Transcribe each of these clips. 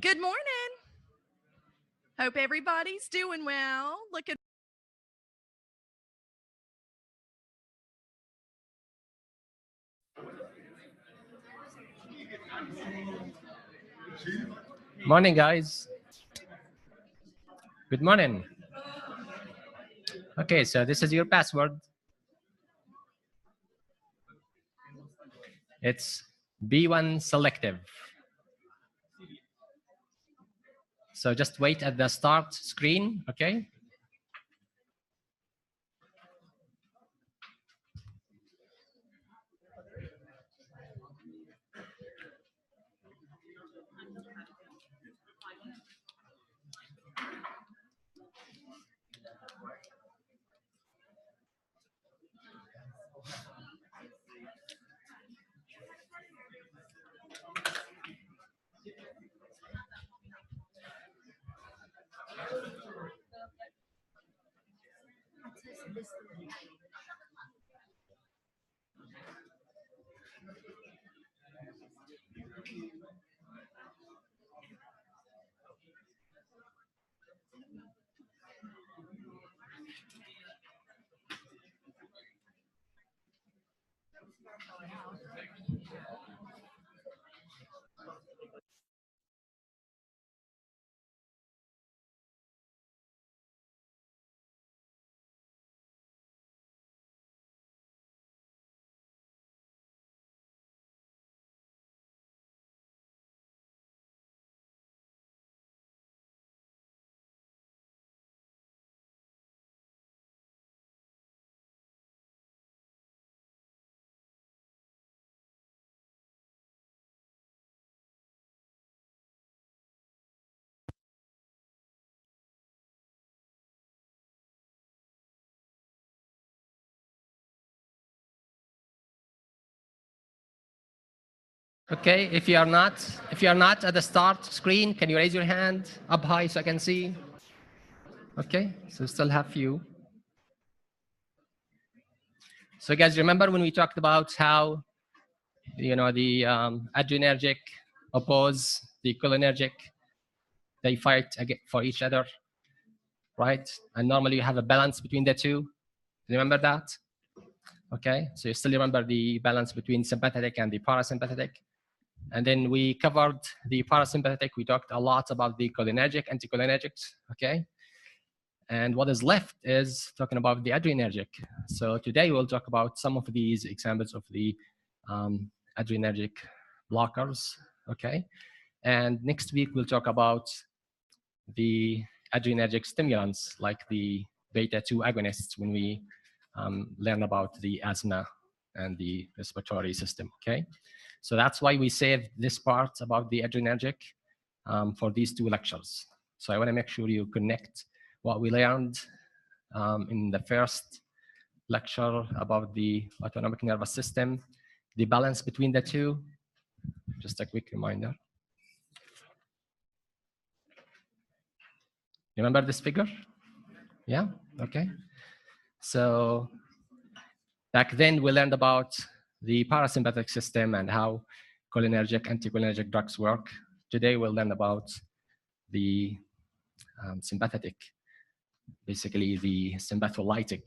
Good morning. Hope everybody's doing well. Looking Morning, guys. Good morning. Okay, so this is your password. It's B1 selective. So just wait at the start screen, okay? Okay, if you are not at the start screen, can you raise your hand up high so I can see? Okay, so still have few. So guys, remember when we talked about how, the adrenergic oppose the cholinergic, they fight for each other, right? And normally you have a balance between the two. Remember that? Okay, so you still remember the balance between sympathetic and the parasympathetic. And then we covered the parasympathetic. We talked a lot about the cholinergic, anticholinergics, okay? And what is left is talking about the adrenergic. So today we'll talk about some of these examples of the adrenergic blockers, okay? And next week we'll talk about the adrenergic stimulants like the beta-2 agonists when we learn about the asthma and the respiratory system, okay? So that's why we saved this part about the adrenergic for these two lectures. So I want to make sure you connect what we learned in the first lecture about the autonomic nervous system, the balance between the two. Just a quick reminder. Remember this figure? Yeah, okay. So back then we learned about the parasympathetic system and how cholinergic, anticholinergic drugs work. Today we'll learn about the sympathetic, basically the sympatholytic.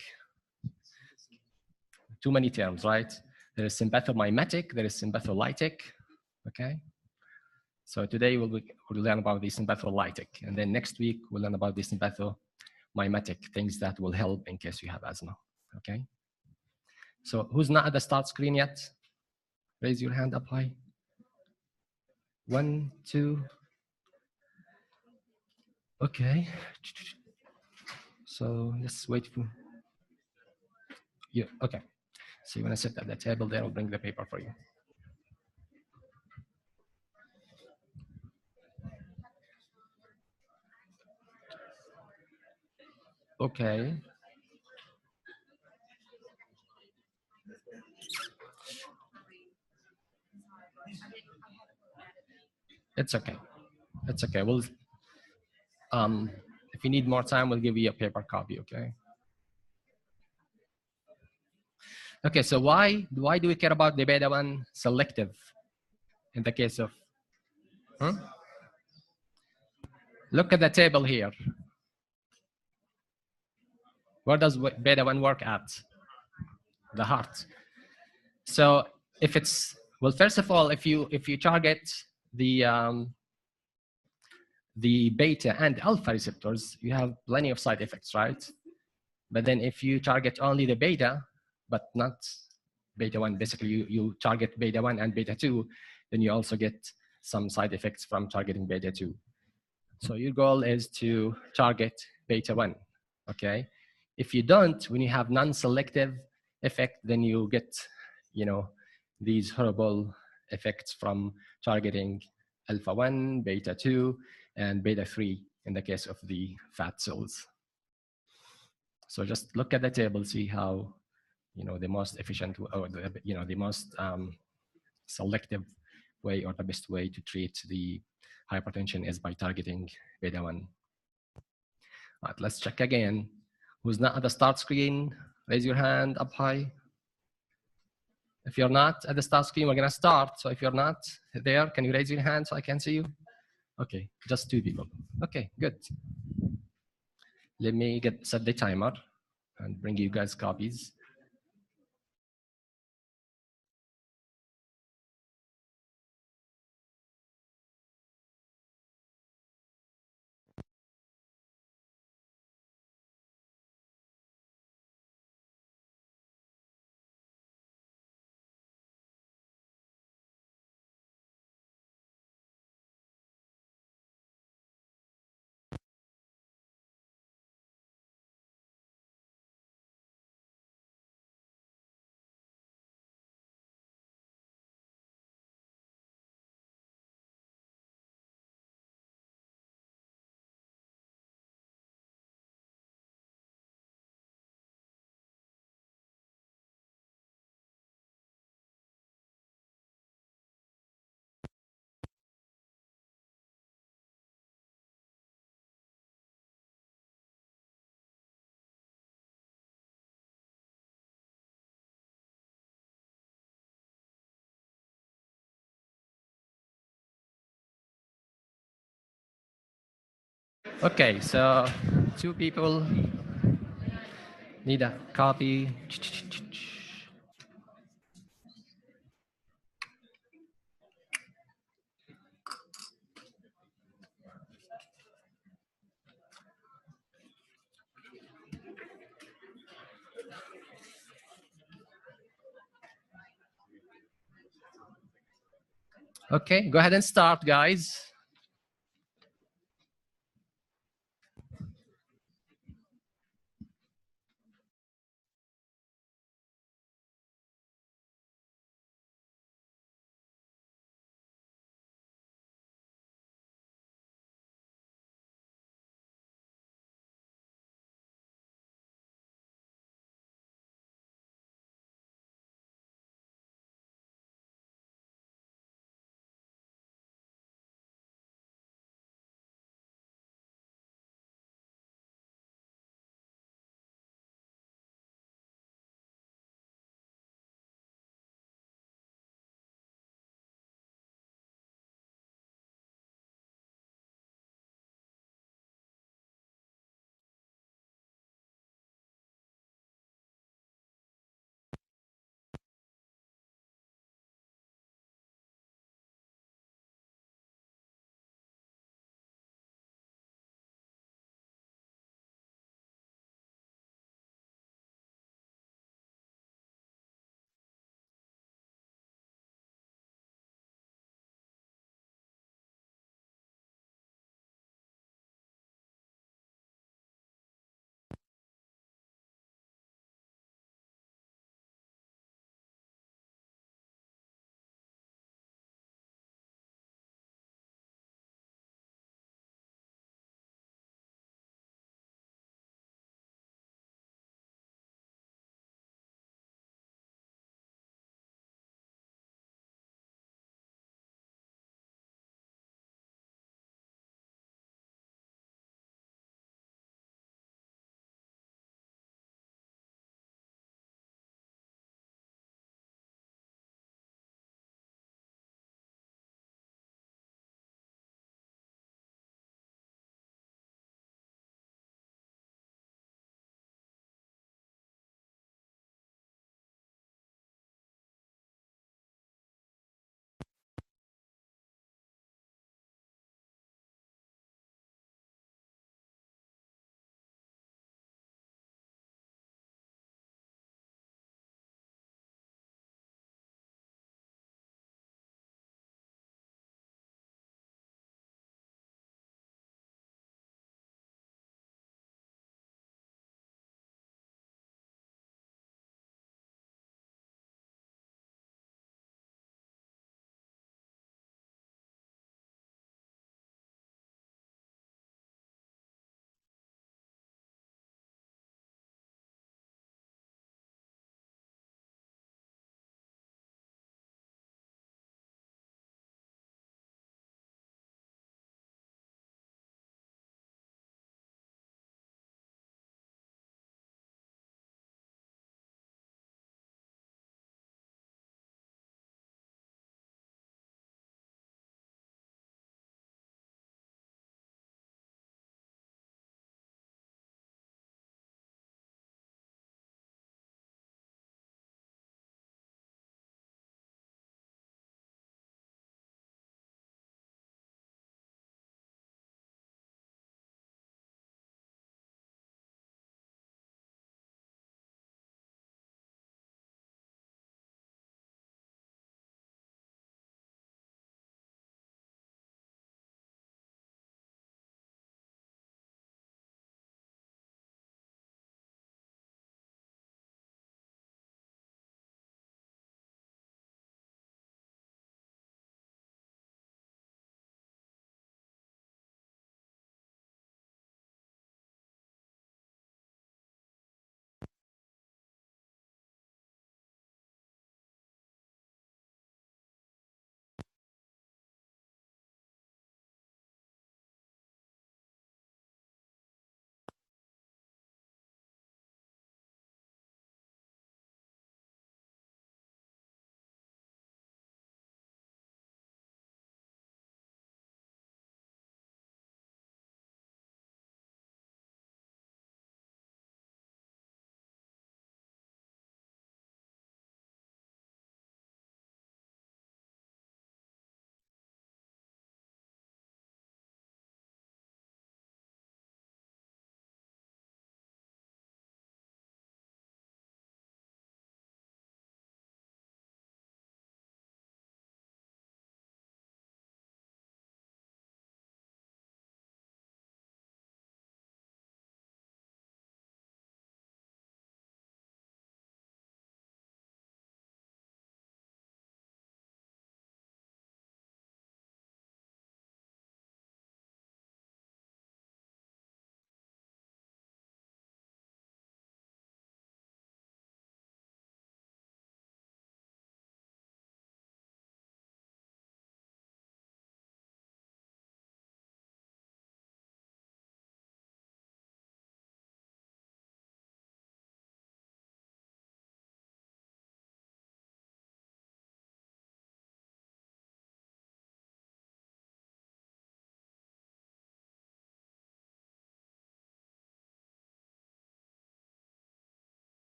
Too many terms, right? There is sympathomimetic, there is sympatholytic, okay? So today we'll learn about the sympatholytic, and then next week we'll learn about the sympathomimetic, things that will help in case you have asthma, okay? So who's not at the start screen yet? Raise your hand up high. 1, 2. Okay. So let's wait for you. Okay. So you want to sit at the table there, I'll bring the paper for you. Okay. It's okay. It's okay. We'll if you need more time, we'll give you a paper copy, okay? Okay, so why do we care about the beta-1 selective in the case of, huh? Look at the table here. Where does beta 1 work at? The heart. So if it's, well, first of all, if you target the beta and alpha receptors, you have plenty of side effects, right? But then if you target only the beta, but not beta 1, basically you target beta 1 and beta 2, then you also get some side effects from targeting beta 2. So your goal is to target beta 1, okay? If you don't, when you have non-selective effect, then you get, you know, these horrible effects from targeting alpha 1, beta 2, and beta 3 in the case of the fat cells. So just look at the table, see how, you know, the most efficient, or the, you know, the most selective way or the best way to treat the hypertension is by targeting beta 1. All right, let's check again. Who's not at the start screen? Raise your hand up high. If you're not at the start screen, we're gonna start. So if you're not there, can you raise your hand so I can see you? Okay, just 2 people. Okay, good. Let me set the timer and bring you guys copies. Okay, so 2 people need a copy. Okay, go ahead and start, guys.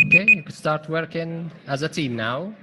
Okay, you can start working as a team now.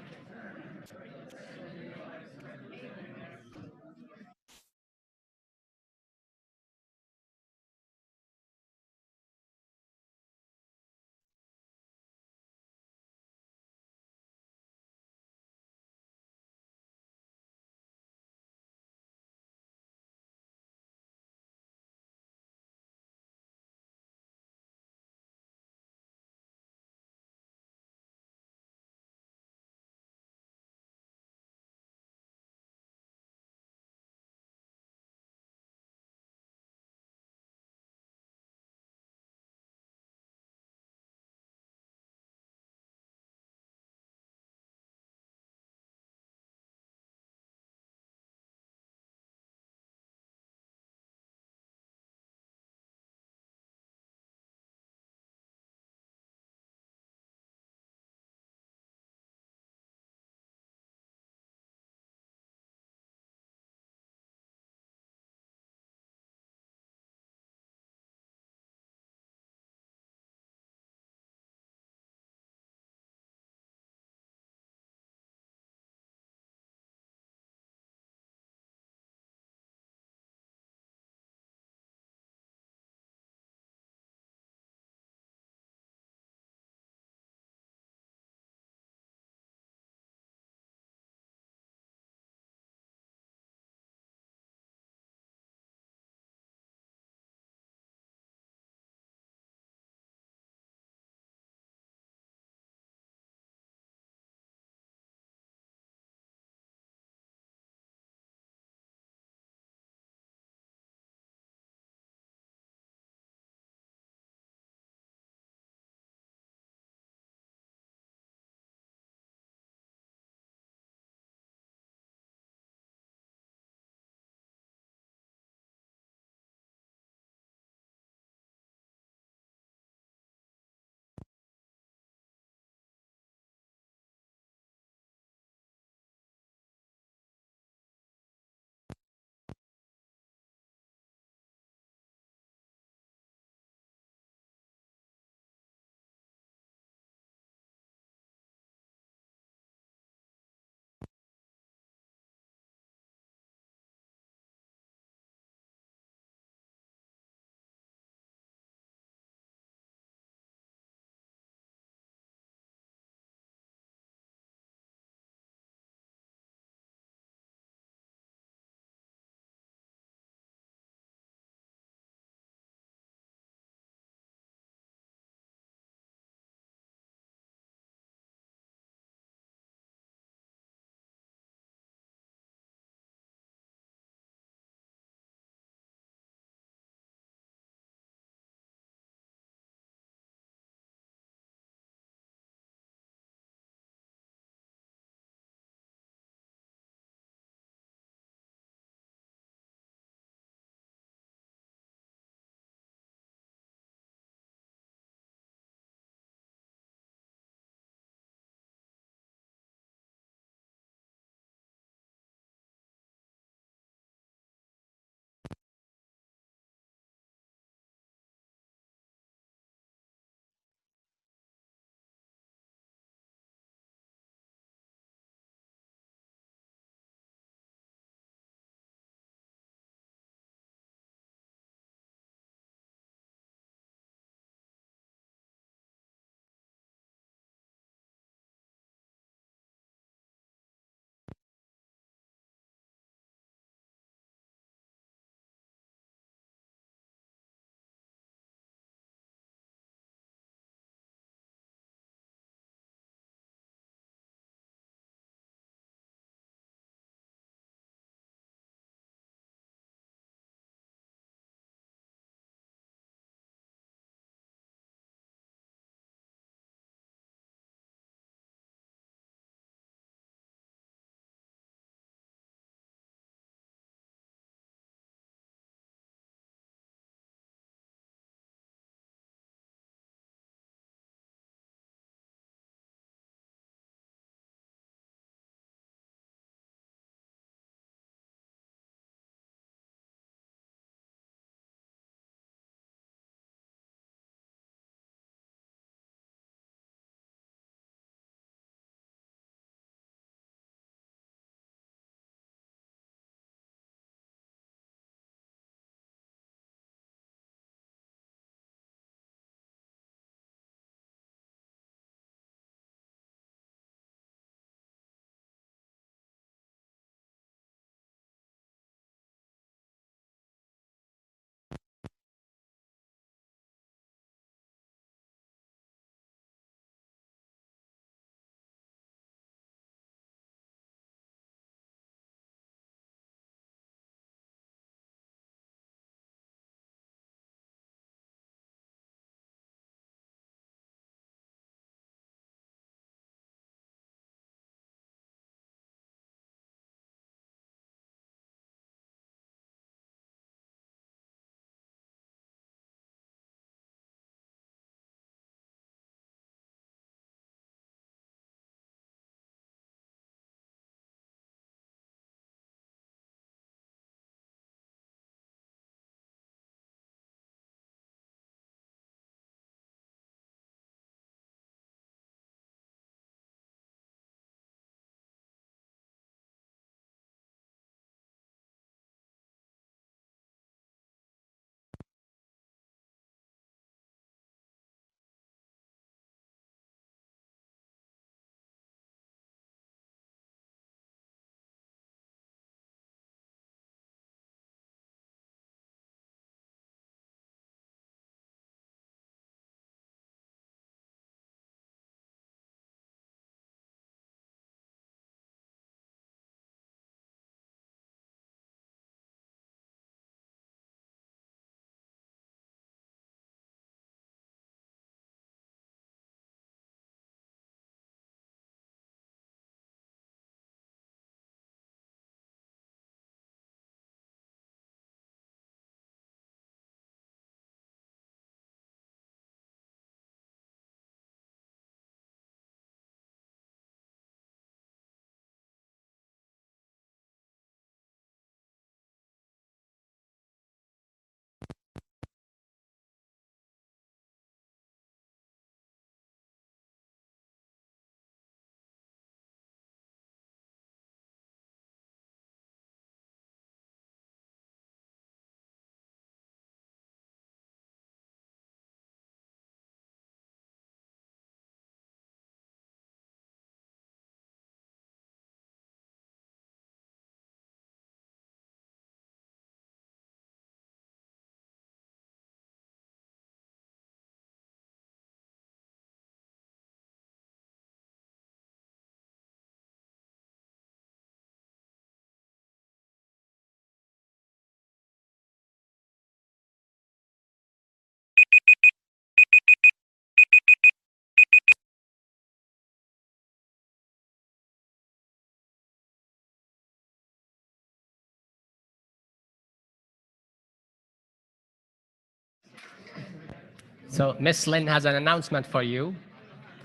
So Miss Lynn has an announcement for you.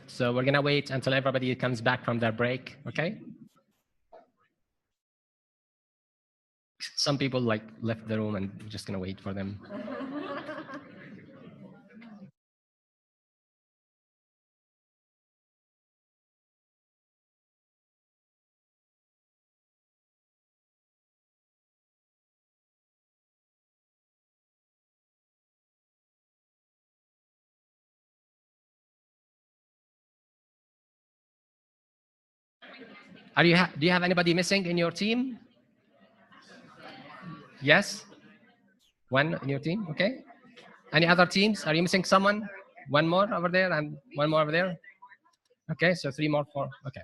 So we're gonna wait until everybody comes back from their break, okay? Some people like left the room and we're just gonna wait for them. Do you have anybody missing in your team? Yes? One in your team, okay? Any other teams? Are you missing someone? One more over there and one more over there? Okay, so 3 more, 4, okay.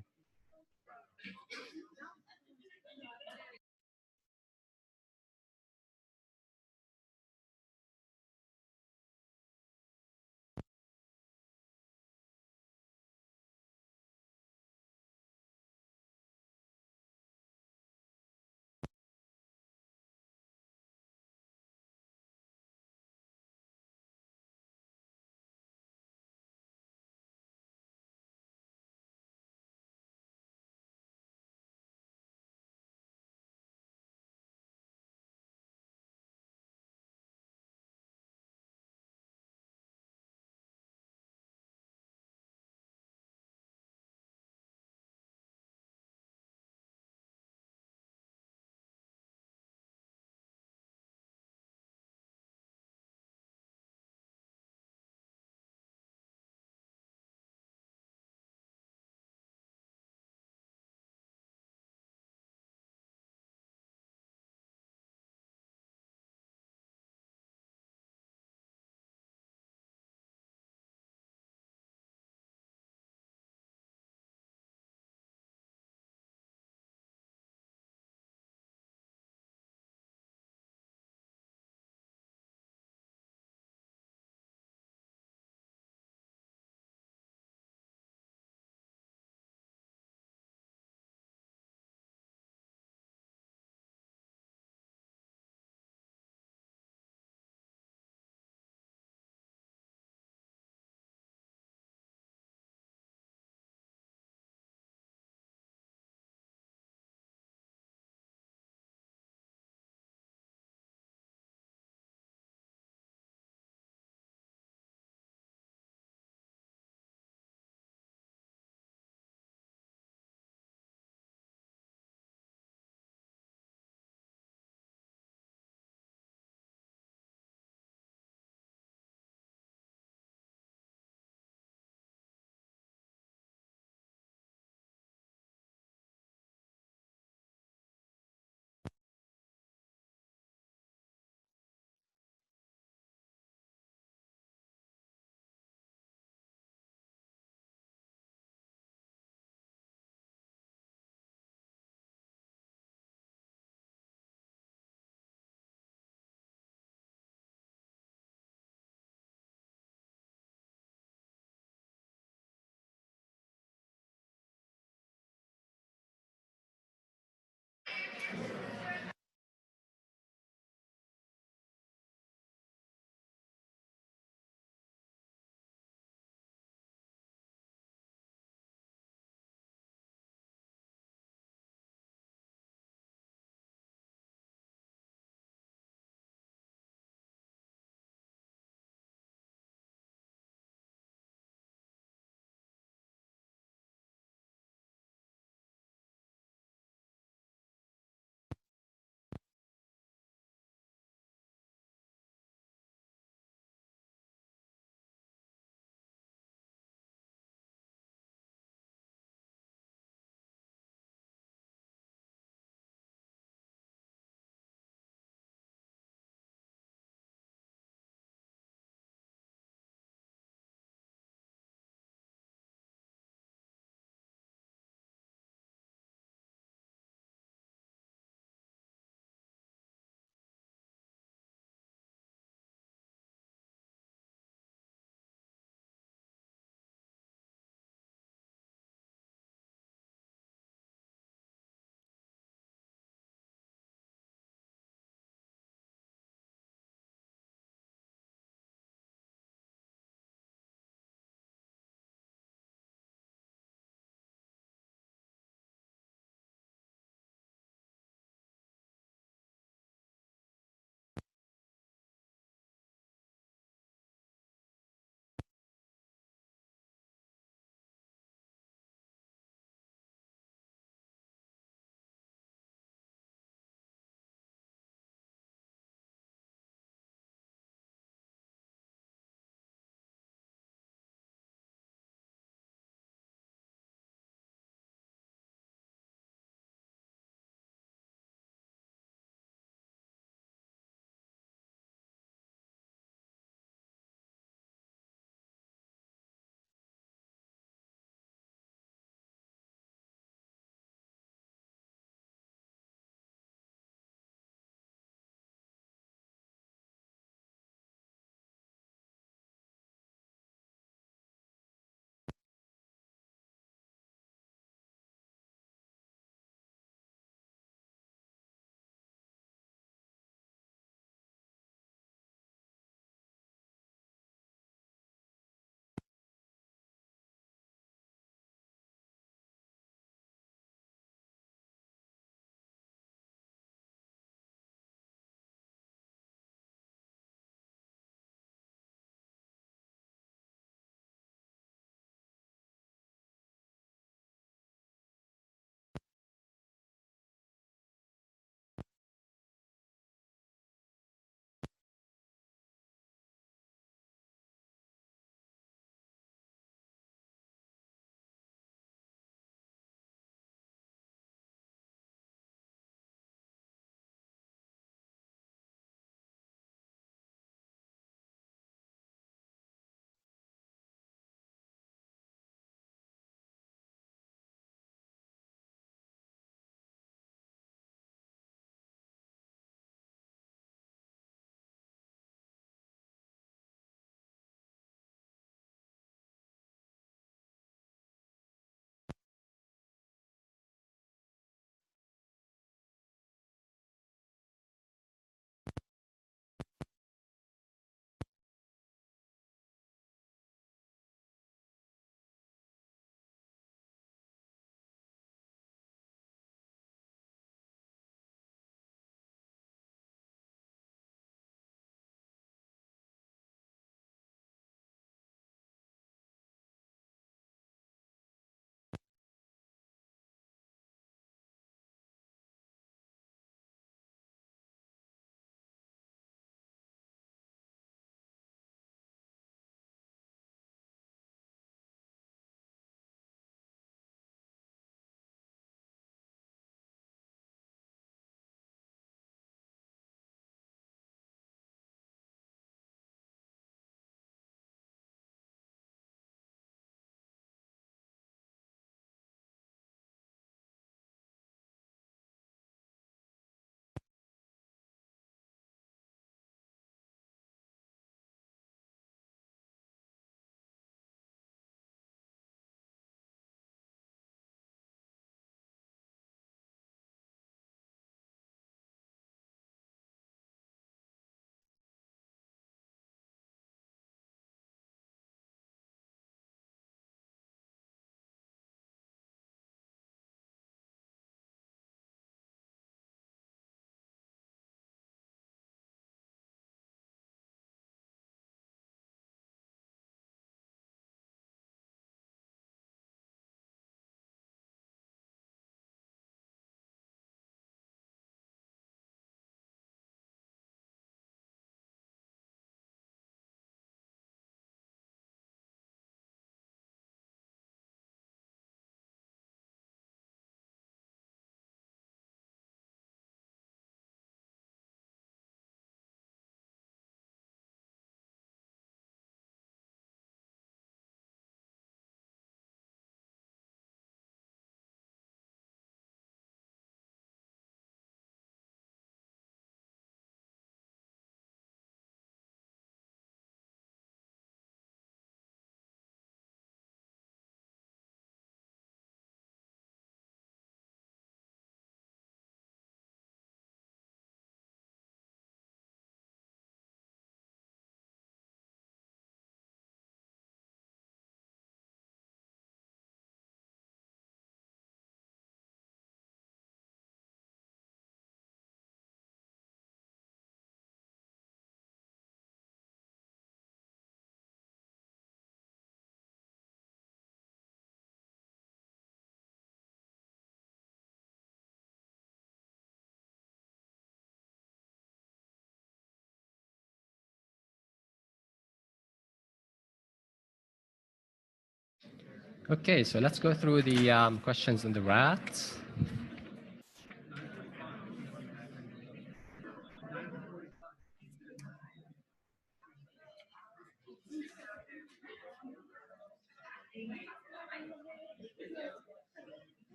Okay, so let's go through the questions on the rats.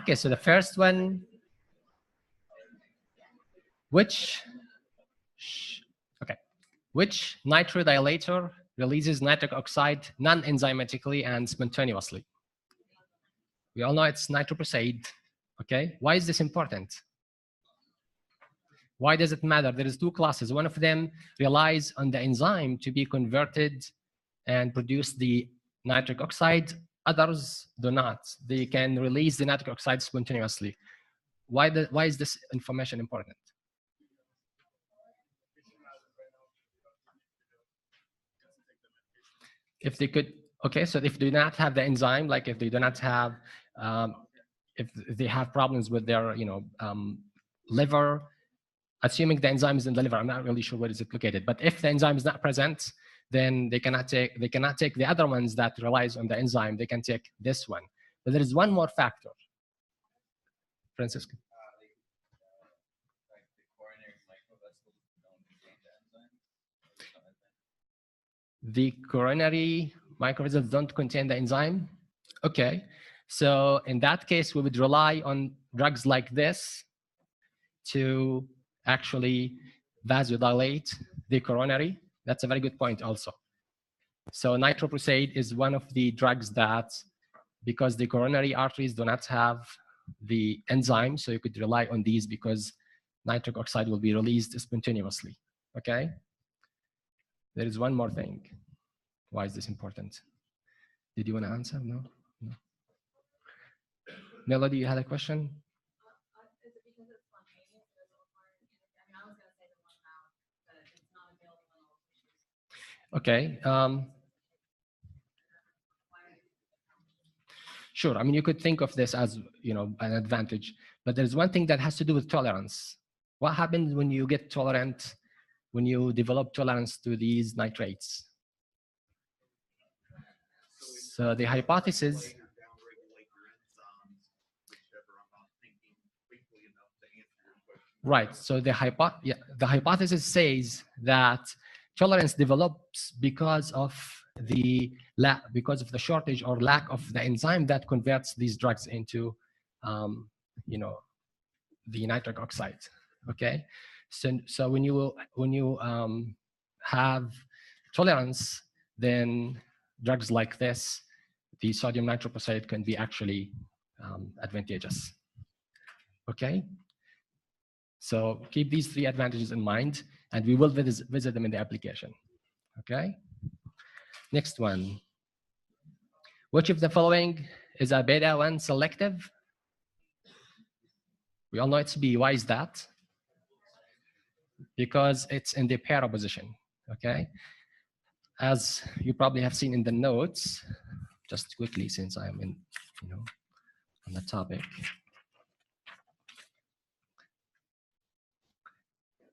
Okay, so the first one, which nitrodilator releases nitric oxide non-enzymatically and spontaneously? We all know it's nitroprusside. Okay, why is this important? Why does it matter? There is two classes. One of them relies on the enzyme to be converted and produce the nitric oxide. Others do not. They can release the nitric oxide spontaneously. Why is this information important? If they could, okay, so if they do not have the enzyme, like if they do not have, if they have problems with their, liver, assuming the enzyme is in the liver, I'm not really sure where is it located, but if the enzyme is not present, then they cannot take the other ones that relies on the enzyme. They can take this one. But there is one more factor. Francisco. The coronary microvessels don't contain the enzyme. Okay, so in that case, we would rely on drugs like this to actually vasodilate the coronary. That's a very good point also. So nitroprusside is one of the drugs that, because the coronary arteries do not have the enzyme, so you could rely on these because nitric oxide will be released spontaneously, okay? There is one more thing. Why is this important? Did you want to answer? No? No. Melody, you had a question? Okay. Sure. I mean, you could think of this as, an advantage, but there's one thing that has to do with tolerance. What happens when you get tolerant, when you develop tolerance to these nitrates? So the hypothesis. Right. So the hypothesis says that tolerance develops because of the shortage or lack of the enzyme that converts these drugs into, the nitric oxide. Okay. So when you have tolerance, then drugs like this, the sodium nitroprusside, can be actually advantageous. Okay. So keep these three advantages in mind, and we will visit them in the application. Okay. Next one. Which of the following is a beta-1 selective? We all know it's B. Why is that? Because it's in the para position. Okay. As you probably have seen in the notes, just quickly, since I'm in, on the topic.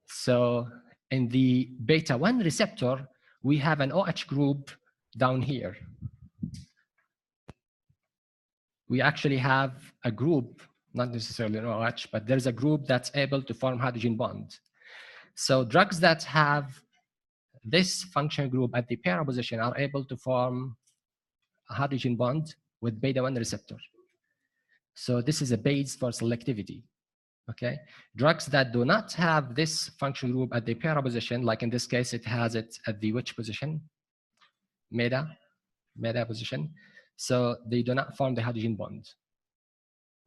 So in the beta-1 receptor, we have an OH group down here. We actually have a group, not necessarily an OH, but there's a group that's able to form hydrogen bond. So drugs that have this function group at the para position are able to form a hydrogen bond with beta-1 receptor. So this is a base for selectivity. Okay, drugs that do not have this function group at the para position, like in this case, it has it at the which position? Meta position. So they do not form the hydrogen bond.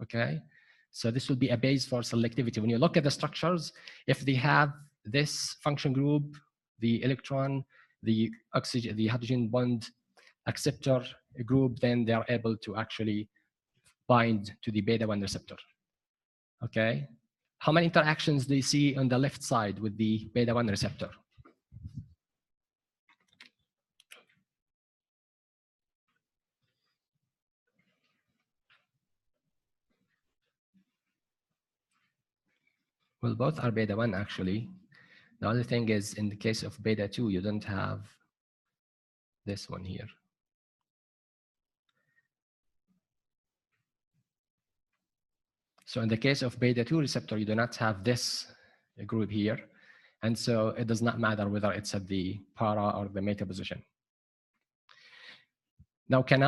Okay, so this will be a base for selectivity. When you look at the structures, if they have this function group, the electron, the oxygen, the hydrogen bond acceptor group, then they are able to actually bind to the beta-1 receptor. Okay, how many interactions do you see on the left side with the beta-1 receptor? Well, both are beta-1 actually. The other thing is, in the case of beta-2, you don't have this one here. So in the case of beta-2 receptor, you do not have this group here. And so it does not matter whether it's at the para or the meta position. Now, can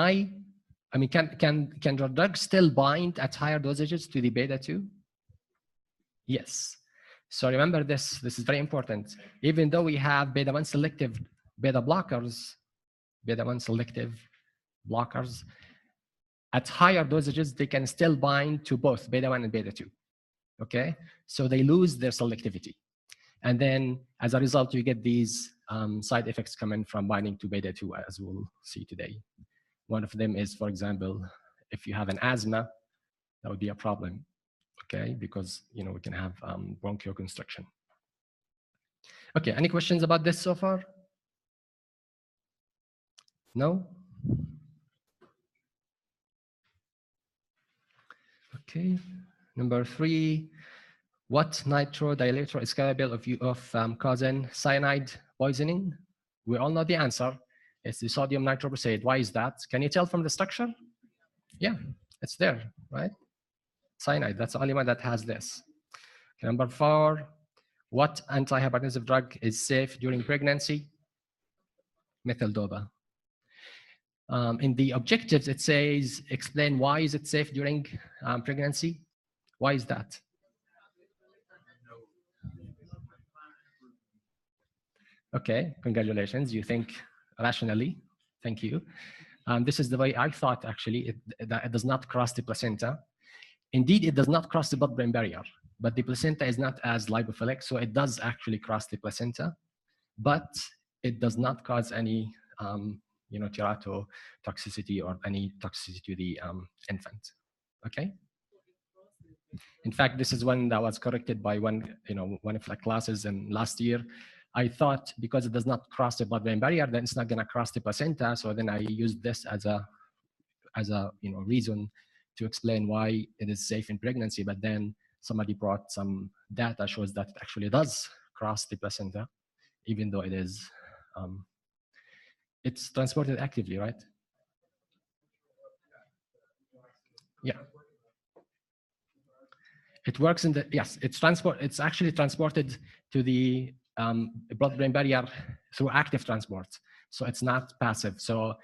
your drug still bind at higher dosages to the beta-2? Yes. So remember this is very important. Even though we have beta-1 selective beta blockers, beta-1 selective blockers, at higher dosages, they can still bind to both beta-1 and beta-2, okay? So they lose their selectivity. And then as a result, you get these side effects coming from binding to beta-2, as we'll see today. One of them is, for example, if you have an asthma, that would be a problem, okay? Because, we can have bronchoconstriction. Okay, any questions about this so far? No? Okay, number 3, what nitrodilator is capable of causing cyanide poisoning? We all know the answer. It's the sodium nitroprusside. Why is that? Can you tell from the structure? Yeah, it's there, right? Cyanide, that's the only one that has this. Okay, number 4, what antihypertensive drug is safe during pregnancy? Methyldopa. In the objectives, it says, explain why is it safe during pregnancy? Why is that? Okay, congratulations. You think rationally. Thank you. This is the way I thought, actually, that it does not cross the placenta. Indeed, it does not cross the blood-brain barrier, but the placenta is not as lipophilic, so it does actually cross the placenta, but it does not cause any teratotoxicity or any toxicity to the infant, okay? In fact, this is one that was corrected by one of the classes in last year. I thought because it does not cross the blood-brain barrier, then it's not gonna cross the placenta, so then I used this as a reason to explain why it is safe in pregnancy, but then somebody brought some data shows that it actually does cross the placenta, even though it is, it's transported actively, right? Yeah. It works in the, yes, it's actually transported to the blood-brain barrier through active transport. So it's not passive. So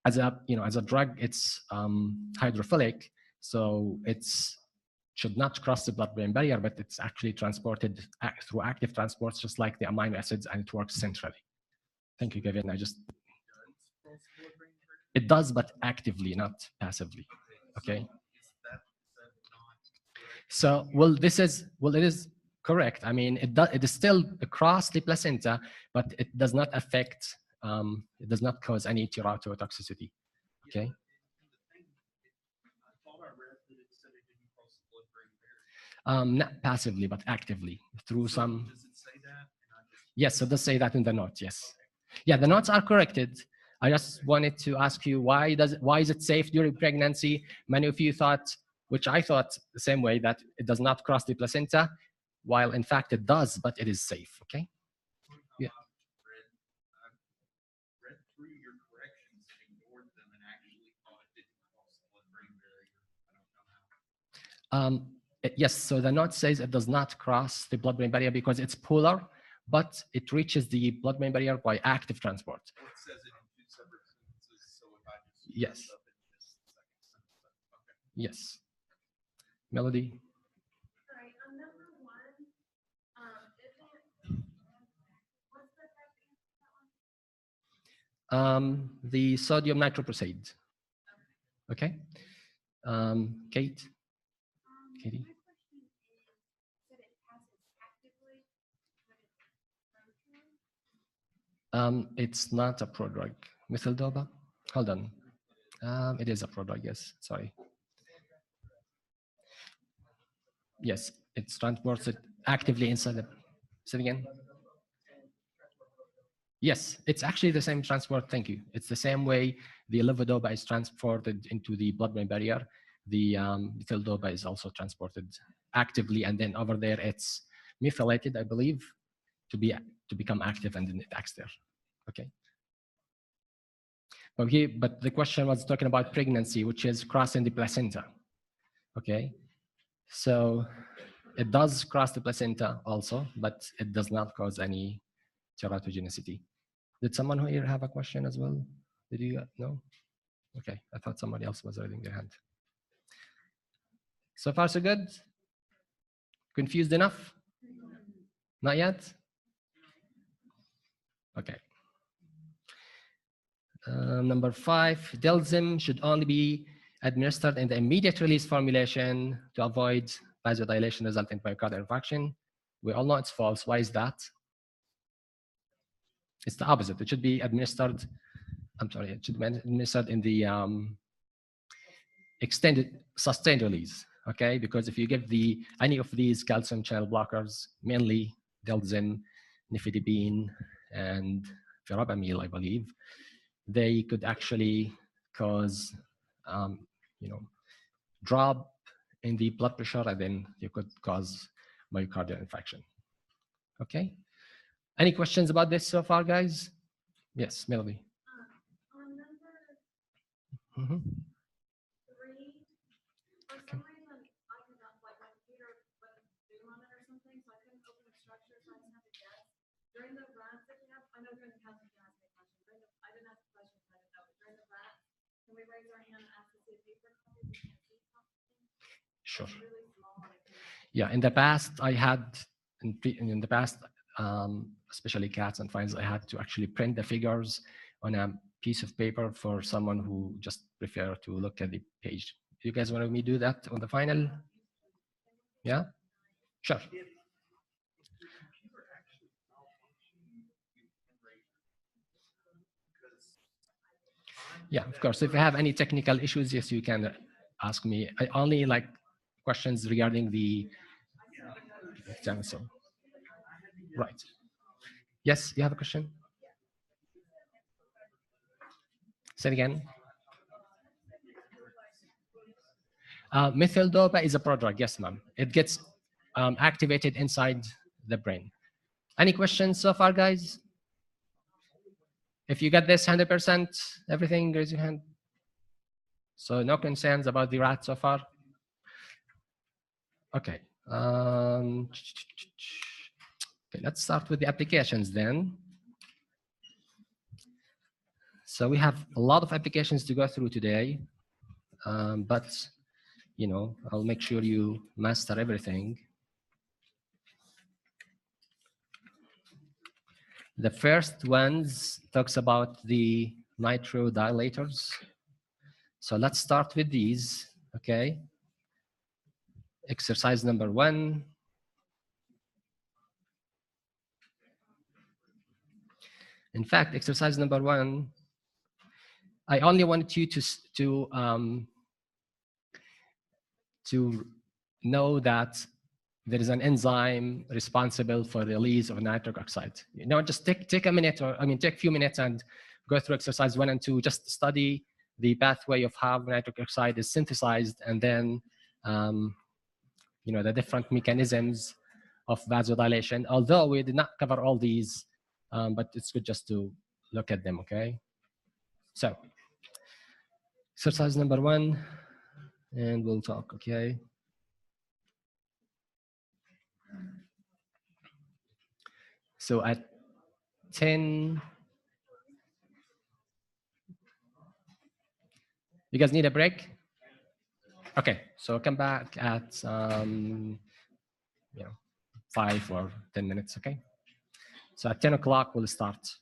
as a drug, it's hydrophilic. So it's should not cross the blood-brain barrier, but it's actually transported through active transports, just like the amino acids, and it works centrally. Thank you, Kevin. It does, but actively, not passively. Okay. So, it is correct. I mean, it is still across the placenta, but it does not affect, it does not cause any teratotoxicity. Okay. Not passively, but actively through some. Does it say that? Yes, it does say that in the notes. Yes. Yeah, the notes are corrected. I just wanted to ask you why is it safe during pregnancy? Many of you thought, which I thought the same way, that it does not cross the placenta, while in fact it does, but it is safe. Okay. Yeah. Read through your corrections and ignored them and actually thought it didn't cross the blood-brain barrier. I don't know how. Yes, so the note says it does not cross the blood-brain barrier because it's polar, but it reaches the blood-brain barrier by active transport. Well, it says it in 2 separate sentences, so if I just yes. Up in this second sentence, okay. Yes. Melody? All right, on number 1, what's the the sodium nitroprusside. Okay. Kate? Katie? It's not a prodrug. Methyldopa? Hold on. It is a prodrug, yes. Sorry. Yes, it's transported actively inside the. Say it again. Yes, it's actually the same transport. Thank you. It's the same way the levodopa is transported into the blood-brain barrier. The methyldopa is also transported actively, and then over there it's methylated, I believe, to become active, and then it acts there. Okay. Okay, but the question was talking about pregnancy, which is crossing the placenta. Okay, so it does cross the placenta also, but it does not cause any teratogenicity. Did someone here have a question as well? Did you no? Okay, I thought somebody else was raising their hand. So far, so good? Confused enough? Not yet? Okay. Number 5, Delzim should only be administered in the immediate release formulation to avoid vasodilation resulting myocardial infarction. We all know it's false. Why is that? It's the opposite. It should be administered, it should be administered in the extended, sustained release, okay? Because if you give any of these calcium channel blockers, mainly Delzim, nifedipine, and verapamil, I believe, they could actually cause, drop in the blood pressure, and then you could cause myocardial infarction. Okay. Any questions about this so far, guys? Yes, Melody. On number Mm-hmm. 3, for some reason I could not, like my computer wouldn't zoom on it or something, so I couldn't open the structure, so I just had to guess. During the rats that we have, I know during the cats we can ask me a question. I didn't ask a question because I didn't know, but during the rats, can we raise our hand and ask to see a paper copy? We can't see something. Sure. It's really small. Yeah, in the past, I had, in the past, especially cats and files, I had to actually print the figures on a piece of paper for someone who just prefer to look at the page. Do you guys want me to do that on the final? Yeah? Sure. Yeah, of course. If you have any technical issues, yes, you can ask me. I only like questions regarding the exam. So, right. Yes, you have a question? Say it again. Methyl dopa is a prodrug. Yes, ma'am. It gets activated inside the brain. Any questions so far, guys? If you got this 100%, everything, raise your hand. So no concerns about the rat so far? Okay. Okay, let's start with the applications then. So we have a lot of applications to go through today, but I'll make sure you master everything. The first ones talks about the nitrodilators. So let's start with these, okay? Exercise number 1. In fact, exercise number 1, I only wanted you to know that there is an enzyme responsible for the release of nitric oxide. Just take a minute, take a few minutes and go through exercise 1 and 2. Just study the pathway of how nitric oxide is synthesized, and then the different mechanisms of vasodilation. Although we did not cover all these, but it's good just to look at them. Okay. So, exercise number 1, and we'll talk. Okay. So at 10, you guys need a break? Okay, so come back at 5 or 10 minutes, okay? So at 10 o'clock, we'll start.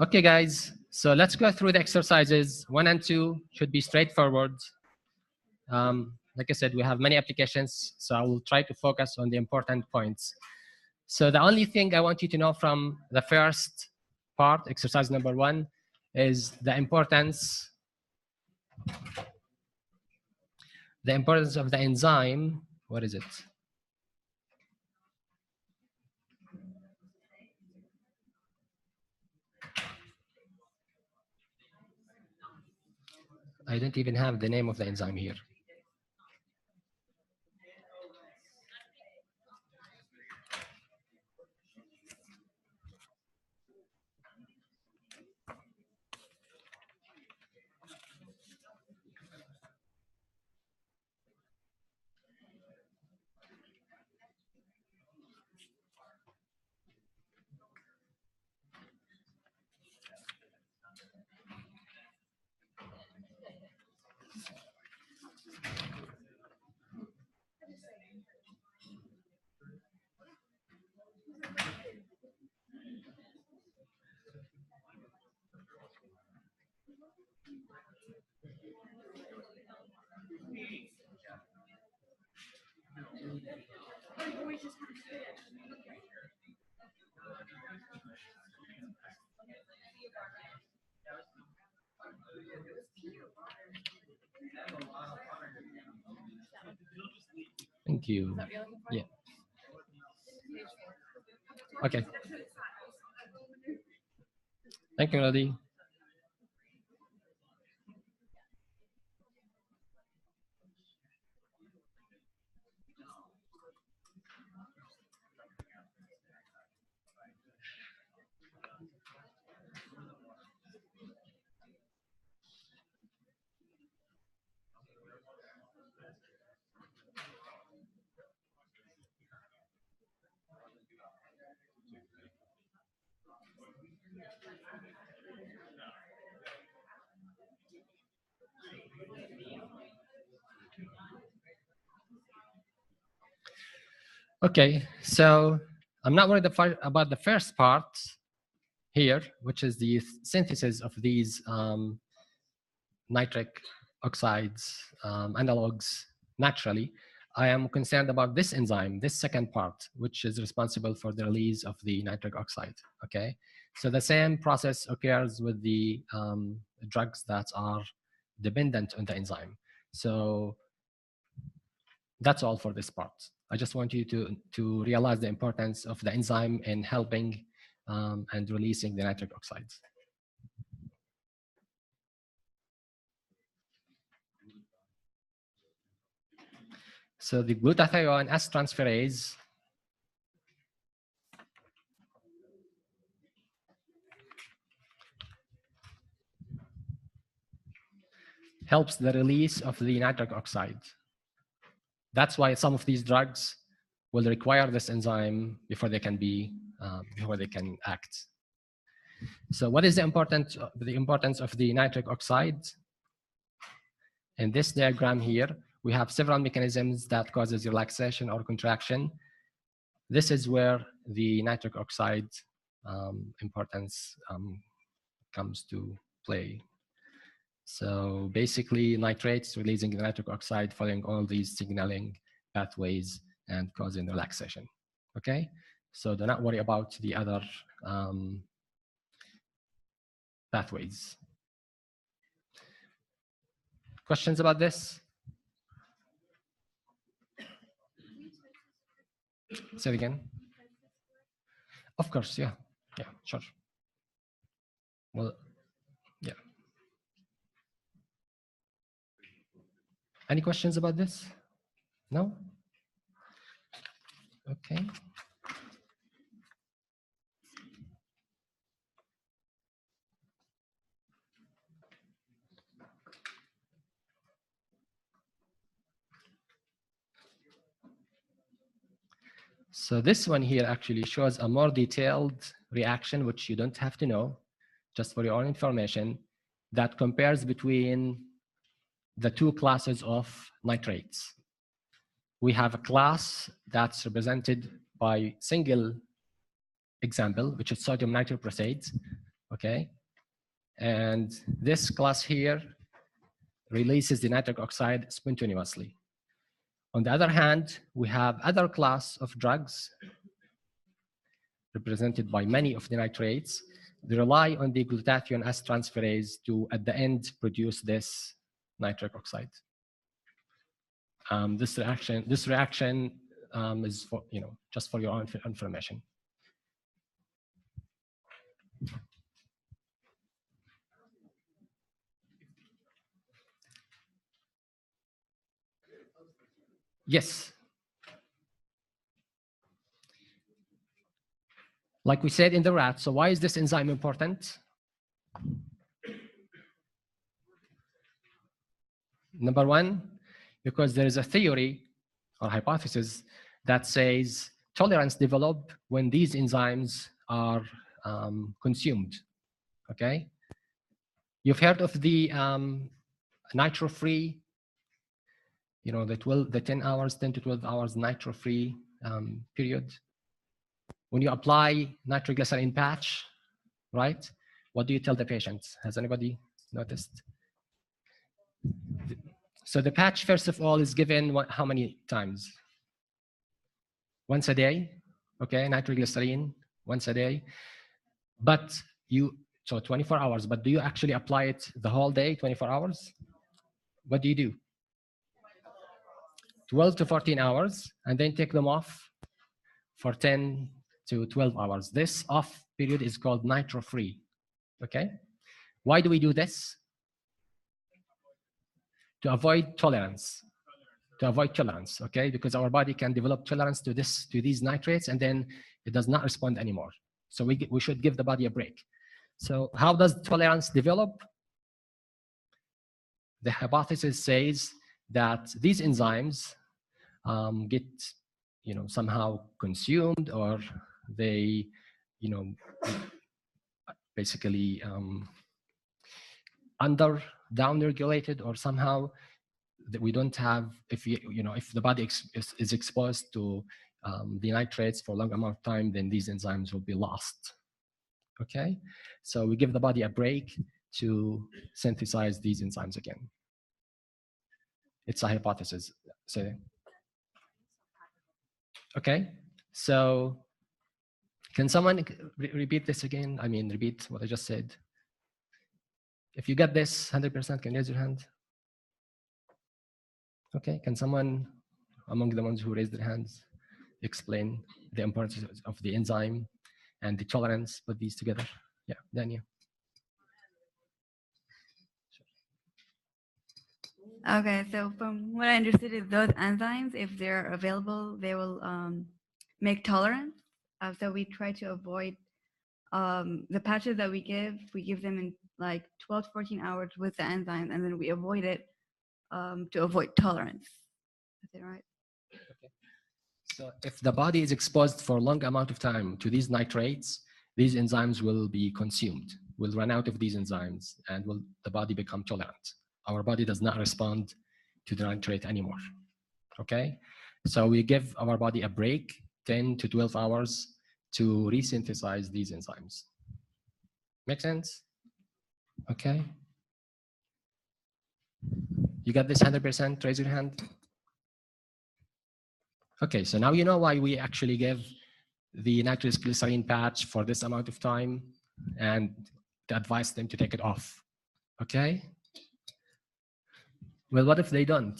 Okay, guys, so let's go through the exercises. 1 and 2 should be straightforward. Like I said, we have many applications, so I will try to focus on the important points. So the only thing I want you to know from the first part, exercise number 1, is the importance of the enzyme. What is it? I don't even have the name of the enzyme here. Thank you. Yeah. Okay. Thank you, Nadi. Okay, so I'm not worried about the first part here, which is the synthesis of these nitric oxides analogs naturally. I am concerned about this enzyme, this second part, which is responsible for the release of the nitric oxide. Okay, so the same process occurs with the drugs that are dependent on the enzyme. So that's all for this part. I just want you to realize the importance of the enzyme in helping and releasing the nitric oxides. So the glutathione S transferase helps the release of the nitric oxide. That's why some of these drugs will require this enzyme before they can be before they can act. So what is the importance of the nitric oxide? In this diagram here, we have several mechanisms that causes relaxation or contraction. This is where the nitric oxide importance comes to play. So basically, nitrates releasing the nitric oxide following all these signaling pathways and causing relaxation. Okay, so do not worry about the other pathways. Questions about this? Say it again. Of course, yeah, sure. Well, yeah. Any questions about this? No? Okay. So this one here actually shows a more detailed reaction, which you don't have to know, just for your own information, that compares between the two classes of nitrates. We have a class that's represented by single example, which is sodium nitroprusside, okay? And this class here releases the nitric oxide spontaneously. On the other hand, we have other class of drugs represented by many of the nitrates. They rely on the glutathione acetyltransferase to, at the end, produce this nitric oxide. This reaction is for, just for your own information. Yes. Like we said in the rat, so why is this enzyme important? Number one, because there is a theory or hypothesis that says tolerance develop when these enzymes are consumed, okay? You've heard of the nitro-free, the 10 to 12 hours nitro-free period. When you apply nitroglycerin patch, right? What do you tell the patients? Has anybody noticed? So the patch, first of all, is given how many times? Once a day, okay, nitroglycerin, once a day. But so 24 hours, but do you actually apply it the whole day, 24 hours? What do you do? 12 to 14 hours, and then take them off for 10 to 12 hours. This off period is called nitro-free, okay? Why do we do this? To avoid tolerance. To avoid tolerance, okay? Because our body can develop tolerance to these nitrates, and then it does not respond anymore. So we should give the body a break. So how does tolerance develop? The hypothesis says that these enzymes get, somehow consumed, or they, basically down regulated, or somehow that we don't have, if the body is exposed to the nitrates for a long amount of time, then these enzymes will be lost. Okay, so we give the body a break to synthesize these enzymes again. It's a hypothesis. So, okay, so can someone repeat this again? I mean, repeat what I just said. If you get this 100%, can you raise your hand? Okay, can someone among the ones who raised their hands explain the importance of the enzyme and the tolerance, put these together? Yeah, Daniel. Okay, so from what I understood is those enzymes, if they're available, they will make tolerance. So we try to avoid the patches that we give them in like 12 to 14 hours with the enzyme, and then we avoid it to avoid tolerance. Is that right? Okay. So if the body is exposed for a long amount of time to these nitrates, these enzymes will be consumed, will run out of these enzymes, and the body become tolerant. Our body does not respond to the nitrate anymore, okay? So we give our body a break, 10 to 12 hours, to resynthesize these enzymes. Make sense? Okay. You got this 100%? Raise your hand. Okay, so now you know why we actually give the nitroglycerin patch for this amount of time and to advise them to take it off. Okay? Well, what if they don't?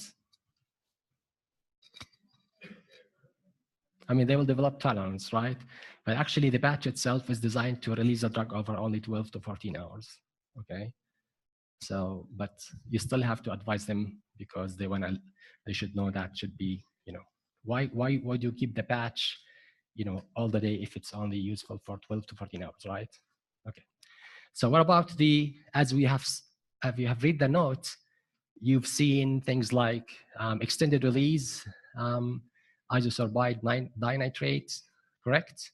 I mean, they will develop tolerance, right? But actually, the patch itself is designed to release the drug over only 12 to 14 hours. Okay? So, but you still have to advise them because they should know that should be, why do you keep the patch, all the day if it's only useful for 12 to 14 hours, right? Okay. So what about as you have read the note, you've seen things like extended release, isosorbide dinitrate, correct?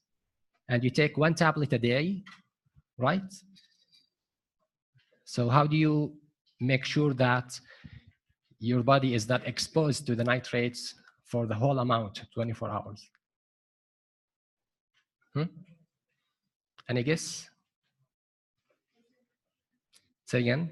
And you take 1 tablet a day, right? So how do you make sure that your body is not exposed to the nitrates for the whole amount, 24 hours? Any guess? Say again.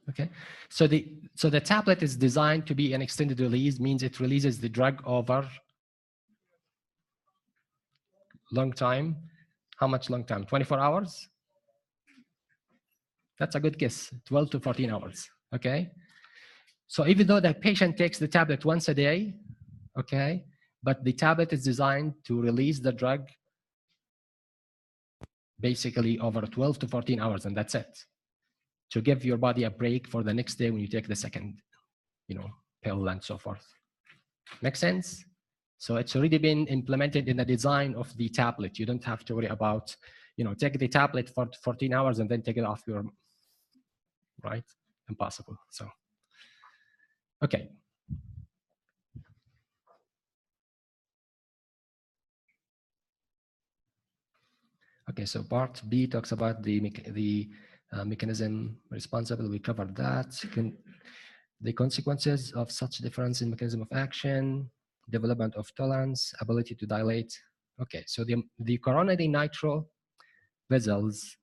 Okay, so the tablet is designed to be an extended release, means it releases the drug over long time. How much long time? 24 hours? That's a good guess, 12 to 14 hours, okay? So even though the patient takes the tablet once a day, okay, but the tablet is designed to release the drug basically over 12 to 14 hours, and that's it. To give your body a break for the next day when you take the second, pill and so forth. Make sense? So it's already been implemented in the design of the tablet. You don't have to worry about, take the tablet for 14 hours and then take it off your, right? Impossible. So, okay. Okay, so part B talks about the mechanism responsible. We covered that. The consequences of such difference in mechanism of action, development of tolerance, ability to dilate. Okay, so the coronary nitro vessels,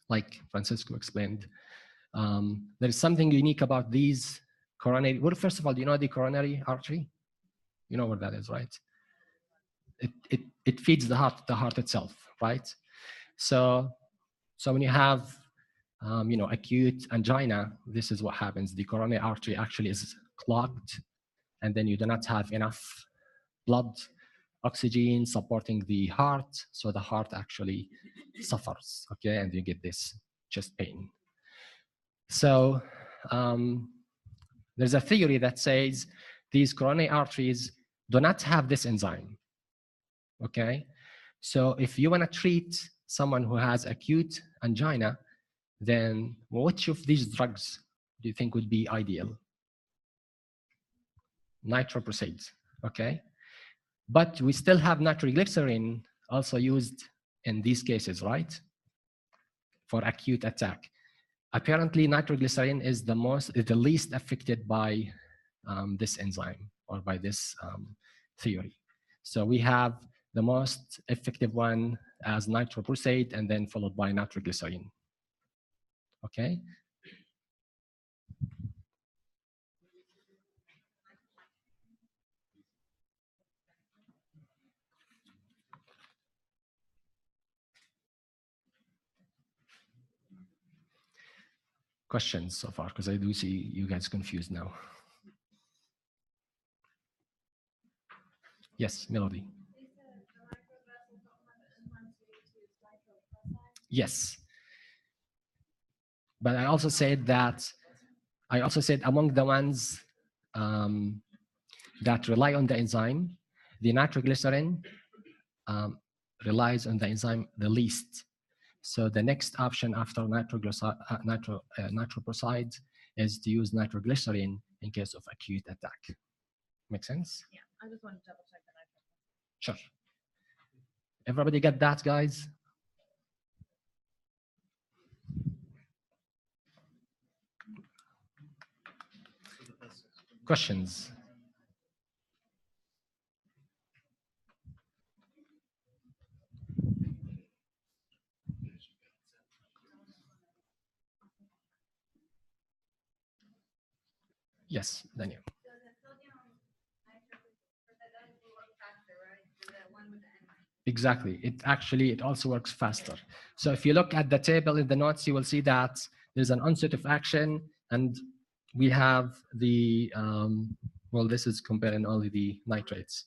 like Francisco explained, there is something unique about these coronary. Well, first of all, do you know the coronary artery? You know what that is, right? It feeds the heart itself, right? So when you have acute angina, this is what happens. The coronary artery actually is clogged, and then you do not have enough blood oxygen supporting the heart, so the heart actually suffers, okay, and you get this chest pain. So there's a theory that says these coronary arteries do not have this enzyme, okay? So if you want to treat someone who has acute angina, then which of these drugs do you think would be ideal? Nitroprusside, okay? But we still have nitroglycerin also used in these cases, right? For acute attack. Apparently, nitroglycerin is the least affected by this enzyme or by this theory. So we have the most effective one as nitroprusside and then followed by nitroglycerin. Okay? Questions so far? Because I do see you guys confused now. Yes, Melody. Yes. But I also said among the ones that rely on the enzyme, the nitroglycerin relies on the enzyme the least. So the next option after nitroprusside is to use nitroglycerin in case of acute attack. Make sense? Yeah, I just want to double check that. Sure. Everybody get that, guys? Questions? Yes, Daniel. Exactly. It also works faster. So if you look at the table in the notes, you will see that there's an onset of action, and we have the well, this is comparing only the nitrates,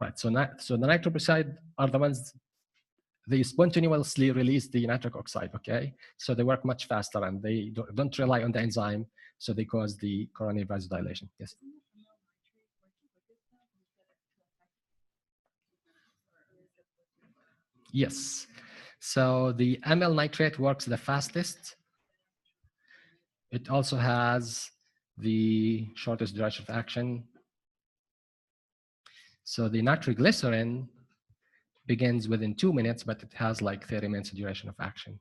right? So the nitroprusside are the ones they spontaneously release the nitric oxide. Okay, so they work much faster and they don't rely on the enzyme, so they cause the coronary vasodilation. Yes. Yes. So the amyl nitrate works the fastest. It also has the shortest duration of action. So the nitroglycerin begins within 2 minutes, but it has like 30 minutes duration of action.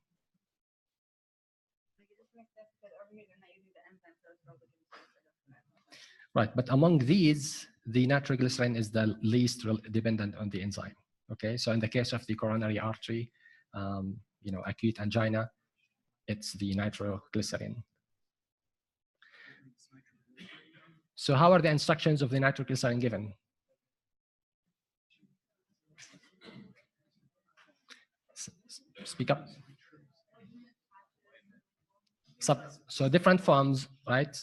Right, but among these, the nitroglycerin is the least dependent on the enzyme. Okay, so in the case of the coronary artery, acute angina, it's the nitroglycerin. So how are the instructions of the nitroglycerin given? Speak up. So different forms, right?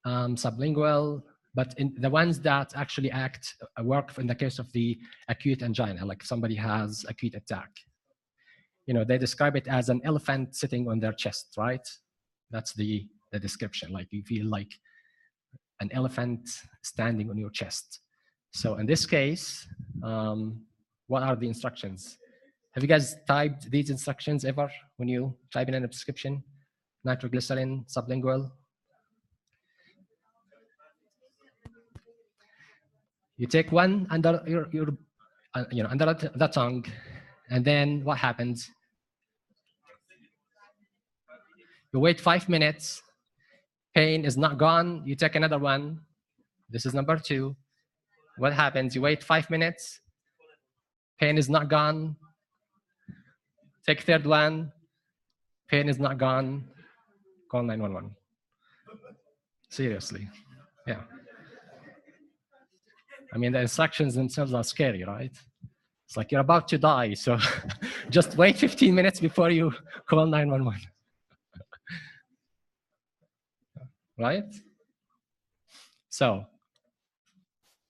Sublingual, but in the ones that actually work in the case of the acute angina, like somebody has acute attack. They describe it as an elephant sitting on their chest, right? That's the description. Like you feel like an elephant standing on your chest. So in this case, what are the instructions? Have you guys typed these instructions ever when you type in a prescription? Nitroglycerin, sublingual. You take one under your under the tongue, and then what happens? You wait 5 minutes. Pain is not gone. You take another one. This is number 2. What happens? You wait 5 minutes. Pain is not gone. Take third one. Pain is not gone. Call 911. Seriously. Yeah. I mean, the instructions themselves are scary, right? It's like you're about to die, so just wait 15 minutes before you call 911. Right? So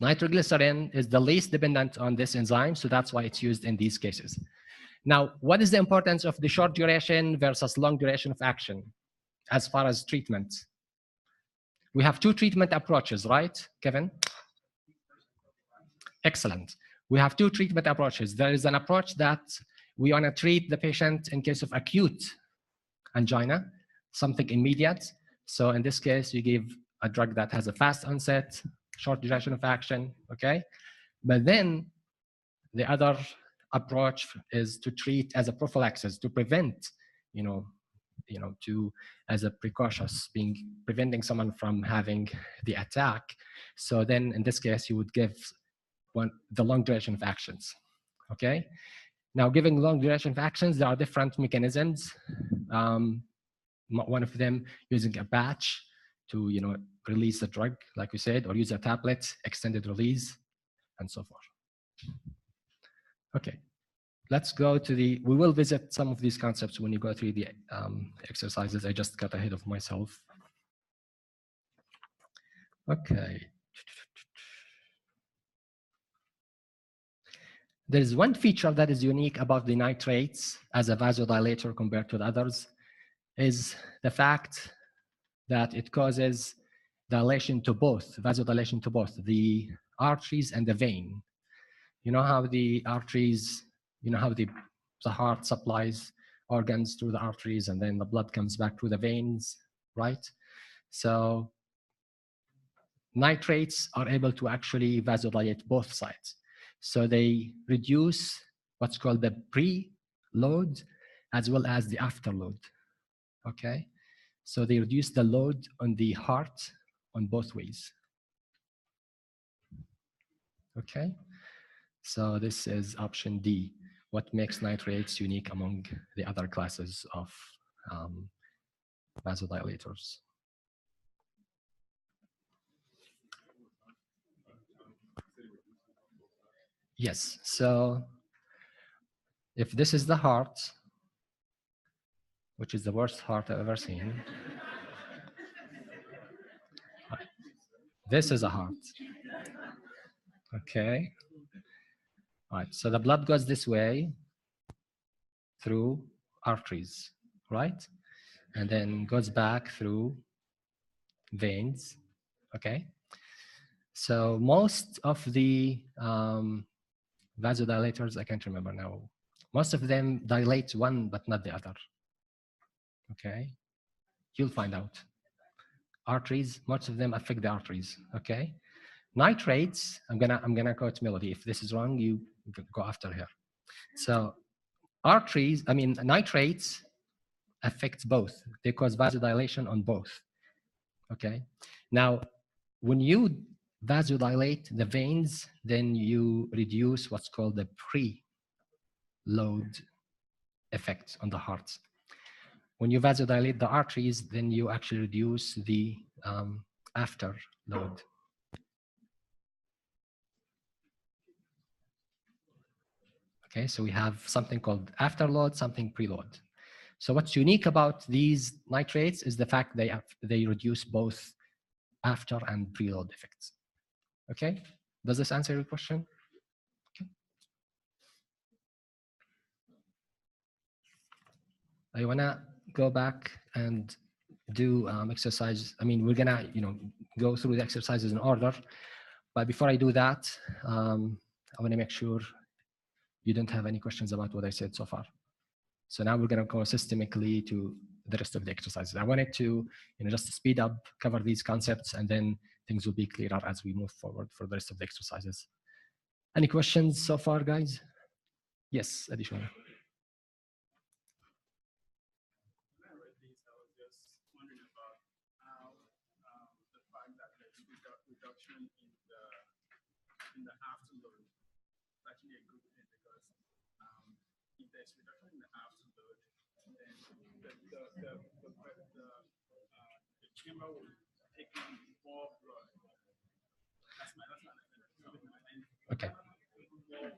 nitroglycerin is the least dependent on this enzyme, so that's why it's used in these cases. Now, what is the importance of the short duration versus long duration of action as far as treatment? We have 2 treatment approaches, right, Kevin? Excellent. We have 2 treatment approaches. There is an approach that we want to treat the patient in case of acute angina, something immediate. So in this case, you give a drug that has a fast onset, short duration of action, okay? But then the other approach is to treat as a prophylaxis, to prevent, as a precautious, preventing someone from having the attack. So then in this case, you would give the long duration of actions, okay? Now, giving long duration of actions, there are different mechanisms. One of them using a patch to release the drug, like we said, or use a tablet, extended release, and so forth. Okay, let's go to we will visit some of these concepts when you go through the exercises. I just got ahead of myself. Okay. There is one feature that is unique about the nitrates as a vasodilator compared to the others, is the fact that it causes vasodilation to both the arteries and the vein. You know how the arteries, how the heart supplies organs through the arteries and then the blood comes back through the veins, right? So nitrates are able to actually vasodilate both sides. So they reduce what's called the preload as well as the afterload, okay? So they reduce the load on the heart on both ways, okay? So this is option D, what makes nitrates unique among the other classes of vasodilators. Yes, so if this is the heart, which is the worst heart I've ever seen, this is a heart, okay? All right, so the blood goes this way through arteries, right? And then goes back through veins, okay? So most of the vasodilators, I can't remember now, most of them dilate one but not the other, okay? You'll find out. Arteries, most of them affect the arteries, okay? Nitrates, I'm gonna quote Melody. If this is wrong, you go after her. So nitrates affect both. They cause vasodilation on both, okay? Now, when you vasodilate the veins, then you reduce what's called the preload effect on the heart. When you vasodilate the arteries, then you actually reduce the afterload. Okay, so we have something called afterload, something preload. So what's unique about these nitrates is the fact they reduce both after and preload effects. Okay, does this answer your question? Okay. I wanna go back and do exercises. I mean, we're gonna go through the exercises in order, but before I do that, I wanna make sure you don't have any questions about what I said so far. So now we're gonna go systemically to the rest of the exercises. I wanted to just to speed up, cover these concepts, and then things will be clearer as we move forward for the rest of the exercises. Any questions so far, guys? Yes, additional. In the afterload is actually a good thing because if there's reduction in the afterload, then the chamber will take in more blood. That's my understanding. Okay. Understand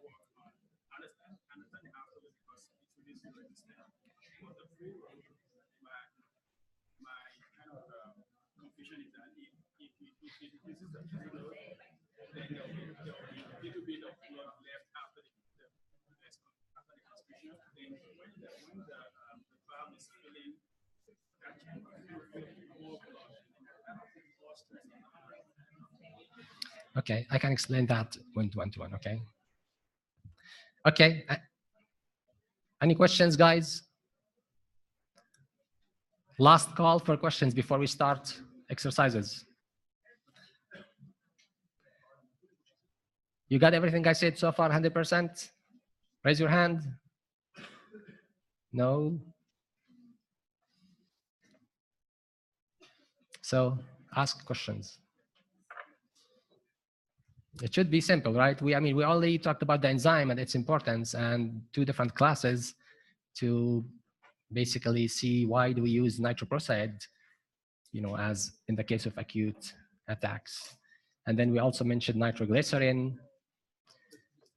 the afterload because it reduces resistance. But the preload, my kind of confusion is that if it increases the preload, then there will be a little bit of blood left after the transfusion. Then when the valve is filling, that can more blood and more stress on the heart. Okay, I can explain that one to one. Okay. Okay. Any questions, guys? Last call for questions before we start exercises. You got everything I said so far, 100%? Raise your hand. No? So ask questions. It should be simple, right? We only talked about the enzyme and its importance and 2 different classes to basically see why do we use nitroprusside, as in the case of acute attacks. And then we also mentioned nitroglycerin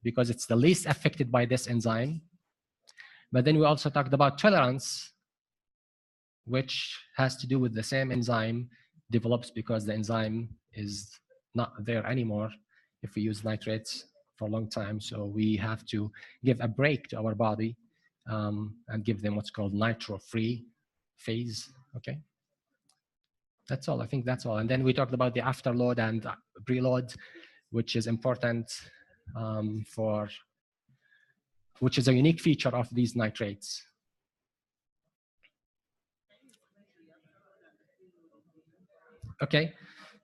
because it's the least affected by this enzyme. But then we also talked about tolerance, which has to do with the same enzyme develops because the enzyme is not there anymore if we use nitrates for a long time. So we have to give a break to our body and give them what's called nitro-free phase, okay? That's all, I think that's all. And then we talked about the afterload and preload, which is important which is a unique feature of these nitrates. Okay,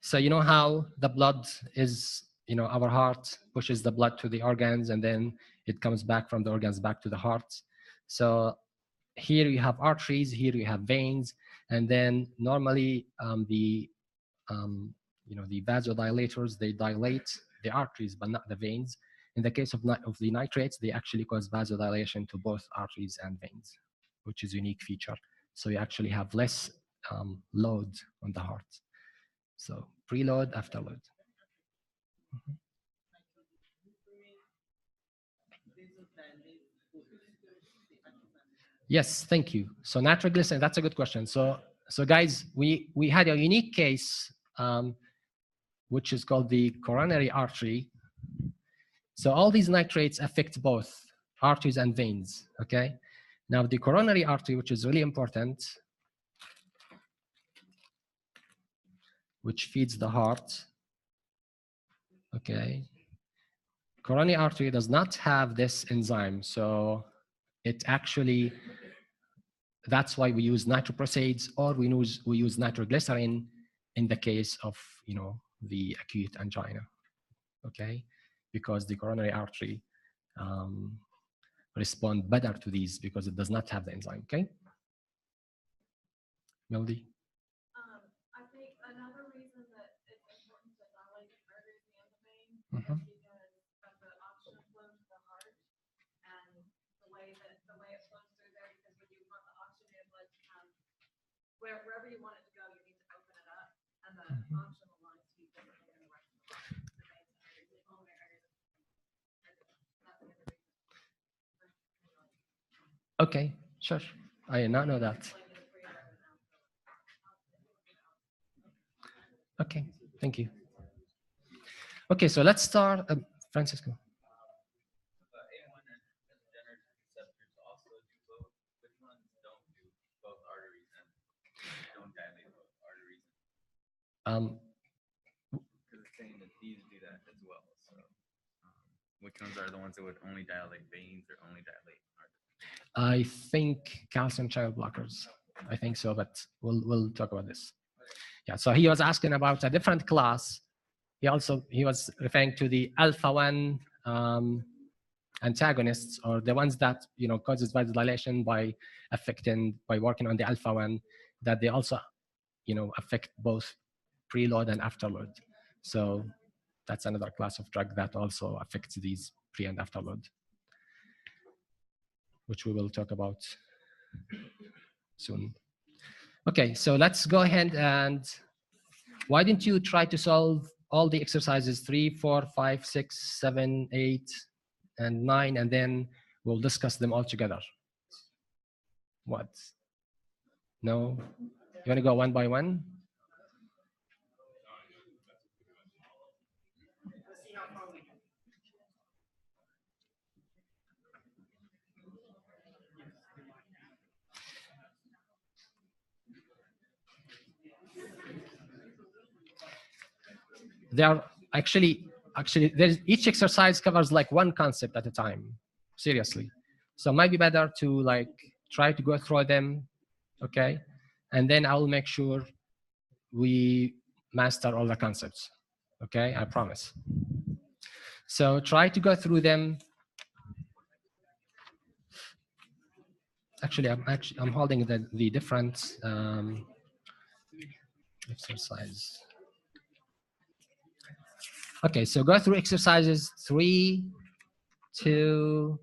so you know how the blood is, our heart pushes the blood to the organs and then it comes back from the organs back to the heart. So here you have arteries, here you have veins, and then normally the vasodilators, they dilate the arteries but not the veins. In the case of the nitrates, they actually cause vasodilation to both arteries and veins, which is a unique feature. So you actually have less load on the heart. So preload, afterload. Mm-hmm. Yes, thank you. So nitroglycerin, that's a good question. So guys, we had a unique case, which is called the coronary artery. So all these nitrates affect both arteries and veins, okay? Now the coronary artery, which is really important, which feeds the heart, okay? Coronary artery does not have this enzyme, so it actually, that's why we use nitroprussides or we use nitroglycerin in the case of, the acute angina, okay? Because the coronary artery respond better to these because it does not have the enzyme, okay? Melody? I think another reason that it's important to dilate the arteries Mhm. because of the oxygen flow to the heart and the way it flows through there, because when you want the oxygenated blood to come wherever you want it to go, you need to open it up, and the oxygen lines to be different than the rest of the body. The veins and arteries, the pulmonary arteries. That's the other reason. Okay, sure. I did not know that. Okay, thank you. Okay, so let's start. Francisco. A1 and adrenergic receptors also do both. Which ones don't do both arteries and don't dilate both arteries? Because it's saying that these do that as well. So, which ones are the ones that would only dilate veins or only dilate arteries? I think calcium channel blockers. I think so, but we'll talk about this. Yeah, so he was asking about a different class. He was referring to the alpha 1 antagonists, or the ones that causes vasodilation by working on the alpha 1, that they also affect both preload and afterload. So that's another class of drug that also affects these pre and afterload, which we will talk about soon. Okay, so let's go ahead, and why didn't you try to solve all the exercises 3, 4, 5, 6, 7, 8, and 9, and then we'll discuss them all together? What? No? You want to go one by one? They are actually there's each exercise covers like one concept at a time, seriously. So it might be better to like try to go through them, okay, and then I will make sure we master all the concepts, okay? I promise. So try to go through them. Actually I'm holding the different exercise. Okay, so go through exercises 3 to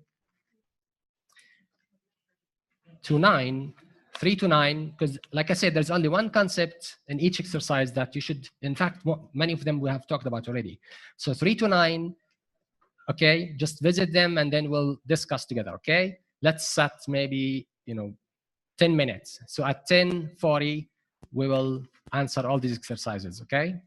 9, 3 to 9, because like I said, there's only one concept in each exercise that you should, in fact, many of them we have talked about already. So 3 to 9, okay, just visit them and then we'll discuss together, okay? Let's set maybe, 10 minutes. So at 10:40, we will answer all these exercises, okay?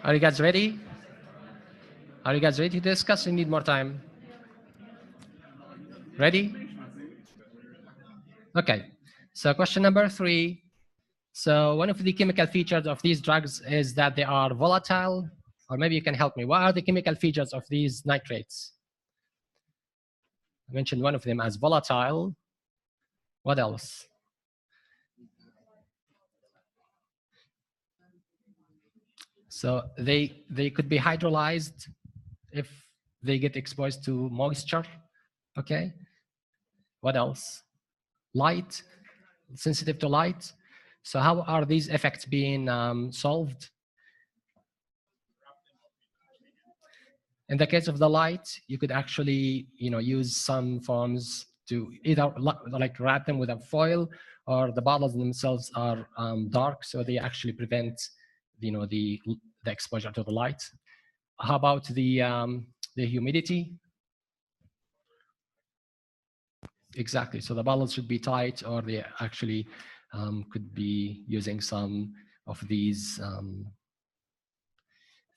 Are you guys ready? Are you guys ready to discuss? You need more time. Ready? Okay. So question number 3. So one of the chemical features of these drugs is that they are volatile, or maybe you can help me. What are the chemical features of these nitrates? I mentioned one of them as volatile. What else? So they could be hydrolyzed if they get exposed to moisture. Okay. What else? Light, sensitive to light. So how are these effects being solved? In the case of the light, you could actually, use some forms to either like wrap them with a foil, or the bottles themselves are dark, so they actually prevent, the exposure to the light. How about the humidity? Exactly. So the bottles should be tight, or they actually could be using some of these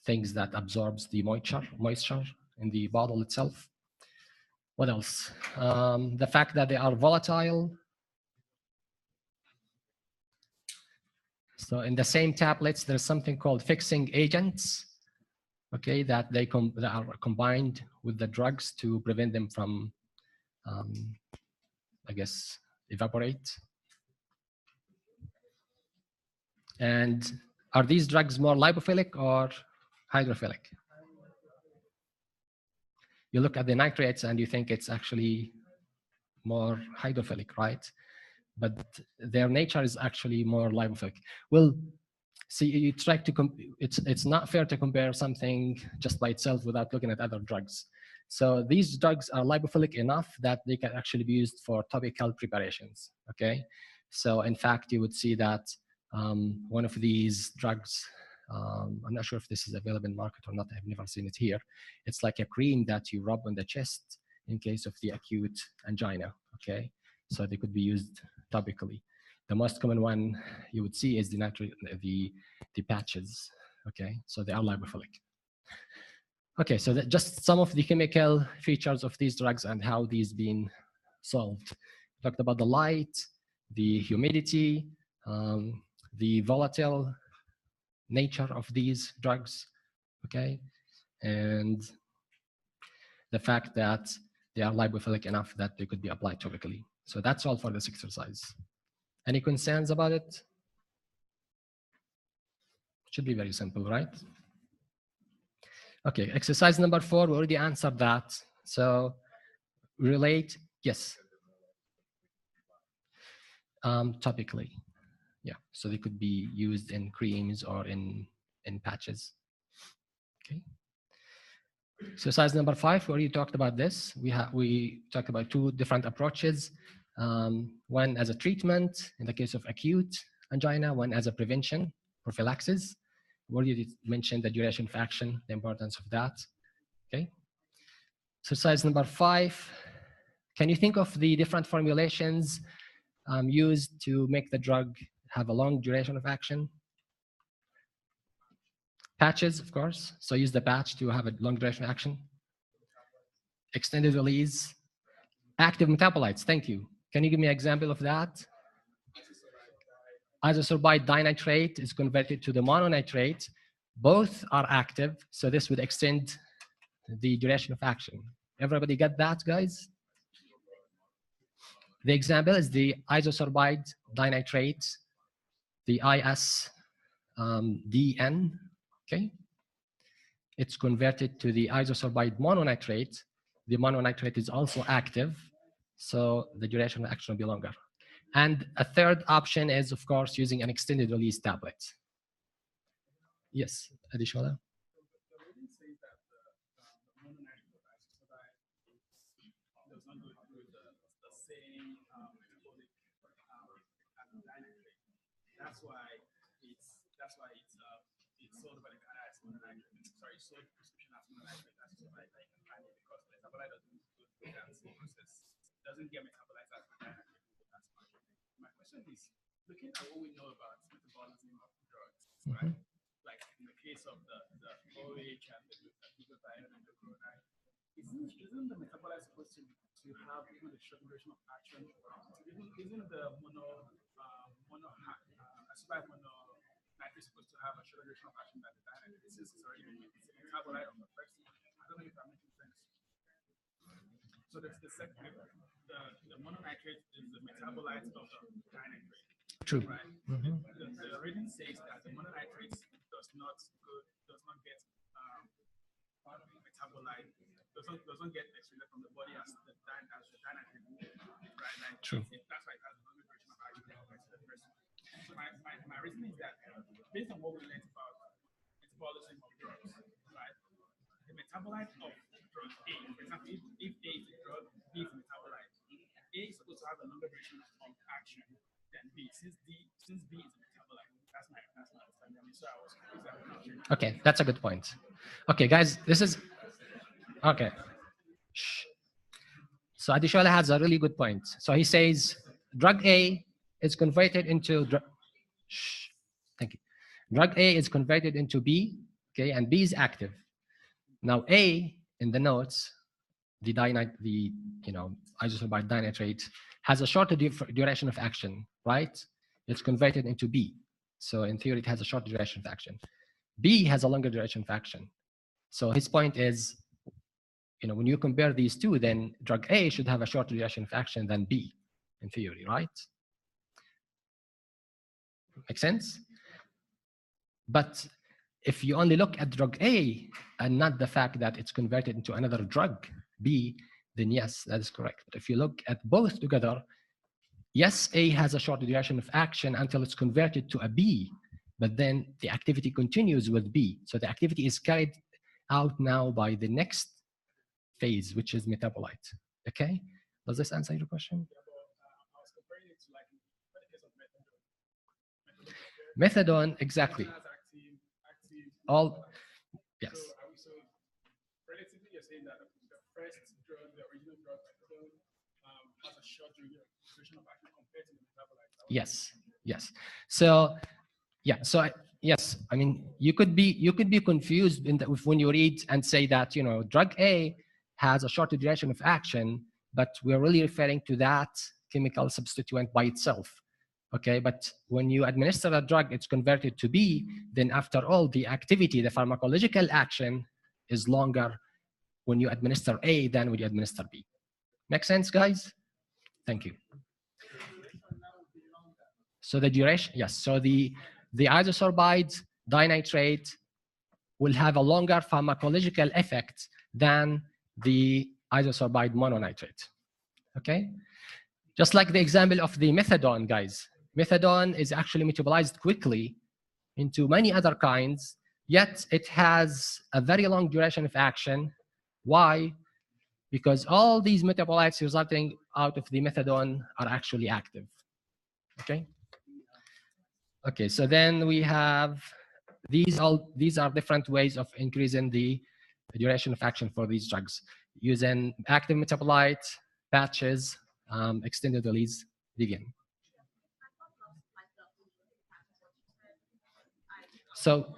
things that absorbs the moisture in the bottle itself. What else? The fact that they are volatile. So in the same tablets, there's something called fixing agents, okay, that that are combined with the drugs to prevent them from, I guess, evaporate. And are these drugs more lipophilic or hydrophilic? You look at the nitrates and you think it's actually more hydrophilic, right? But their nature is actually more lipophilic. Well, see, you try to it's not fair to compare something just by itself without looking at other drugs. So these drugs are lipophilic enough that they can actually be used for topical preparations. Okay, so in fact, you would see that one of these drugs, I'm not sure if this is available in market or not. I've never seen it here. It's like a cream that you rub on the chest in case of the acute angina. Okay, so they could be used topically. The most common one you would see is the patches. Okay, so they are lipophilic. Okay, so that just some of the chemical features of these drugs and how these been solved. We talked about the light, the humidity, the volatile nature of these drugs, okay, and the fact that they are lipophilic enough that they could be applied topically. So that's all for this exercise. Any concerns about it? Should be very simple, right? Okay, exercise number 4, we already answered that. So relate, yes. Topically, yeah. So they could be used in creams or in patches. Okay. Exercise number 5, we already talked about this. We talked about 2 different approaches. One as a treatment in the case of acute angina, one as a prevention, prophylaxis. We already mentioned the duration of action, the importance of that. Okay. Exercise number 5. Can you think of the different formulations used to make the drug have a long duration of action? Patches, of course. So use the patch to have a long duration of action. Extended release. Active metabolites, thank you. Can you give me an example of that? Isosorbide dinitrate is converted to the mononitrate. Both are active, so this would extend the duration of action. Everybody get that, guys? The example is the isosorbide dinitrate, the ISDN, okay? It's converted to the isosorbide mononitrate. The mononitrate is also active, so the duration of action will be longer. And a third option is, of course, using an extended release tablet. Yes, Adishola? That's why it's sold by the as sorry, sold prescription as monocyclic as like because metabolite doesn't go through that process. Doesn't get metabolized as much. My question is, looking at what we know about metabolism of drugs, right? Like in the case of the OH and the glutathione and the chloride, isn't the metabolite supposed to have even the short duration of action? Isn't the acetylite mononitrate supposed to have a shorter duration of action than the dinitrate? Since it's already it's a metabolite of the first one. I don't know if that makes sense. So that's the second. The mononitrate is the metabolite of the dinitrate. True. Right. Mm-hmm. The reading says that the mononitrate does not get metabolite doesn't get excreted from the body as the dinitrate. Right. Like True. That's why it has a longer duration of action compared to the first one. So my reason is that based on what we learned about metabolism of drugs, right? The metabolite of drug A, for example, if A is a drug, B is a metabolite. A is supposed to have a longer duration of action than B, since B is a metabolite. That's my understanding. I mean, so I was confused. Okay, that's a good point. Okay, guys, this is okay. Shh. So Adishola has a really good point. So he says drug A is converted into Shh. Thank you. Drug A is converted into B, okay, and B is active. Now A in the notes, the isosorbide dinitrate has a shorter duration of action, right? It's converted into B. So in theory, it has a shorter duration of action. B has a longer duration of action. So his point is, when you compare these two, then drug A should have a shorter duration of action than B, in theory, right? Make sense? But if you only look at drug A and not the fact that it's converted into another drug, B, then yes, that is correct. But if you look at both together, yes, A has a shorter duration of action until it's converted to a B, but then the activity continues with B. So the activity is carried out now by the next phase, which is metabolite. Okay? Does this answer your question? I was comparing it to like in the case of methadone. Methadone, exactly. Active. All, yes. So relatively, you're saying that the first drug, the original drug, methadone, has a short duration of action compared to the metabolite. Yes. So, yeah. So, yes. I mean, you could be confused when you read and say that drug A has a shorter duration of action, but we're really referring to that chemical substituent by itself. Okay, but when you administer a drug, it's converted to B, then after all, the activity, the pharmacological action is longer when you administer A than when you administer B. Make sense, guys? Thank you. So the duration, yes. So the isosorbide dinitrate will have a longer pharmacological effect than the isosorbide mononitrate. Okay? Just like the example of the methadone, guys. Methadone is actually metabolized quickly into many other kinds, yet it has a very long duration of action. Why? Because all these metabolites resulting out of the methadone are actually active. Okay? Okay, so then we have these are different ways of increasing the duration of action for these drugs using active metabolite, patches, extended release, vegan. So,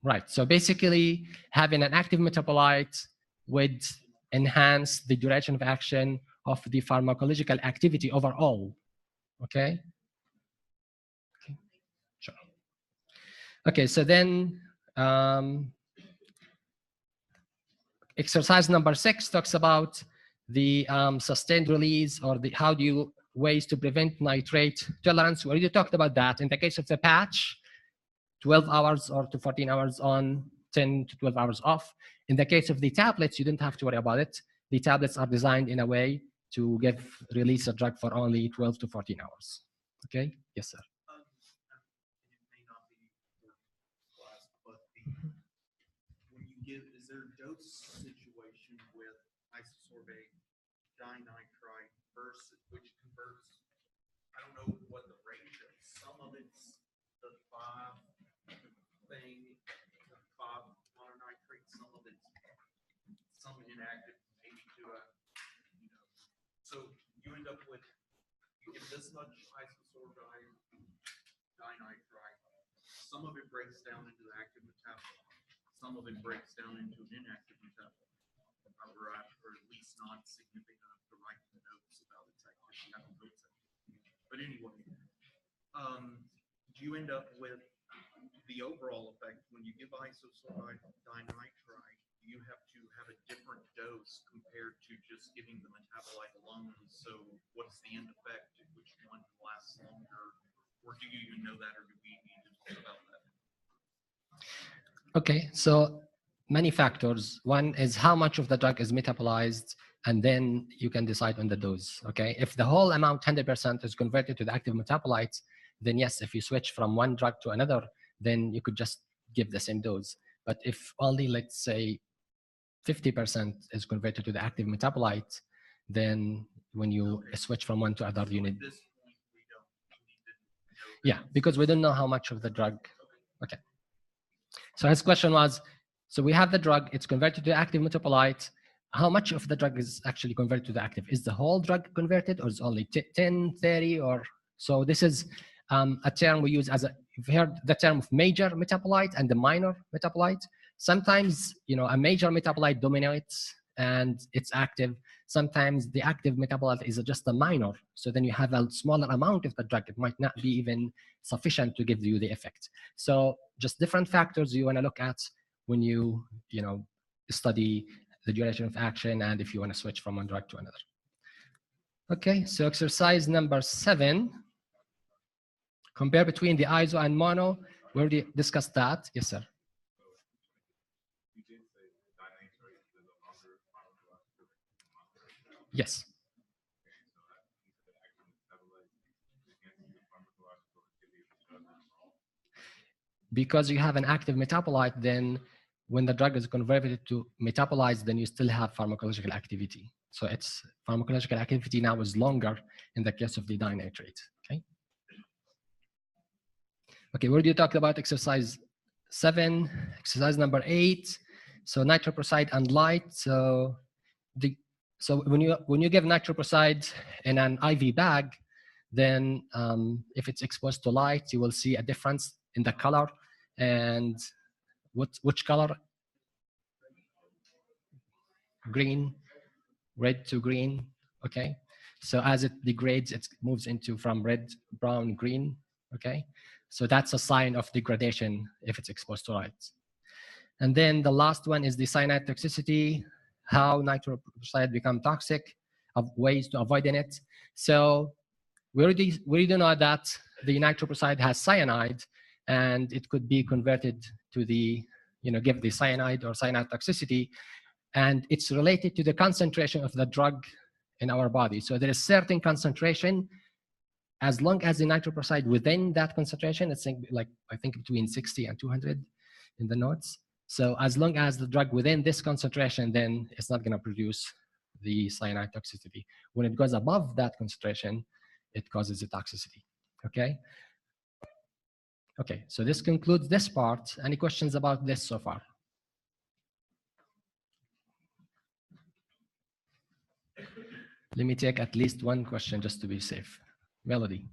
right. So basically, having an active metabolite would enhance the duration of action of the pharmacological activity overall. Okay. Sure. Okay. So then, exercise number 6 talks about the sustained release or the ways to prevent nitrate tolerance. We already talked about that. In the case of the patch, 12 hours or to 14 hours on, 10 to 12 hours off. In the case of the tablets, you don't have to worry about it. The tablets are designed in a way to release a drug for only 12 to 14 hours. Okay? Yes, sir. It may not be class, but when you give, is there a dose situation with isosorbate dinitrite versus which converts? I don't know what the range is. Some of it's the 5 thing, 5 mononitrate. Some of it's some inactive, maybe to a. So you end up with you give this much isosorbate dinitrite some of it breaks down into the active metabolite. Some of it breaks down into an inactive metabolite. Or at least not significant enough to write the notes about its activity. But anyway, do you end up with the overall effect when you give isosorbide dinitrite? You have to have a different dose compared to just giving the metabolite alone. So what's the end effect? Which one lasts longer? Or do you even know that, or do we need to talk about that? Okay, so many factors. One is how much of the drug is metabolized, and then you can decide on the dose. Okay, if the whole amount, 100%, is converted to the active metabolites, then yes, if you switch from one drug to another, then you could just give the same dose. But if only, let's say, 50% is converted to the active metabolite, then when you switch from one to other, you need. At this point, we don't need to know. Yeah, because we don't know how much of the drug. Okay. So his question was, so we have the drug, it's converted to active metabolite. How much of the drug is actually converted to the active? Is the whole drug converted, or is only 10, 30, or? So this is a term we use as a, you've heard the term of major metabolite and the minor metabolite. Sometimes, a major metabolite dominates and it's active. Sometimes the active metabolite is just a minor. So then you have a smaller amount of the drug. It might not be even sufficient to give you the effect. So just different factors you want to look at when you, study the duration of action and if you want to switch from one drug to another. Okay, so exercise number 7. Compare between the iso and mono. We already discussed that. Yes, sir. Yes. Because you have an active metabolite, then when the drug is converted to metabolized, then you still have pharmacological activity. So its pharmacological activity now is longer in the case of the dinitrate. Okay. Okay, we already talked about exercise 7, exercise number 8. So nitroprusside and light. So when you give nitroprusside in an IV bag, then if it's exposed to light, you will see a difference in the color. And which color? Green, red to green. Okay. So as it degrades, it moves into from red, brown, green. Okay. So that's a sign of degradation if it's exposed to light. And then the last one is the cyanide toxicity, how nitroprusside become toxic, of ways to avoiding it. So we already know that the nitroprusside has cyanide, and it could be converted to the, give the cyanide or cyanide toxicity, and it's related to the concentration of the drug in our body. So there is certain concentration, as long as the nitroprusside within that concentration, it's I think between 60 and 200 in the notes. So as long as the drug within this concentration, then it's not going to produce the cyanide toxicity. When it goes above that concentration, it causes the toxicity. Okay. Okay, so this concludes this part. Any questions about this so far? Let me take at least one question just to be safe. Melody.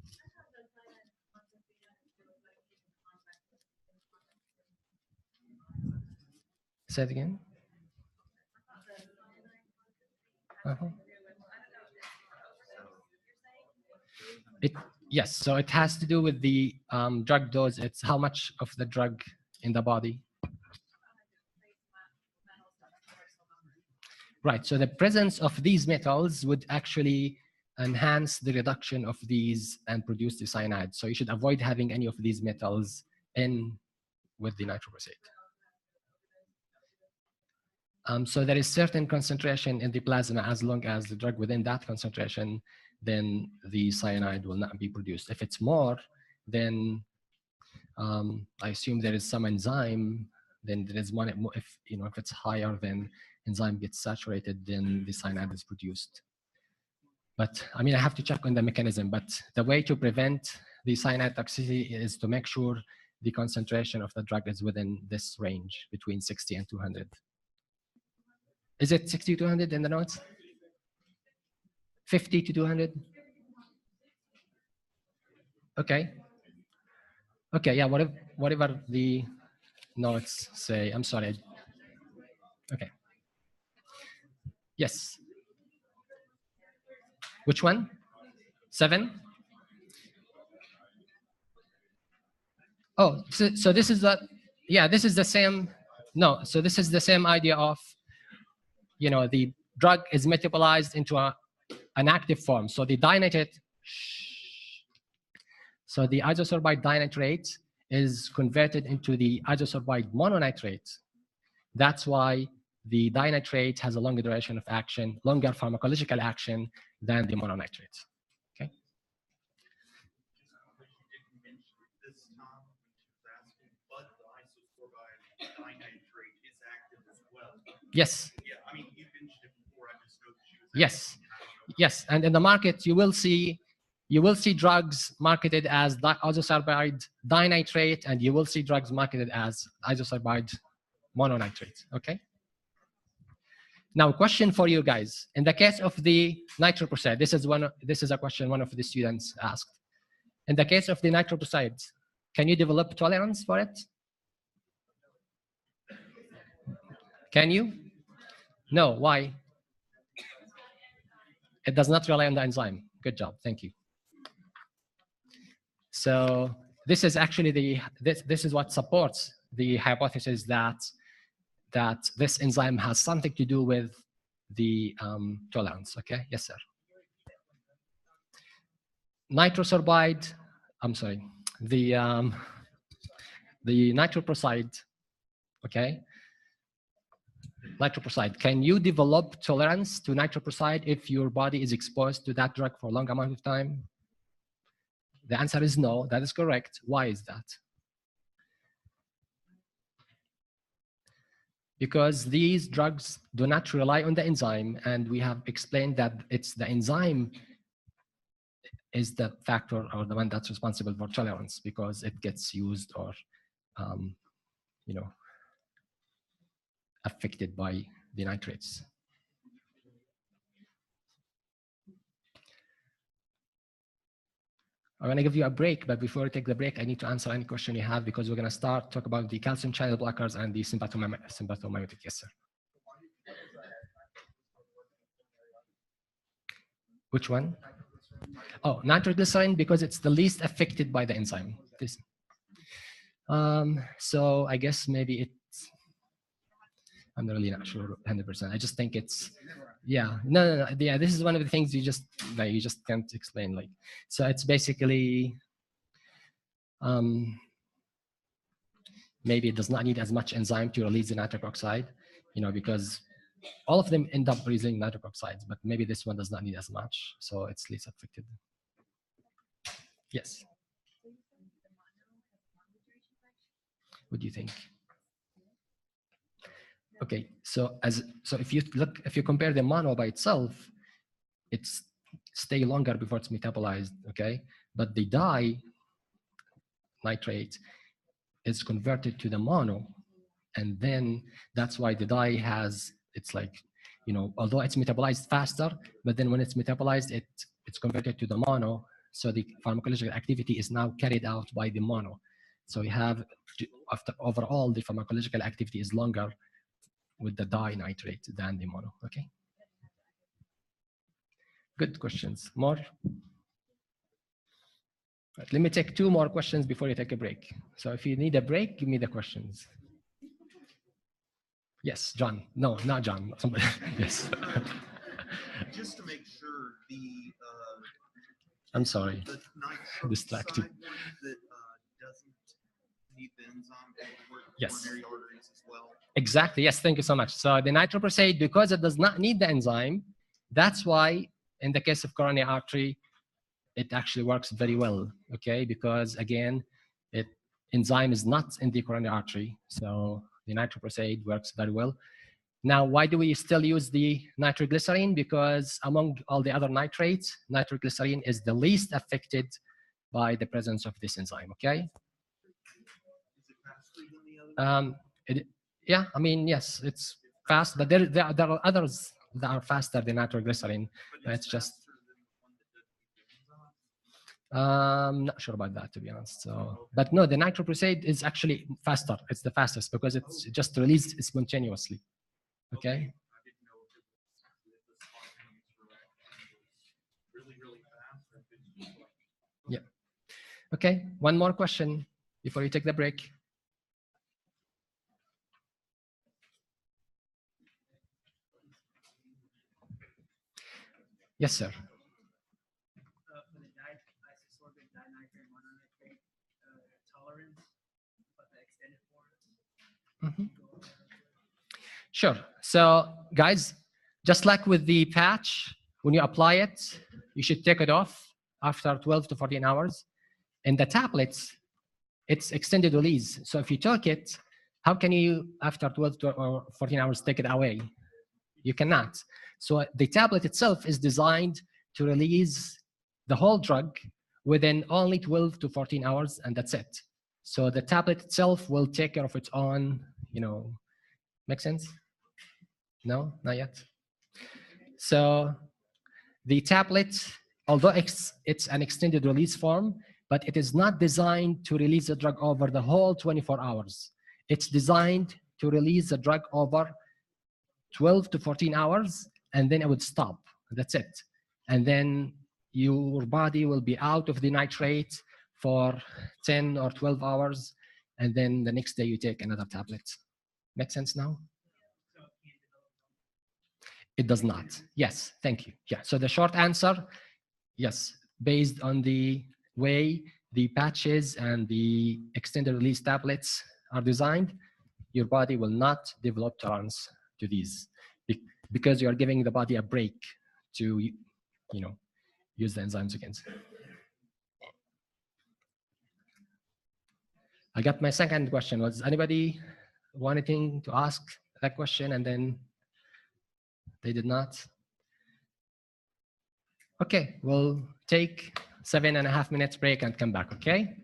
Say it again. Yes, so it has to do with the drug dose. It's how much of the drug in the body. Right, so the presence of these metals would actually enhance the reduction of these and produce the cyanide. So you should avoid having any of these metals in with the nitroprusside. So there is certain concentration in the plasma. As long as the drug within that concentration, then the cyanide will not be produced. If it's more, then I assume there is some enzyme. Then there is one. If it's higher, then enzyme gets saturated, then the cyanide is produced. But I have to check on the mechanism. But the way to prevent the cyanide toxicity is to make sure the concentration of the drug is within this range between 60 and 200. Is it 60 to 200 in the notes? 50 to 200? Okay. Okay, yeah, whatever the notes say. I'm sorry. Okay. Yes. Which one? 7? Oh, so this is the, yeah, this is the same. No, so this is the same idea of, the drug is metabolized into an active form. So the dinitrate, so the isosorbide dinitrate is converted into the isosorbide mononitrate. That's why the dinitrate has a longer duration of action, longer pharmacological action than the mononitrate. Okay. This time, but the isosorbide dinitrate is active as well. Yes. Yeah, I mean, you mentioned it before. I just know that she was. Yes. Yes, and in the market you will see drugs marketed as isosorbide dinitrate, and you will see drugs marketed as isosorbide mononitrate. Okay. Now, question for you guys: in the case of the nitroprusside, this is a question one of the students asked. In the case of the nitroprusside, can you develop tolerance for it? Can you? No. Why? It does not rely on the enzyme. Good job. Thank you. So this is actually this is what supports the hypothesis that this enzyme has something to do with the tolerance. Okay. Yes, sir. Nitrosorbide. I'm sorry. The nitroprusside. Okay. Nitroprusside. Can you develop tolerance to nitroprusside if your body is exposed to that drug for a long amount of time? The answer is no. That is correct. Why is that? Because these drugs do not rely on the enzyme, and we have explained that it's the enzyme is the factor or the one that's responsible for tolerance, because it gets used or affected by the nitrates. I'm going to give you a break, but before I take the break, I need to answer any question you have, because we're going to talk about the calcium channel blockers and the sympathomimetic. Yes, sir. Which one? Oh, nitroglycerin, because it's the least affected by the enzyme. This. So I guess maybe it's, I'm really not sure 100%. I just think it's, yeah, no. Yeah, this is one of the things you just can't explain. Like, so it's basically, maybe it does not need as much enzyme to release the nitric oxide, because all of them end up releasing nitric oxides, but maybe this one does not need as much, so it's least affected. Yes. What do you think? Okay, so if you compare the mono by itself, it's stay longer before it's metabolized, okay? But the dinitrate is converted to the mono, and then that's why the dye has, it's like, although it's metabolized faster, but then when it's metabolized, it's converted to the mono, so the pharmacological activity is now carried out by the mono. So we have, overall, the pharmacological activity is longer with the dinitrate than the mono. Okay. Good questions. More? Right, let me take 2 more questions before you take a break. So if you need a break, give me the questions. Yes, John. No, not John. Somebody. Yes. Just to make sure I'm sorry. The Distracted. one that doesn't need the enzyme for Yes. coronary arteries as well. Exactly. Yes. Thank you so much. So the nitroprusside, because it does not need the enzyme, that's why in the case of coronary artery, it actually works very well. Okay, because again, enzyme is not in the coronary artery, so the nitroprusside works very well. Now, why do we still use the nitroglycerin? Because among all the other nitrates, nitroglycerin is the least affected by the presence of this enzyme. Okay. Yeah, I mean, yes, it's fast, but there are others that are faster than nitroglycerin. It's just, Not sure about that, to be honest. So, but no, the nitroprusside is actually faster. It's the fastest because it's just released spontaneously. Okay. I didn't know if it was if the spontaneous reaction was really, really fast or if it's just like. Yeah. Okay. One more question before you take the break. Yes, sir. For the isosorbate dinitrate mononitrate tolerance, but the extended form. Sure. So, guys, just like with the patch, when you apply it, you should take it off after 12 to 14 hours. In the tablets, it's extended release. So if you took it, how can you, after 12 to or 14 hours, take it away? You cannot. So the tablet itself is designed to release the whole drug within only 12 to 14 hours, and that's it. So the tablet itself will take care of its own, make sense? No, not yet. So the tablet, although it's an extended release form, but it is not designed to release the drug over the whole 24 hours. It's designed to release the drug over 12 to 14 hours, and then it would stop. That's it. And then your body will be out of the nitrate for 10 or 12 hours, and then the next day you take another tablet. Make sense now? It does not. Yes, thank you. Yeah, so the short answer, yes, based on the way the patches and the extended release tablets are designed, your body will not develop tolerance to these because you are giving the body a break to, use the enzymes against. I got my second question. Was anybody wanting to ask that question and then they did not? Okay, we'll take 7.5 minutes break and come back, okay?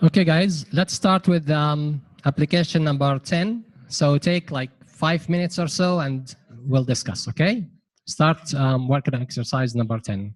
Okay, guys, let's start with application number 10. So take like 5 minutes or so and we'll discuss, okay? Start working on exercise number 10.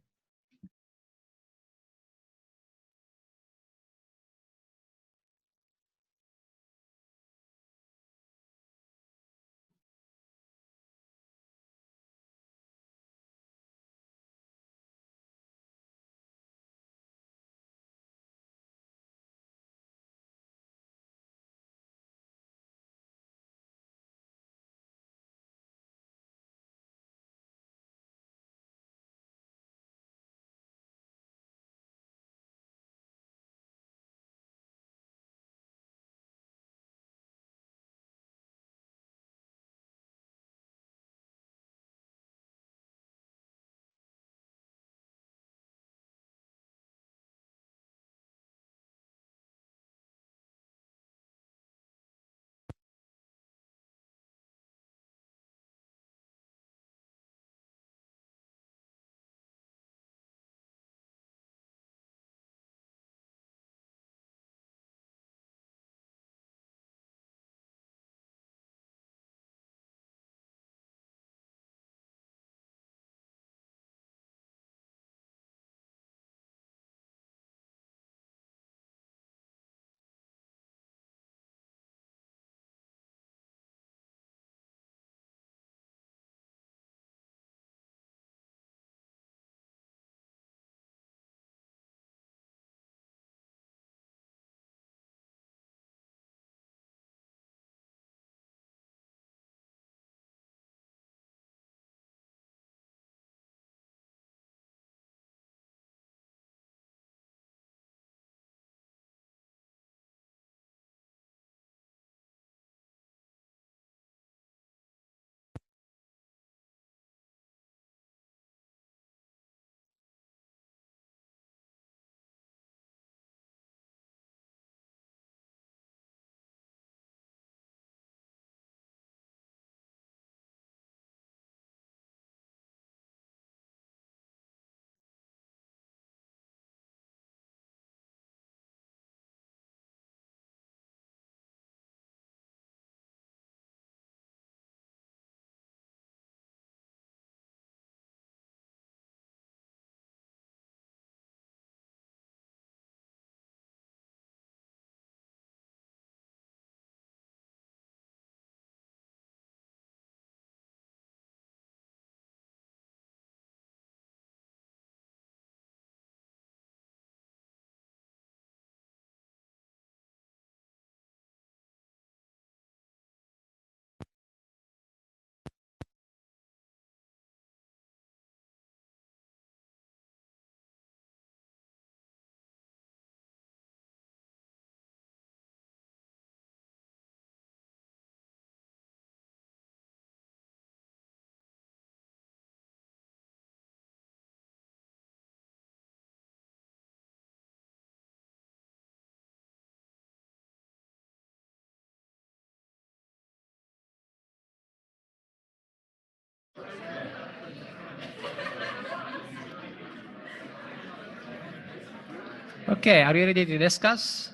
Okay, are you ready to discuss?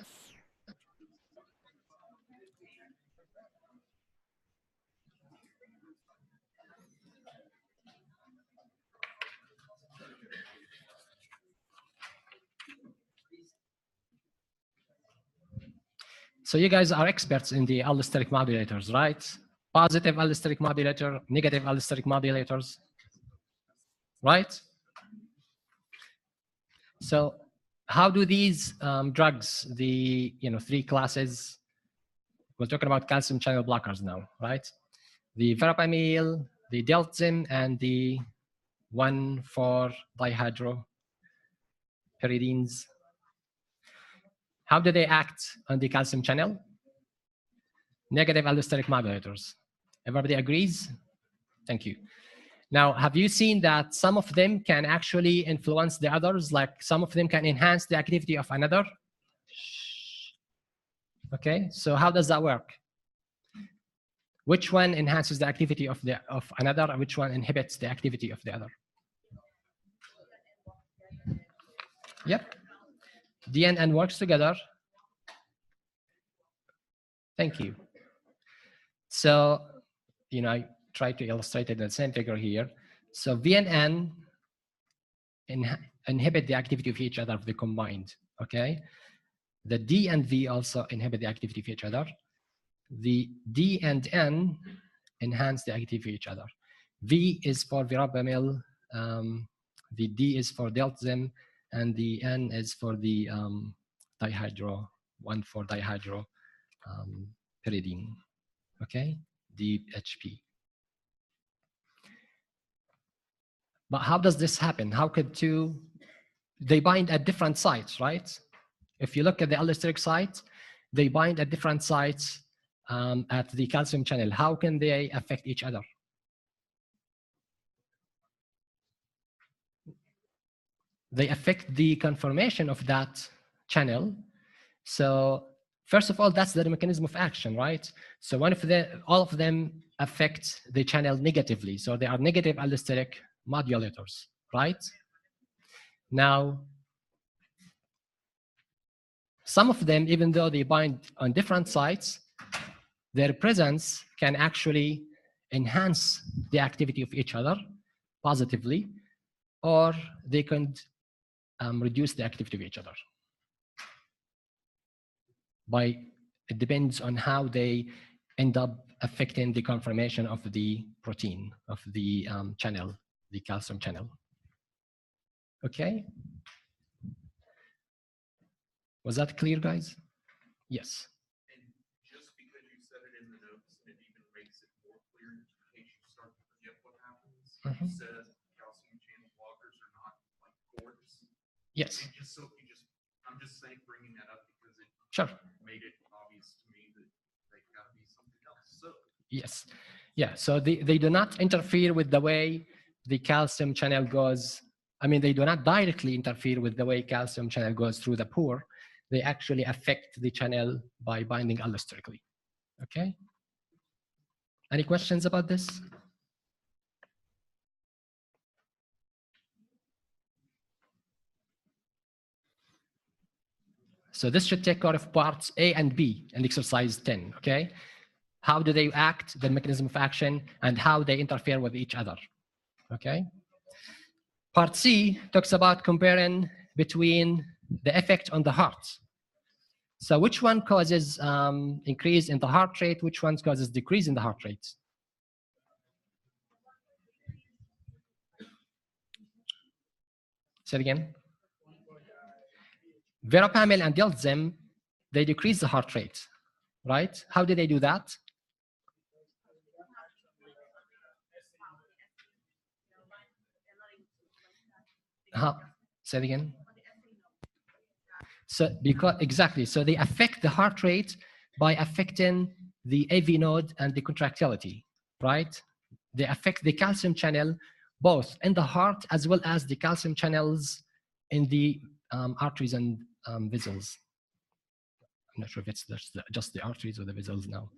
So you guys are experts in the allosteric modulators, right? Positive allosteric modulator, negative allosteric modulators, right? So how do these drugs, the three classes, we're talking about calcium channel blockers now, right? The verapamil, the deltazim, and the 1,4-dihydropyridines. How do they act on the calcium channel? Negative allosteric modulators. Everybody agrees? Thank you. Now, have you seen that some of them can actually influence the others? Like some of them can enhance the activity of another? Okay, so how does that work? Which one enhances the activity of another, and which one inhibits the activity of the other? Yep. D and N works together. Thank you. So, I try to illustrate it in the same figure here. So V and N inhibit the activity of each other if they combined, okay? The D and V also inhibit the activity of each other. The D and N enhance the activity of each other. V is for verapamil, the D is for deltazim, and the N is for the dihydro, 1,4-dihydro pyridine, okay, DHP. But how does this happen? How could they bind at different sites, right? If you look at the allosteric site, they bind at different sites at the calcium channel. How can they affect each other? They affect the conformation of that channel. So first of all, that's the mechanism of action, right? So all of them affect the channel negatively. So they are negative allosteric modulators, right? Now, some of them, even though they bind on different sites, their presence can actually enhance the activity of each other positively, or they can reduce the activity of each other. It depends on how they end up affecting the conformation of the protein, of the channel, the calcium channel. Okay? Was that clear, guys? Yes. And just because you said it in the notes, it even makes it more clear in case you start to forget what happens. You said calcium channel blockers are not like cords. Yes. And just so I'm just saying, bringing that up because it made it obvious to me that they've got to be something else. So yes, yeah. So they do not interfere with the way the calcium channel goes. I mean, they do not directly interfere with the way calcium channel goes through the pore. They actually affect the channel by binding allosterically. Okay. Any questions about this? So this should take care of parts A and B in exercise 10, okay? How do they act, the mechanism of action, and how they interfere with each other, okay? Part C talks about comparing between the effect on the heart. So which one causes increase in the heart rate? Which one causes decrease in the heart rate? Say it again. Verapamil and deltazim, they decrease the heart rate, right? How do they do that? Say it again. So exactly, so they affect the heart rate by affecting the AV node and the contractility, right? They affect the calcium channel both in the heart as well as the calcium channels in the arteries and vessels. I'm not sure if it's just the arteries or the vessels now.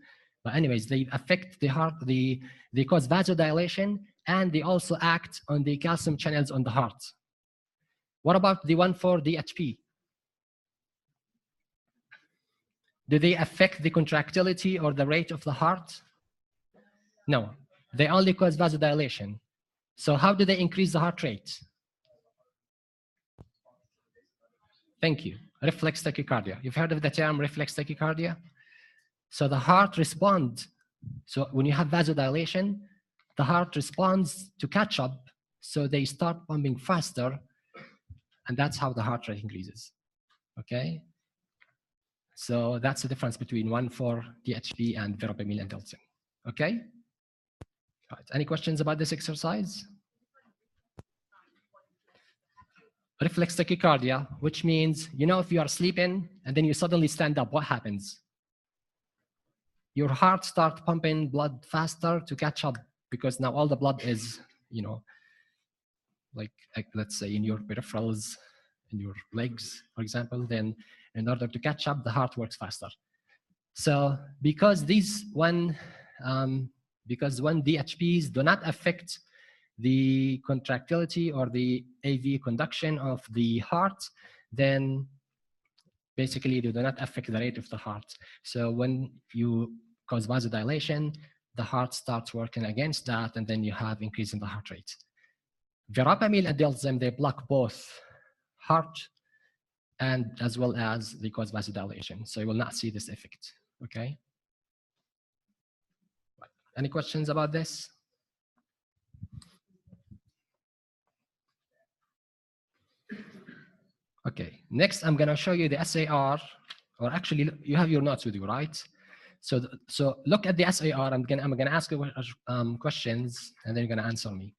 But anyways, they affect the heart, they cause vasodilation, and they also act on the calcium channels on the heart. What about the 1,4-DHP? Do they affect the contractility or the rate of the heart? No, they only cause vasodilation. So how do they increase the heart rate? Thank you. Reflex tachycardia. You've heard of the term reflex tachycardia? So the heart responds. So when you have vasodilation, the heart responds to catch up. So they start pumping faster. And that's how the heart rate increases. Okay? So that's the difference between 1,4-DHP and verapamil and deltazim. Okay? Right. Any questions about this exercise? Reflex tachycardia, which means, if you are sleeping and then you suddenly stand up, what happens? Your heart starts pumping blood faster to catch up because now all the blood is, like let's say in your peripherals, in your legs, for example, then in order to catch up, the heart works faster. So because when DHPs do not affect the contractility or the AV conduction of the heart, then basically they do not affect the rate of the heart. So when you cause vasodilation, the heart starts working against that, and then you have increase in the heart rate. Verapamil and diltiazem, they block both heart and as well as they cause vasodilation. So you will not see this effect, okay? Any questions about this? Okay, next I'm gonna show you the SAR, or actually you have your notes with you, right? So look at the SAR. I'm gonna ask you questions, and then you're gonna answer me.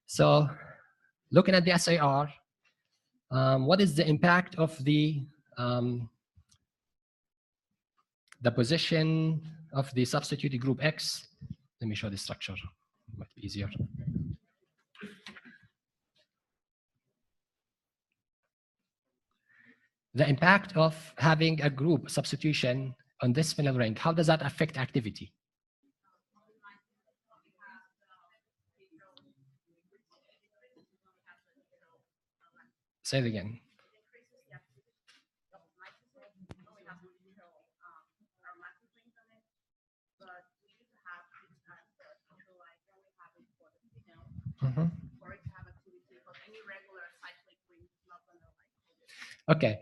So looking at the SAR, what is the impact of the position of the substituted group X? Let me show the structure, might be easier. The impact of having a group substitution on this phenyl ring, how does that affect activity? Say it again. Mm-hmm. Okay,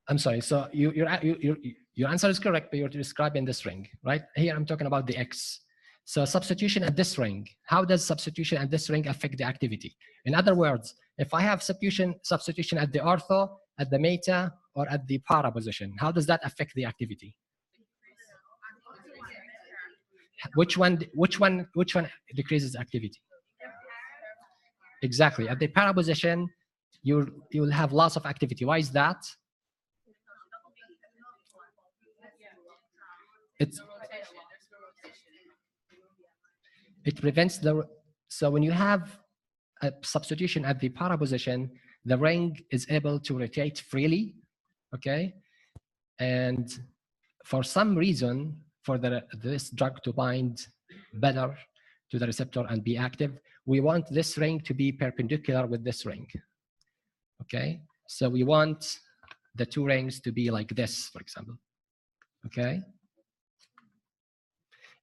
I'm sorry. So your answer is correct, but you're describing this ring, right? Here I'm talking about the X. So substitution at this ring, how does substitution at this ring affect the activity? In other words, if I have substitution at the ortho, at the meta, or at the para position, how does that affect the activity? Which one decreases activity? Exactly. At the para position, you will have loss of activity. Why is that? It prevents so when you have a substitution at the para position, the ring is able to rotate freely, okay? And for some reason, for this drug to bind better to the receptor and be active, we want this ring to be perpendicular with this ring, okay? So we want the two rings to be like this, for example, okay?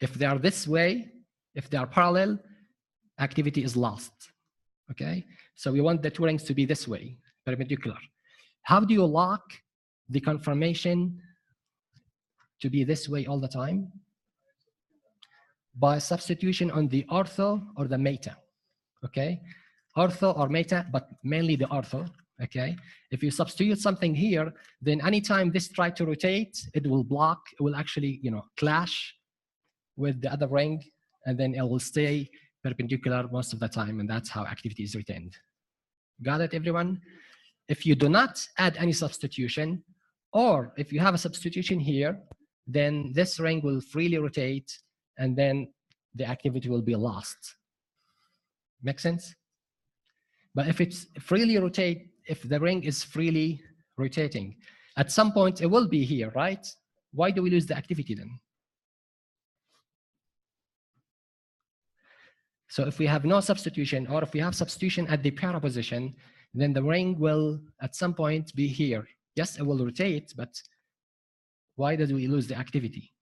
If they are this way, if they are parallel, activity is lost, okay? So we want the two rings to be this way, perpendicular. How do you lock the conformation to be this way all the time? By substitution on the ortho or the meta, okay? Ortho or meta, but mainly the ortho, okay? If you substitute something here, then anytime this tries to rotate, it will block, it will actually, clash with the other ring, and then it will stay perpendicular most of the time, and that's how activity is retained. Got it, everyone? If you do not add any substitution, or if you have a substitution here, then this ring will freely rotate, and then the activity will be lost. Make sense? But if it's freely rotate, if the ring is freely rotating, at some point it will be here, right? Why do we lose the activity then? So if we have no substitution, or if we have substitution at the para position, then the ring will at some point be here. Yes, it will rotate, but why did we lose the activity?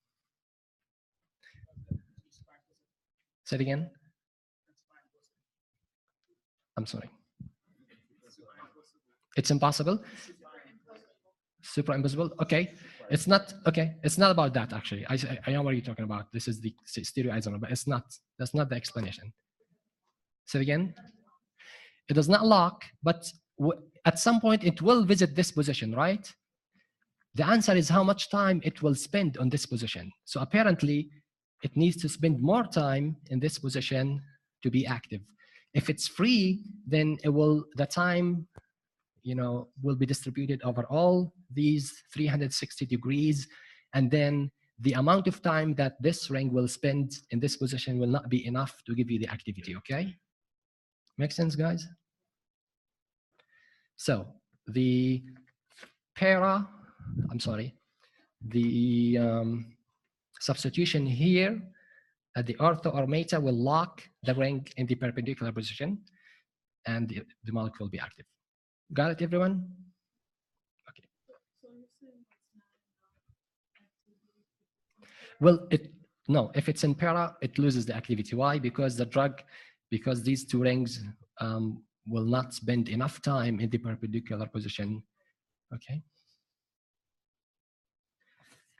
Say it again. I'm sorry. It's impossible. Superimposable. Okay. It's not okay. It's not about that actually. I know what you're talking about. This is the stereoisomer, but it's not. That's not the explanation. Say it again. It does not lock, but at some point it will visit this position, right? The answer is how much time it will spend on this position. So apparently, it needs to spend more time in this position to be active. If it's free, then the time, will be distributed over all these 360 degrees, and then the amount of time that this ring will spend in this position will not be enough to give you the activity, okay? Make sense, guys? So the substitution here at the ortho or meta will lock the ring in the perpendicular position, and the molecule will be active. Got it, everyone? Okay. So you're saying Well, no, if it's in para, it loses the activity. Why? Because because these two rings will not spend enough time in the perpendicular position. Okay.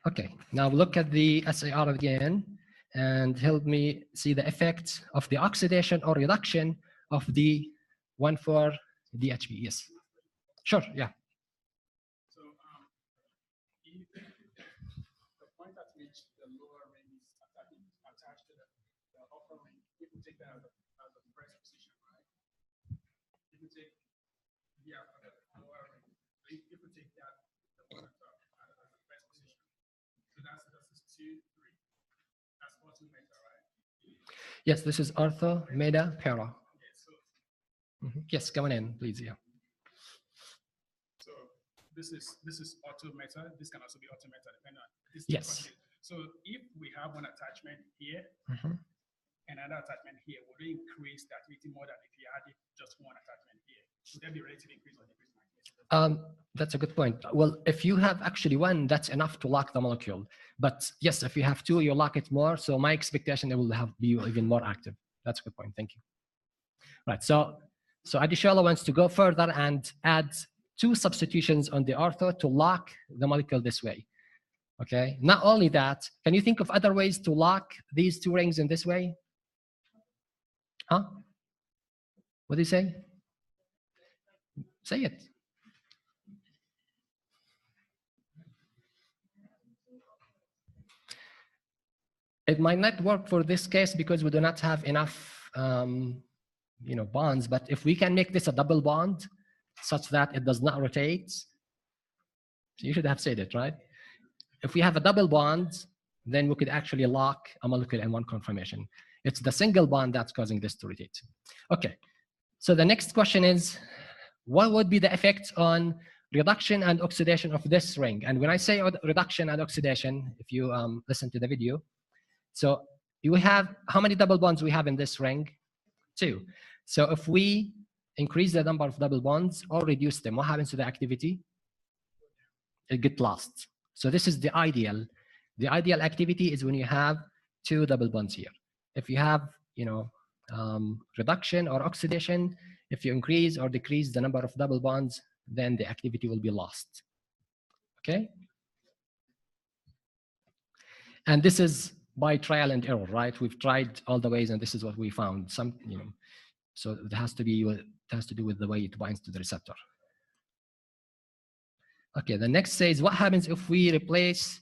Okay, now look at the SAR again and help me see the effect of the oxidation or reduction of the 1,4-DHP. Yes. Sure, yeah. So if the point at which the lower ring is attached to the upper ring, if we take that as the first position, right? If we take the lower ring, if we take that the one at the first position, so that's 2, 3. That's 4 meter, right? Yes, this is ortho, meta, para. Okay, so Yes, come on in, please. Yeah. so this is auto meta. This can also be auto meta depending on this. Yes. So if we have one attachment here and another attachment here, would it increase the activity more than if you had just one attachment here? Would there be relative increase or decrease in activity? That's a good point. Well, if you have actually one, that's enough to lock the molecule. But yes, if you have two, you lock it more. So my expectation, it will be even more active. That's a good point. Thank you. Right. So Adishola wants to go further and add 2 substitutions on the ortho to lock the molecule this way. Okay. Not only that, can you think of other ways to lock these 2 rings in this way? Huh? What do you say? Say it. It might not work for this case because we do not have enough bonds, but if we can make this a double bond such that it does not rotate, so you should have said it, right? If we have a double bond, then we could actually lock a molecule in one conformation. It's the single bond that's causing this to rotate. Okay, so the next question is, what would be the effect on reduction and oxidation of this ring? And when I say reduction and oxidation, if you listen to the video, so you have, how many double bonds we have in this ring? 2. So if we increase the number of double bonds or reduce them, what happens to the activity? It gets lost. So this is the ideal. The ideal activity is when you have 2 double bonds here. If you have, reduction or oxidation, if you increase or decrease the number of double bonds, then the activity will be lost. Okay? And this is by trial and error, right? We've tried all the ways, and this is what we found. So it has to do with the way it binds to the receptor. Okay, the next says, what happens if we replace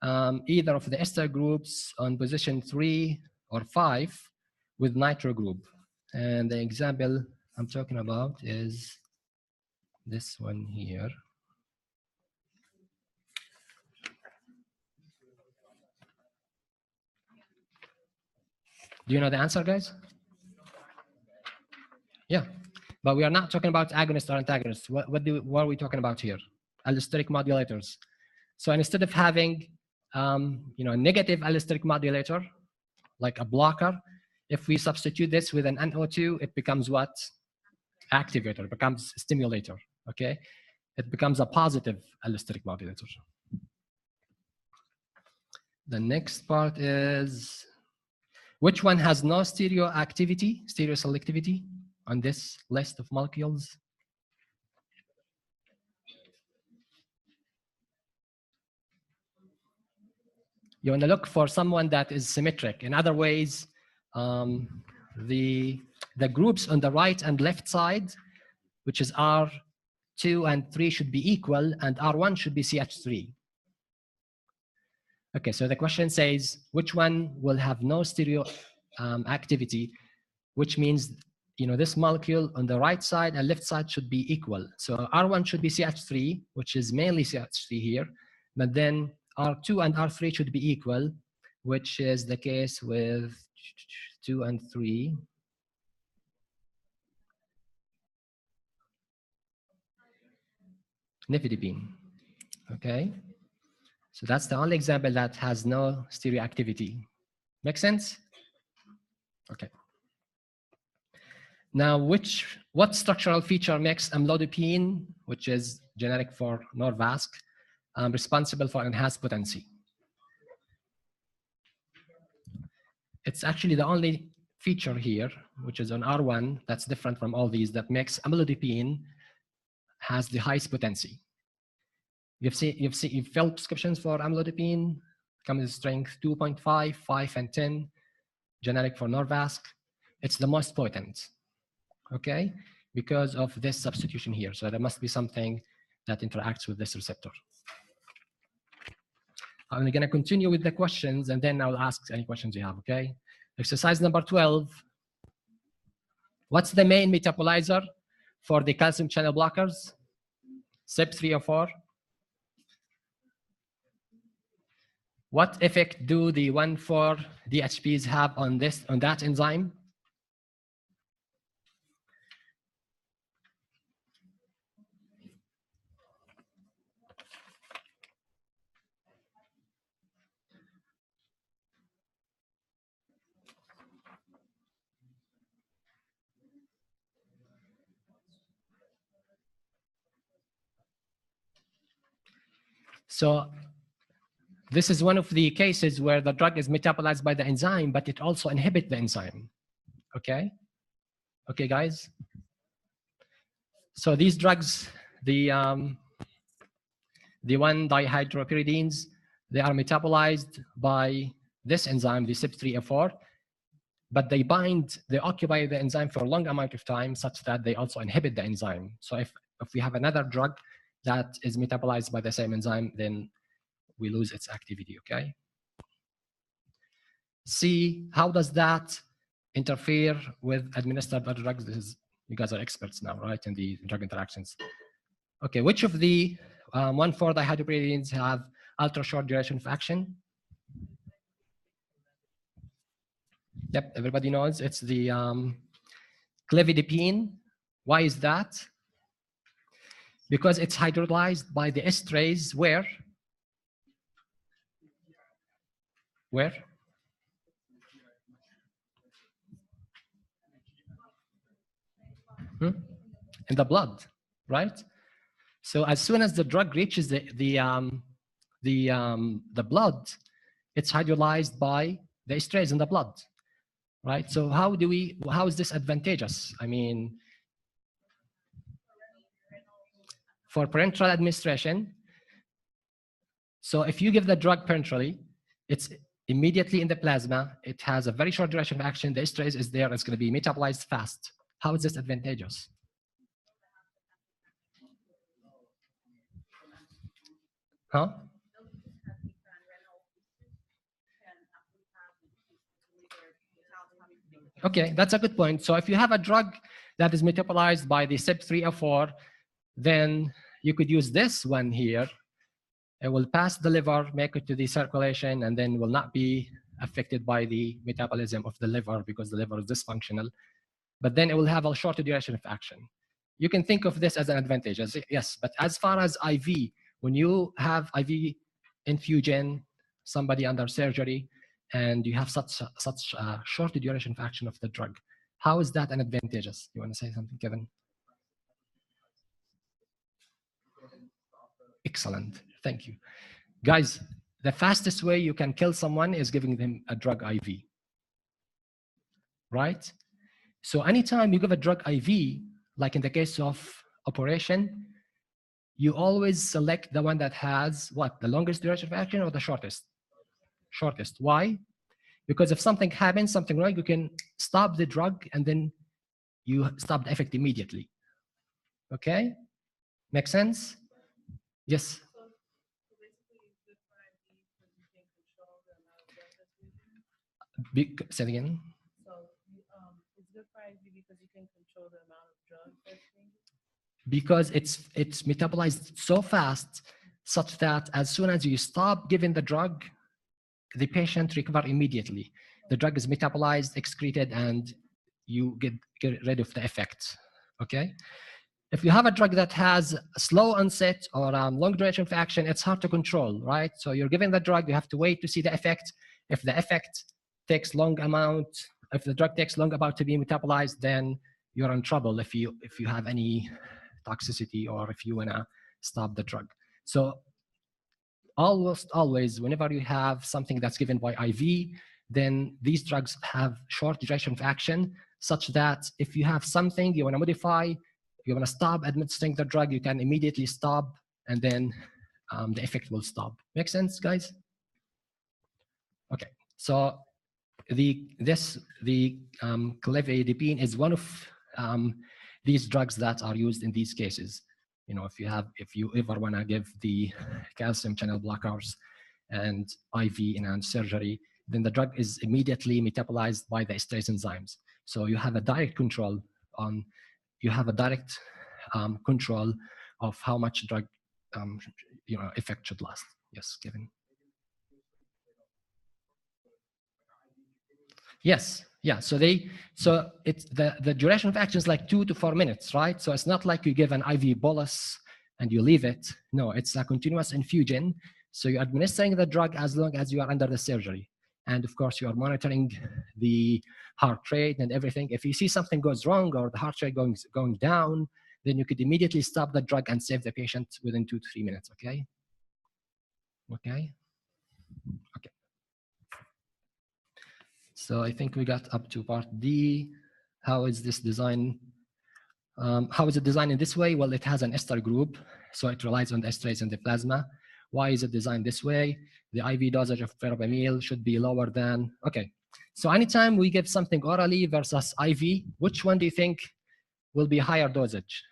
either of the ester groups on position 3 or 5 with nitro group? And the example I'm talking about is this one here. Do you know the answer, guys? Yeah, but we are not talking about agonists or antagonists. What are we talking about here? Allosteric modulators. So instead of having a negative allosteric modulator, like a blocker, if we substitute this with an NO2, it becomes what? Activator, it becomes stimulator, okay? It becomes a positive allosteric modulator. The next part is, which one has no stereoselectivity on this list of molecules? You want to look for someone that is symmetric. In other ways, the groups on the right and left side, which is R2 and 3, should be equal, and R1 should be CH3. Okay, so the question says, which one will have no stereo activity, which means this molecule on the right side and left side should be equal. So R1 should be CH3, which is mainly CH3 here, but then R2 and R3 should be equal, which is the case with 2 and 3. Nifedipine. Okay, so that's the only example that has no stereoactivity. Make sense? Okay. Now, what structural feature makes amlodipine, which is generic for Norvasc, responsible for enhanced potency? It's actually the only feature here, which is on R1, that's different from all these, that makes amlodipine has the highest potency. You've filled prescriptions for amlodipine, comes in strength 2.5, 5, and 10, generic for Norvasc. It's the most potent, okay, because of this substitution here. So there must be something that interacts with this receptor. I'm going to continue with the questions, and then I'll ask any questions you have, okay? Exercise number 12. What's the main metabolizer for the calcium channel blockers? CYP3A4. What effect do the 1,4-DHPs have on that enzyme? So this is one of the cases where the drug is metabolized by the enzyme, but it also inhibits the enzyme. Okay? Okay, guys? So these drugs, the 1-dihydropyridines, they are metabolized by this enzyme, the CYP3A4, but they occupy the enzyme for a long amount of time such that they also inhibit the enzyme. So if we have another drug that is metabolized by the same enzyme, then we lose its activity, okay? C, how does that interfere with administered other drugs? You guys are experts now, right, in the drug interactions. Okay, which of the 1,4-dihydropyridines have ultra short duration of action? Yep, everybody knows it's the clevidipine. Why is that? Because it's hydrolyzed by the esterase where? Where? In the blood, right? So as soon as the drug reaches the blood, it's hydrolyzed by the esterase in the blood, right? So how is this advantageous? I mean, for parenteral administration, so if you give the drug parenterally, it's immediately in the plasma. It has a very short duration of action. The esterase is there. It's going to be metabolized fast. How is this advantageous? Huh? Okay, that's a good point. So if you have a drug that is metabolized by the CYP3A4, then you could use this one here. It will pass the liver, make it to the circulation, and then will not be affected by the metabolism of the liver because the liver is dysfunctional. But then it will have a shorter duration of action. You can think of this as an advantage, yes. But as far as IV, when you have IV infusion, somebody under surgery, and you have such a short duration of action of the drug, how is that an advantageous? You want to say something, Kevin? Excellent, thank you. Guys, the fastest way you can kill someone is giving them a drug IV, right? So anytime you give a drug IV, like in the case of operation, you always select the one that has what? The longest duration of action or the shortest? Shortest. Why? Because if something happens, something wrong, you can stop the drug and then you stop the effect immediately. Okay? Make sense? Yes. Say it again. So it's good for IV because you can control the amount of drug that's being. Because it's metabolized so fast, such that as soon as you stop giving the drug, the patient recovers immediately. The drug is metabolized, excreted, and you get rid of the effects. Okay. If you have a drug that has a slow onset or long duration of action, it's hard to control, right? So you're giving the drug, you have to wait to see the effect. If the effect takes long amount, if the drug takes long about to be metabolized, then you're in trouble if you have any toxicity or if you wanna stop the drug. So almost always, whenever you have something that's given by IV, then these drugs have short duration of action, such that if you have something you want to modify, you want to stop administering the drug, you can immediately stop, and then the effect will stop. Make sense, guys? Okay, so the clefidipine is one of these drugs that are used in these cases. You know, if you ever want to give the calcium channel blockers and IV enhanced surgery, then the drug is immediately metabolized by the esterase enzymes. So you have a direct control on, control of how much drug effect should last. Yes, Kevin. Yes, yeah. So it's the duration of action is like 2 to 4 minutes, right? So it's not like you give an IV bolus and you leave it. No, it's a continuous infusion. So you're administering the drug as long as you are under the surgery. And of course, you are monitoring the heart rate and everything. If you see something goes wrong or the heart rate going down, then you could immediately stop the drug and save the patient within 2 to 3 minutes, okay? Okay. Okay. So I think we got up to part D. How is this design? How is it designed in this way? Well, it has an ester group, so it relies on the esterase in the plasma. Why is it designed this way? The IV dosage of verapamil should be lower than, okay. So anytime we give something orally versus IV, which one do you think will be higher dosage?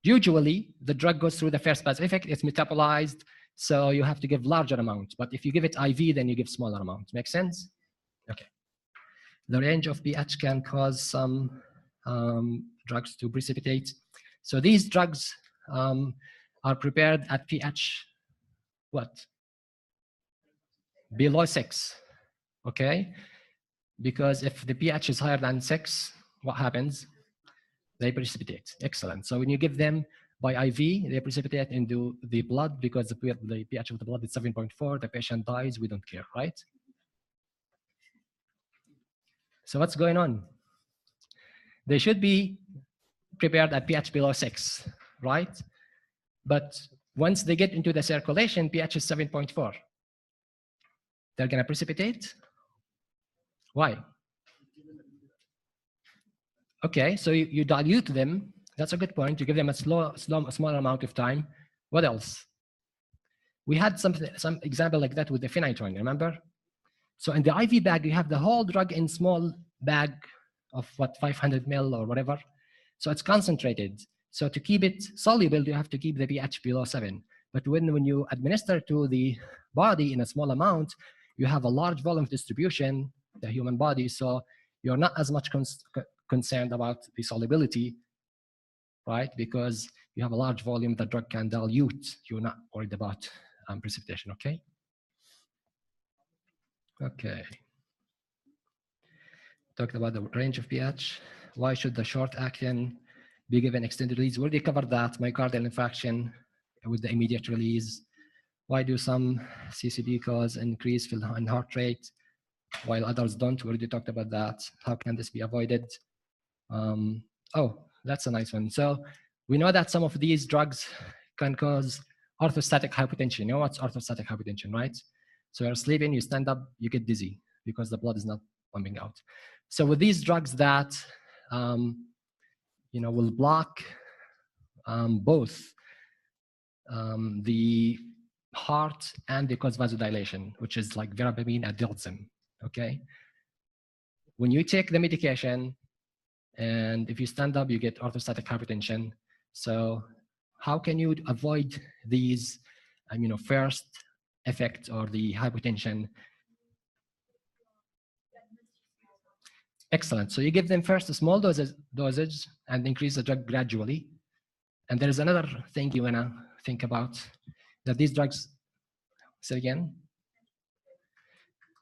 Usually, the drug goes through the first pass effect, it's metabolized, so you have to give larger amount. But if you give it IV, then you give smaller amount. Make sense? Okay. The range of pH can cause some drugs to precipitate. So these drugs are prepared at pH, what? Below 6, okay? Because if the pH is higher than 6, what happens? They precipitate. Excellent. So when you give them by IV, they precipitate into the blood because the pH of the blood is 7.4. The patient dies. We don't care, right? So what's going on? They should be prepared at pH below 6, right? But once they get into the circulation, pH is 7.4. They're going to precipitate. Why? Okay, so you dilute them. That's a good point. You give them a small amount of time. What else? We had some example like that with the phenytoin, remember? So in the IV bag, you have the whole drug in small bag of what, 500 ml or whatever. So it's concentrated. So to keep it soluble, you have to keep the pH below 7. But when you administer to the body in a small amount, you have a large volume distribution, the human body. So you're not as much concerned about the solubility, right? Because you have a large volume, the drug can dilute. You're not worried about precipitation, okay? Okay. Talked about the range of pH. Why should the short action be given extended release? We already covered that. Myocardial infarction with the immediate release. Why do some CCD cause increase in heart rate while others don't? We already talked about that. How can this be avoided? Oh, that's a nice one. So we know that some of these drugs can cause orthostatic hypotension. You know what's orthostatic hypotension, right? So you're sleeping, you stand up, you get dizzy because the blood is not pumping out. So with these drugs that will block both the heart and they cause vasodilation, which is like verapamil and diltiazem. Okay. When you take the medication, and if you stand up, you get orthostatic hypotension. So how can you avoid these, first effect or the hypotension? Excellent. So you give them first a small dosage and increase the drug gradually. And there is another thing you want to think about, that these drugs, say again?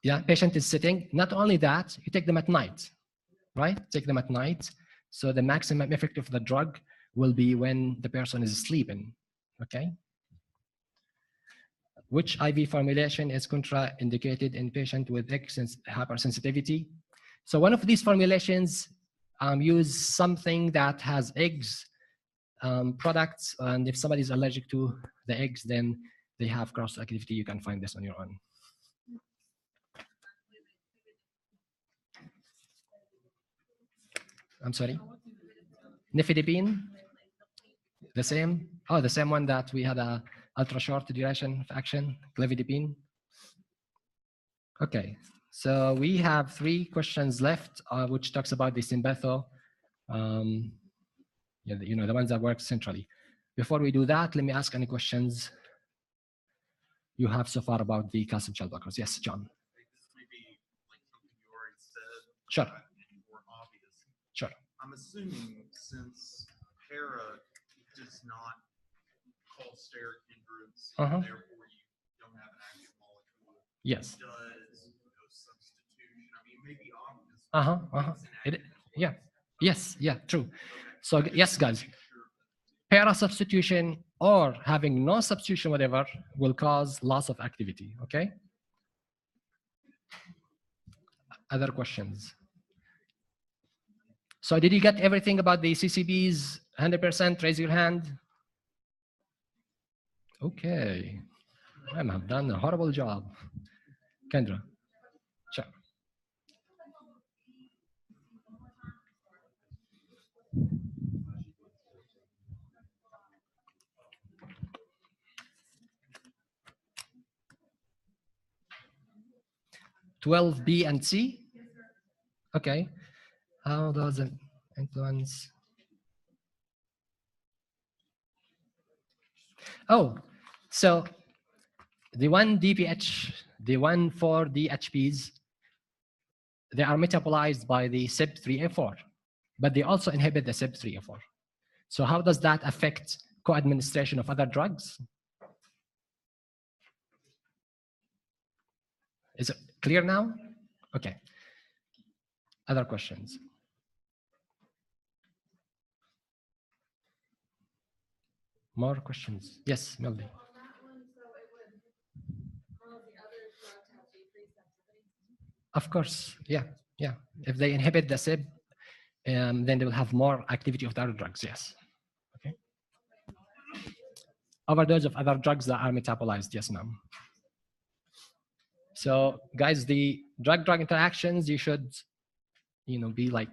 Yeah, patient is sitting. Not only that, you take them at night, right? Take them at night. So the maximum effect of the drug will be when the person is sleeping, okay? Which IV formulation is contraindicated in patient with hypersensitivity? So one of these formulations use something that has eggs products, and if somebody is allergic to the eggs, then they have cross-activity. You can find this on your own. I'm sorry. Nifedipine. The same. Oh, the same one that we had a ultra short duration of action. Clevidipine. Okay. So we have 3 questions left, which talks about the sympatho. The ones that work centrally. Before we do that, let me ask any questions you have so far about the calcium channel blockers. Yes, John. This may be like something you already said. Sure. More obvious. Sure. I'm assuming since para does not cause steric hindrance, therefore you don't have an active molecule. Yes. Does no substitution? I mean, it may be obvious. Yeah. Yes. Yeah. True. So yes, guys. Para substitution or having no substitution, whatever, will cause loss of activity. Okay. Other questions? So did you get everything about the CCBs? 100%. Raise your hand. Okay. I have done a horrible job. Kendra. Sure. B and C? Okay. How does it influence? Oh, so the 1-DPH, the 1,4-DHPs, they are metabolized by the CYP3A4, but they also inhibit the CYP3A4. So how does that affect co-administration of other drugs? Is it clear now? Okay. Other questions? More questions? Yes, Melody. Of course, yeah. If they inhibit the CYP, then they will have more activity of the other drugs, yes. Okay. Overdose of other drugs that are metabolized, yes, ma'am. So, guys, the drug-drug interactions, you should, be like,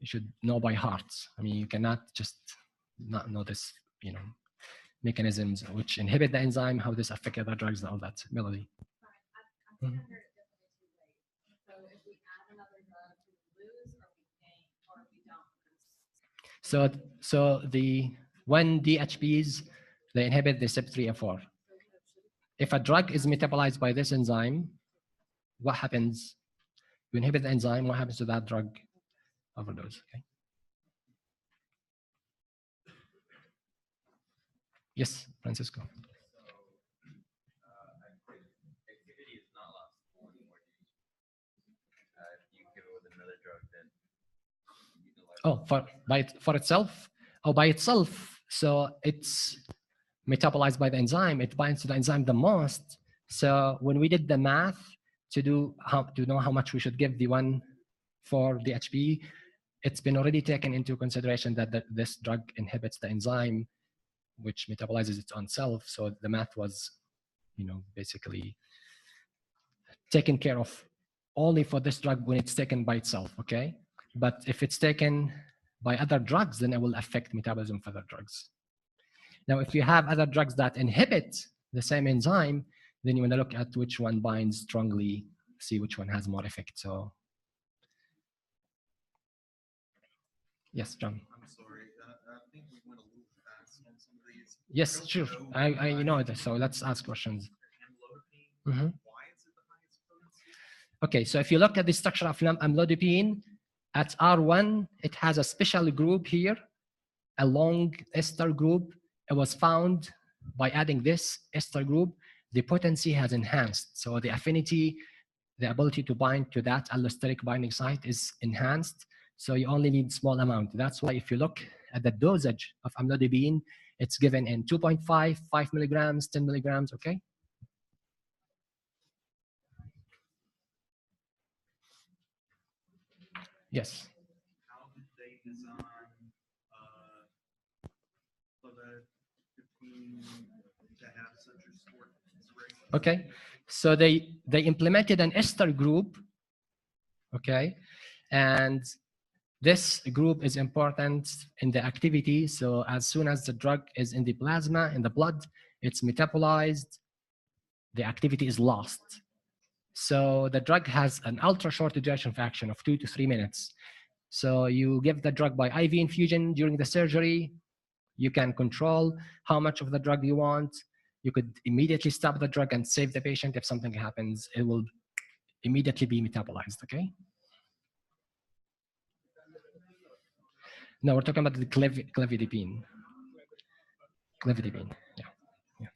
you should know by heart. I mean, you cannot just not know this, mechanisms which inhibit the enzyme, how this affect other drugs, and all that. Melody. Mhm. So the 1-DHPs, they inhibit the CYP3A4. If a drug is metabolized by this enzyme, what happens? You inhibit the enzyme, what happens to that drug? Overdose. Okay. Yes, Francisco. Activity is not lost anymore. You give it with another drug, then for itself? Oh, by itself. So it's metabolized by the enzyme. It binds to the enzyme the most. So when we did the math to know how much we should give the 1,4-DHP, it's been already taken into consideration that this drug inhibits the enzyme, which metabolizes its own self. So the math was, basically taken care of only for this drug when it's taken by itself, okay? But if it's taken by other drugs, then it will affect metabolism of other drugs. Now, if you have other drugs that inhibit the same enzyme, then you want to look at which one binds strongly, see which one has more effect. So, yes, John. I'm sorry. I think we went a little fast on some of these. Yes, sure. I know that. So let's ask questions. Mm-hmm. Why is it the highest potency? Okay, so if you look at the structure of amlodipine, at R1, it has a special group here, a long ester group. It was found by adding this ester group, the potency has enhanced. So the affinity, the ability to bind to that allosteric binding site is enhanced. So you only need small amount. That's why if you look at the dosage of amlodipine, it's given in 2.5, 5 milligrams, 10 milligrams, okay? Yes. How did they design to have such a short duration? Okay, so they implemented an ester group, okay, And this group is important in the activity. So as soon as the drug is in the plasma, in the blood, it's metabolized, the activity is lost. So the drug has an ultra short duration of action of 2 to 3 minutes. So you give the drug by IV infusion during the surgery. You can control how much of the drug you want. You could immediately stop the drug and save the patient. If something happens, it will immediately be metabolized, okay? No, we're talking about the clevidipine. Clevidipine, yeah.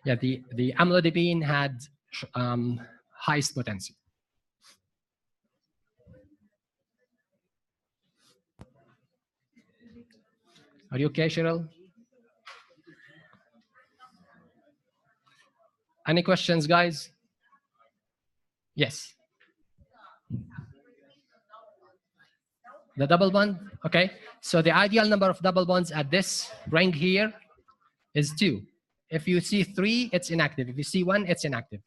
Yeah, the amlodipine had highest potency. Are you okay, Cheryl? Any questions, guys? Yes. The double bond, okay. So the ideal number of double bonds at this ring here is 2. If you see 3, it's inactive. If you see 1, it's inactive.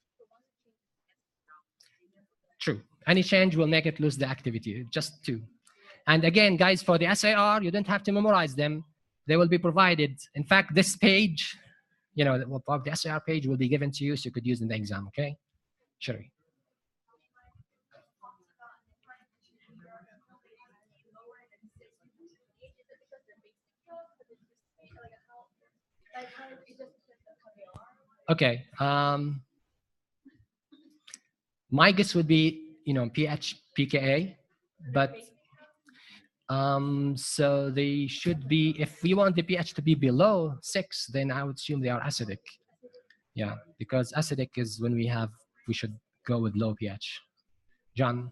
True. Any change will make it lose the activity, just 2. And again, guys, for the SIR, you don't have to memorize them. They will be provided. In fact, this page, you know, the SIR page will be given to you so you could use in the exam, okay? Sure. Okay. My guess would be, you know, pH, pKa, but so they should be, if we want the pH to be below 6, then I would assume they are acidic. Yeah, because acidic is when we should go with low pH. John?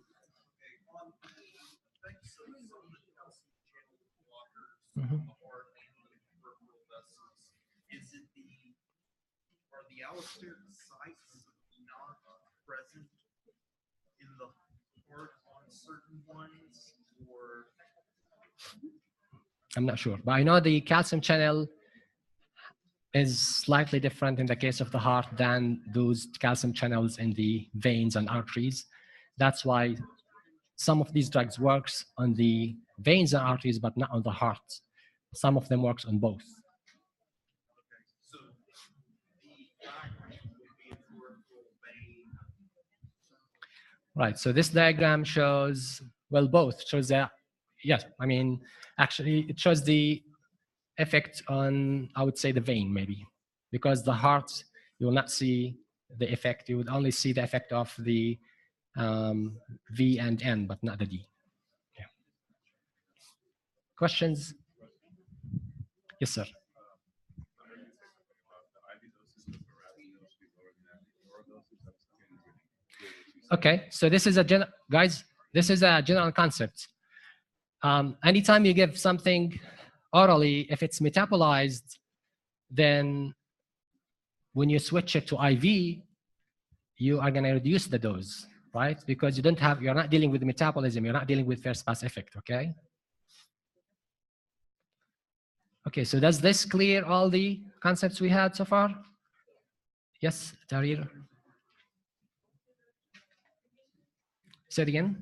Mm-hmm. Are the allosteric sites not present in the heart on certain ones, or? I'm not sure, but I know the calcium channel is slightly different in the case of the heart than those calcium channels in the veins and arteries. That's why some of these drugs works on the veins and arteries, but not on the heart. Some of them works on both. So the diagram would be a peripheral vein. Right, so this diagram shows, well, both shows that, yes, I mean, actually it shows the effect on, I would say, the vein maybe, because the heart, you will not see the effect. You would only see the effect of the V and N, but not the D. Yeah. Questions? Yes, sir. Okay, so this is a guys, this is a general concept. Anytime you give something orally, if it's metabolized, then when you switch it to IV, you are going to reduce the dose, right? Because you're not dealing with metabolism, you're not dealing with first pass effect, okay? Okay, so does this clear all the concepts we had so far? Yes, Tahrir? Say it again.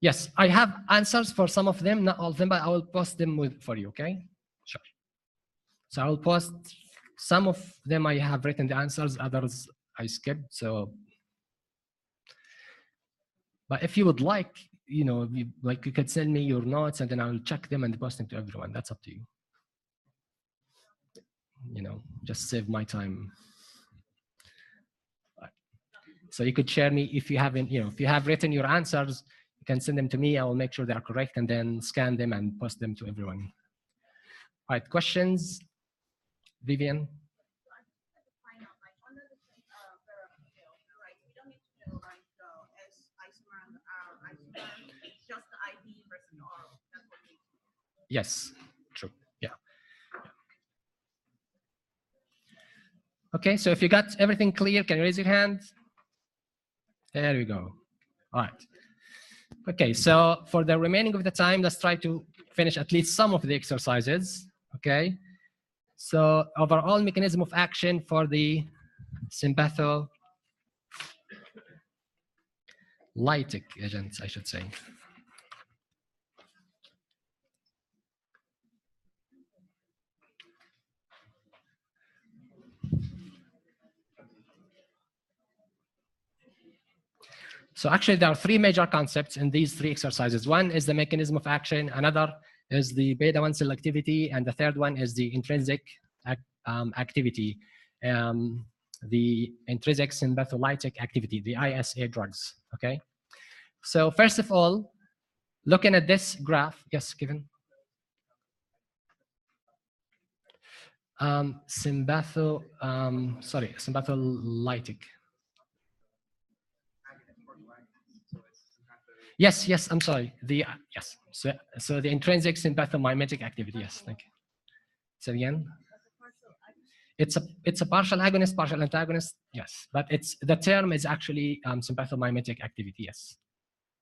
Yes, I have answers for some of them, not all of them, but I will post them for you, okay? Sure. So I will post some of them. I have written the answers, others I skipped, so. But if you would like, you know, you could send me your notes and then I will check them and post them to everyone. That's up to you. You know, just save my time. So you could share me if you haven't, you know, if you have written your answers, you can send them to me. I will make sure they are correct and then scan them and post them to everyone. All right, questions? Vivian? Yes, true. Yeah. Okay, so if you got everything clear, can you raise your hand? There we go. All right. Okay, so for the remaining of the time, let's try to finish at least some of the exercises. Okay. So overall mechanism of action for the sympathogenic lytic agents, I should say. So actually, there are three major concepts in these three exercises. One is the mechanism of action, another is the beta-1 selectivity, and the third one is the intrinsic activity, the intrinsic sympatholytic activity, the ISA drugs, okay? So first of all, looking at this graph, yes, Kevin? Sympatholytic. Yes, yes, I'm sorry. Yes, so the intrinsic sympathomimetic activity, yes, thank you. So again, it's a partial agonist, partial antagonist, yes, but the term is actually sympathomimetic activity, yes.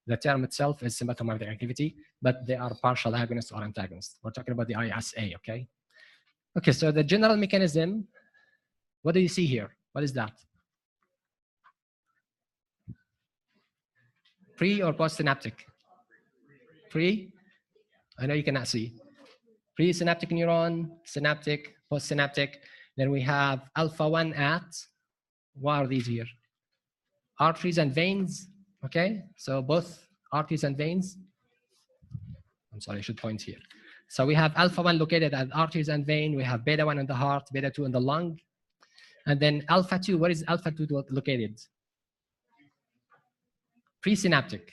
The term itself is sympathomimetic activity, but they are partial agonists or antagonists. We're talking about the ISA, okay? Okay, so the general mechanism, what do you see here? What is that? Pre or post-synaptic? Pre? I know you cannot see. Pre-synaptic neuron, synaptic, post-synaptic. Then we have alpha-1 at, what are these here? Arteries and veins, okay? So both arteries and veins. I'm sorry, I should point here. So we have alpha-1 located at arteries and vein. We have beta-1 in the heart, beta-2 in the lung. And then alpha-2, where is alpha-2 located? Presynaptic.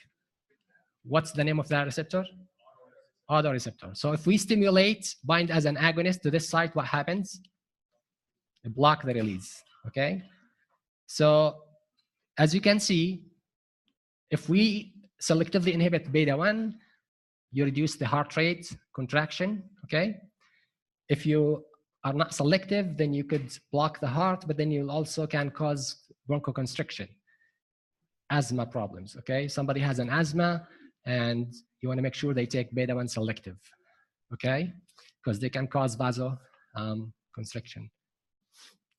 What's the name of that receptor? Autoreceptor. So if we stimulate, bind as an agonist to this site, what happens? We block the release, okay? So as you can see, if we selectively inhibit beta-1, you reduce the heart rate contraction, okay? If you are not selective, then you could block the heart, but then you also can cause bronchoconstriction, asthma problems, okay? Somebody has an asthma, and you want to make sure they take beta-1 selective, okay? Because they can cause vasoconstriction.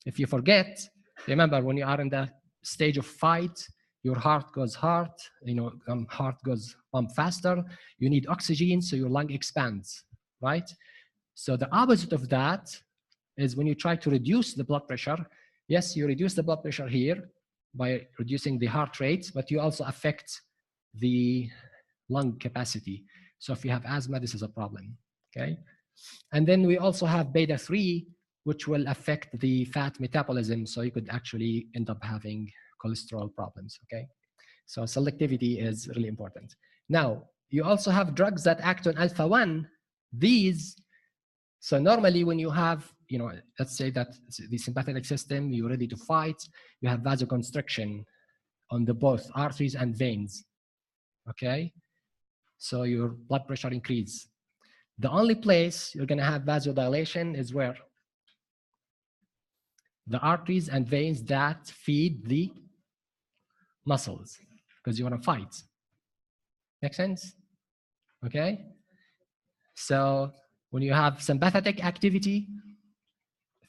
If you forget, remember when you are in the stage of fight, your heart goes hard, heart goes pump faster, you need oxygen, so your lung expands, right? So the opposite of that is when you try to reduce the blood pressure, yes, you reduce the blood pressure here by reducing the heart rate, but you also affect the lung capacity. So if you have asthma, this is a problem, okay? And then we also have beta-3, which will affect the fat metabolism, so you could actually end up having cholesterol problems, okay? So selectivity is really important. Now, you also have drugs that act on alpha-1. These, so normally when you have, let's say that the sympathetic system, you're ready to fight, you have vasoconstriction on the both arteries and veins, okay? So your blood pressure increases. The only place you're gonna have vasodilation is where? The arteries and veins that feed the muscles, because you want to fight. Make sense? Okay? So when you have sympathetic activity,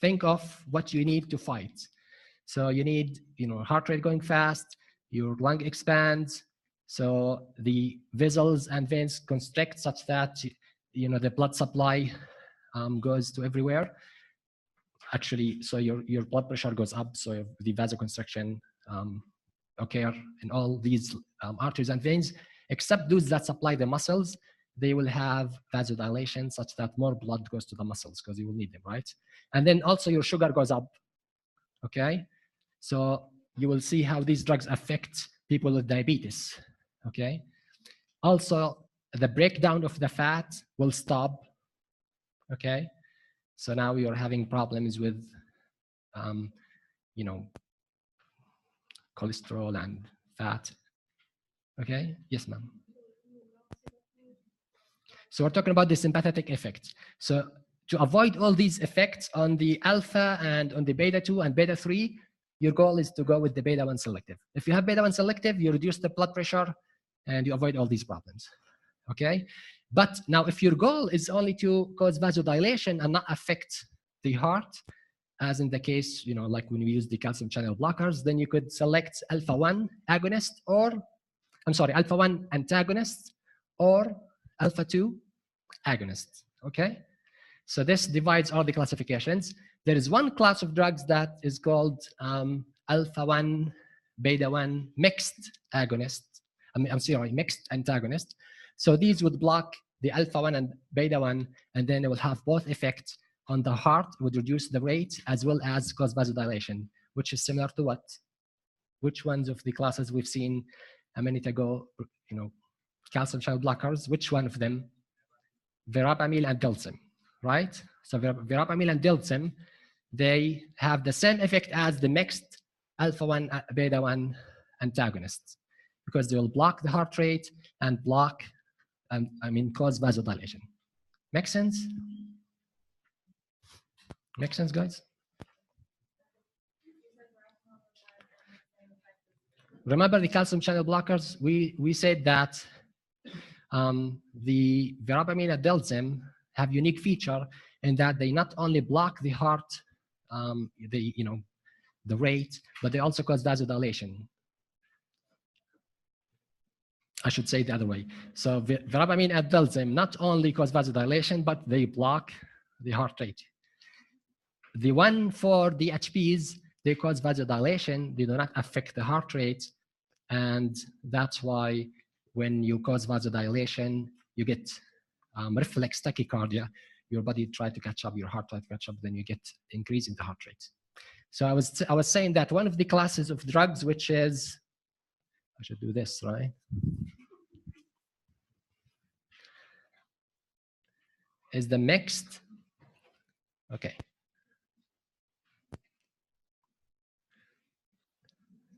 think of what you need to fight. So you need, heart rate going fast, your lung expands, so the vessels and veins constrict such that, the blood supply goes to everywhere. Actually, so your blood pressure goes up, so the vasoconstriction occur in all these arteries and veins, except those that supply the muscles. They will have vasodilation such that more blood goes to the muscles because you will need them, right? And then also your sugar goes up, okay? So you will see how these drugs affect people with diabetes, okay? Also, the breakdown of the fat will stop, okay? So now you're having problems with, cholesterol and fat. Okay, yes, ma'am. So we're talking about the sympathetic effects. So to avoid all these effects on the alpha and on the beta-2 and beta-3, your goal is to go with the beta-1 selective. If you have beta-1 selective, you reduce the blood pressure and you avoid all these problems. Okay, but now if your goal is only to cause vasodilation and not affect the heart, as in the case, like when we use the calcium channel blockers, then you could select alpha-1 agonist or I'm sorry, alpha 1 antagonists or alpha 2 agonists. Okay? So this divides all the classifications. There is one class of drugs that is called alpha 1, beta 1 mixed agonist. I'm sorry, mixed antagonist. So these would block the alpha 1 and beta 1, and then it will have both effects on the heart, would reduce the rate as well as cause vasodilation, which is similar to what? Which ones of the classes we've seen a minute ago, you know, calcium channel blockers, which one of them? Verapamil and diltiazem, right? So verapamil and diltiazem, they have the same effect as the mixed alpha 1, beta 1 antagonists because they will block the heart rate and block, cause vasodilation. Make sense? Make sense, guys? Remember the calcium channel blockers? We said that the verapamil and diltiazem have unique feature in that they not only block the heart, the rate, but they also cause vasodilation. I should say it the other way. So verapamil and diltiazem not only cause vasodilation, but they block the heart rate. The one for the HPs, they cause vasodilation. They do not affect the heart rate, and that's why when you cause vasodilation, you get reflex tachycardia. Your body tries to catch up, your heart tries to catch up, then you get increase in the heart rate. So I was saying that one of the classes of drugs, which is, I should do this, right? Is the mixed, okay.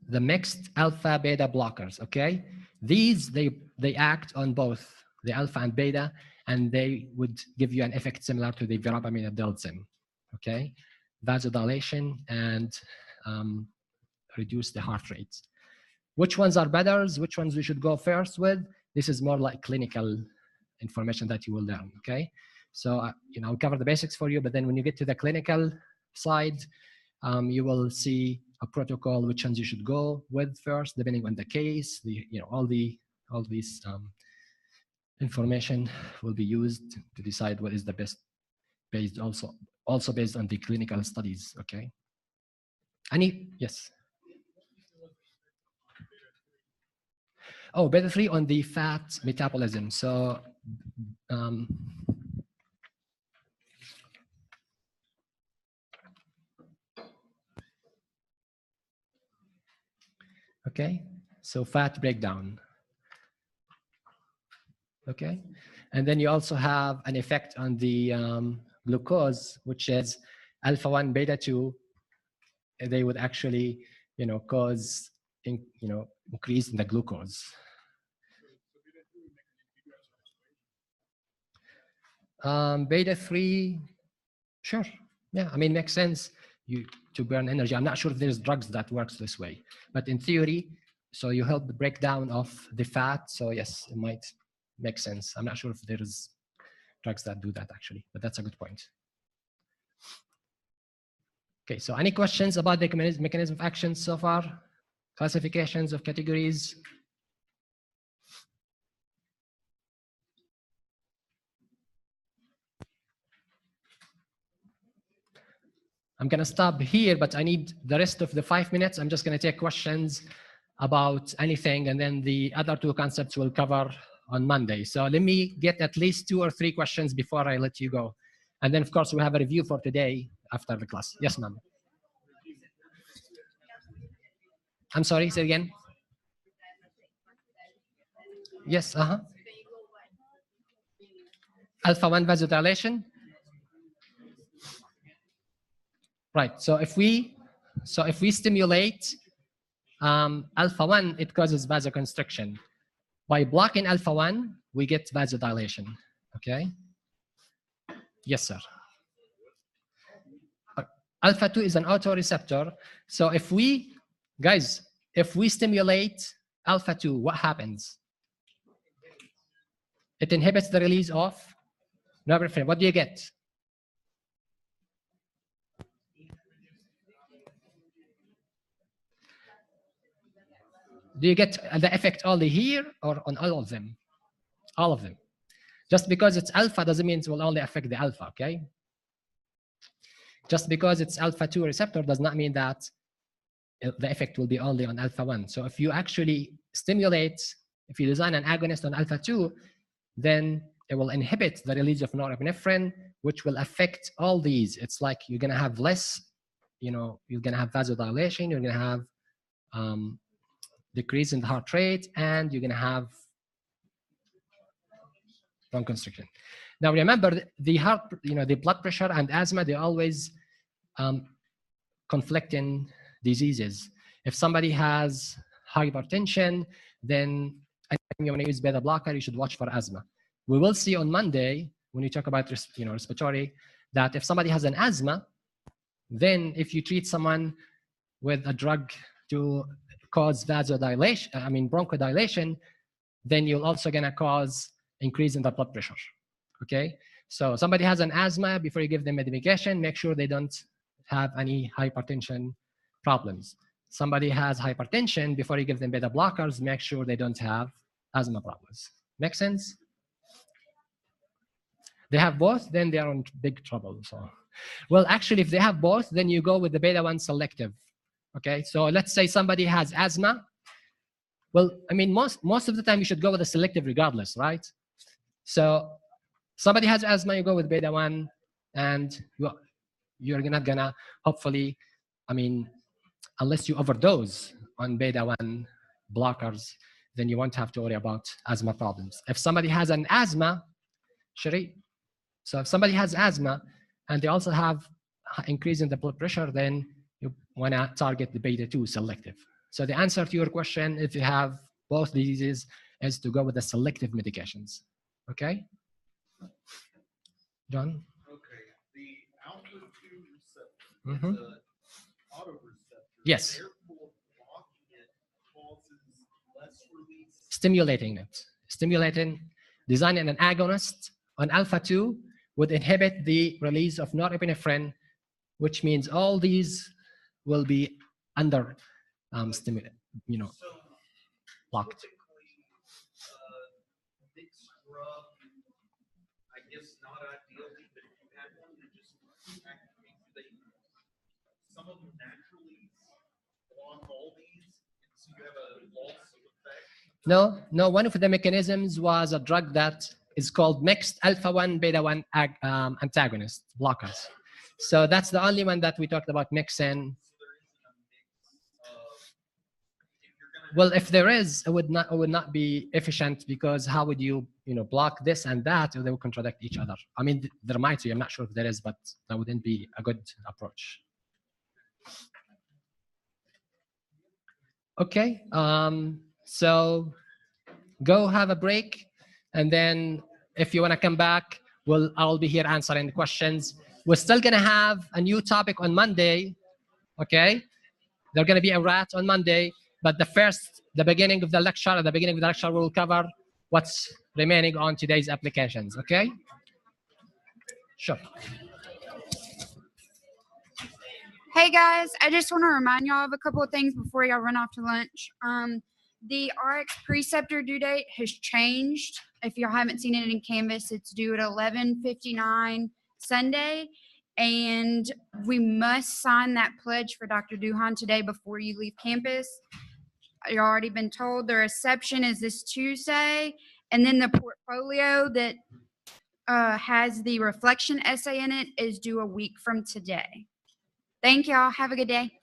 The mixed alpha beta blockers, okay? These, they act on both the alpha and beta, and they would give you an effect similar to the verapamil and diltiazem, okay? Vasodilation and reduce the heart rate. Which ones are better? Which ones we should go first with? This is more like clinical information that you will learn, okay? So, I'll cover the basics for you, but then when you get to the clinical side, you will see a protocol, which ones you should go with first, depending on the case. All these information will be used to decide what is the best, based also based on the clinical studies. Okay. Yes. Oh, beta 3 on the fat metabolism. So. Okay, so fat breakdown. Okay, and then you also have an effect on the glucose, which is alpha 1 beta 2. They would actually, cause increase in the glucose. Beta 3, sure, yeah, makes sense. To burn energy. I'm not sure if there's drugs that works this way, but in theory, so you help the breakdown of the fat. So yes, it might make sense. I'm not sure if there's drugs that do that actually, but that's a good point. Okay, so any questions about the mechanism of action so far? Classifications of categories? I'm going to stop here, but I need the rest of the 5 minutes. I'm just going to take questions about anything, and then the other 2 concepts we'll cover on Monday. So let me get at least 2 or 3 questions before I let you go. And then, of course, we have a review for today after the class. Yes, ma'am. I'm sorry, say again. Yes, Alpha 1 vasodilation. Right, so if we stimulate alpha 1, it causes vasoconstriction. By blocking alpha 1, we get vasodilation, okay? Yes, sir. Alpha 2 is an autoreceptor. So if we stimulate alpha 2, what happens? It inhibits the release of norepinephrine. What do you get? Do you get the effect only here or on all of them? All of them. Just because it's alpha doesn't mean it will only affect the alpha, okay? Just because it's alpha 2 receptor does not mean that the effect will be only on alpha 1. So if you actually stimulate, if you design an agonist on alpha 2, then it will inhibit the release of norepinephrine, which will affect all these. It's like you're going to have less, you know, you're going to have vasodilation, you're going to have decrease in the heart rate, and you're going to have bronchoconstriction. Now remember, the heart, you know, the blood pressure and asthma, they always conflicting diseases. If somebody has hypertension, then when you use beta blocker, you should watch for asthma. We will see on Monday when you talk about respiratory that if somebody has an asthma, then if you treat someone with a drug to cause vasodilation, I mean bronchodilation, then you're also gonna cause increase in the blood pressure. Okay, so somebody has an asthma, before you give them medication, make sure they don't have any hypertension problems. Somebody has hypertension, before you give them beta blockers, make sure they don't have asthma problems. Make sense? They have both, then they are in big trouble. So, well, actually, if they have both, then you go with the beta 1 selective. Okay, so let's say somebody has asthma. Well, I mean, most of the time you should go with a selective regardless, right? So somebody has asthma, you go with beta 1, and you're not gonna, hopefully, I mean, unless you overdose on beta 1 blockers, then you won't have to worry about asthma problems. If somebody has an asthma, Shari, so if somebody has asthma and they also have increase in the blood pressure, then you wanna target the beta 2 selective. So the answer to your question, if you have both diseases, is to go with the selective medications. Okay? John? Okay, the alpha 2 receptor, Mhm. the autoreceptor. Yes. Therefore, blocking it causes less release. Stimulating it. Stimulating, designing an agonist on alpha 2 would inhibit the release of norepinephrine, which means all these will be under stimulated, you know, So blocked. typically, mixed drug, I guess not ideally, but if you had one that just activates, some of them naturally block all these, and so you have a loss of effect. No, one of the mechanisms was a drug that is called mixed alpha 1 beta 1 antagonist blockers. So that's the only one that we talked about mixing. Well, if there is, it would not be efficient, because how would you block this and that, or they will contradict each other. I mean, there might be, I'm not sure if there is, but that wouldn't be a good approach. Okay, so go have a break, and then if you want to come back, I'll be here answering questions. We're still gonna have a new topic on Monday. Okay, there's gonna be a rat on Monday, but at the beginning of the lecture, we'll cover what's remaining on today's applications. Okay, sure. Hey guys, I just want to remind y'all of a couple of things before y'all run off to lunch. The RX preceptor due date has changed. If y'all haven't seen it in Canvas, it's due at 11:59 Sunday, and we must sign that pledge for Dr. Duhan today before you leave campus. You've already been told the reception is this Tuesday, and then the portfolio that has the reflection essay in it is due a week from today. Thank y'all. Have a good day.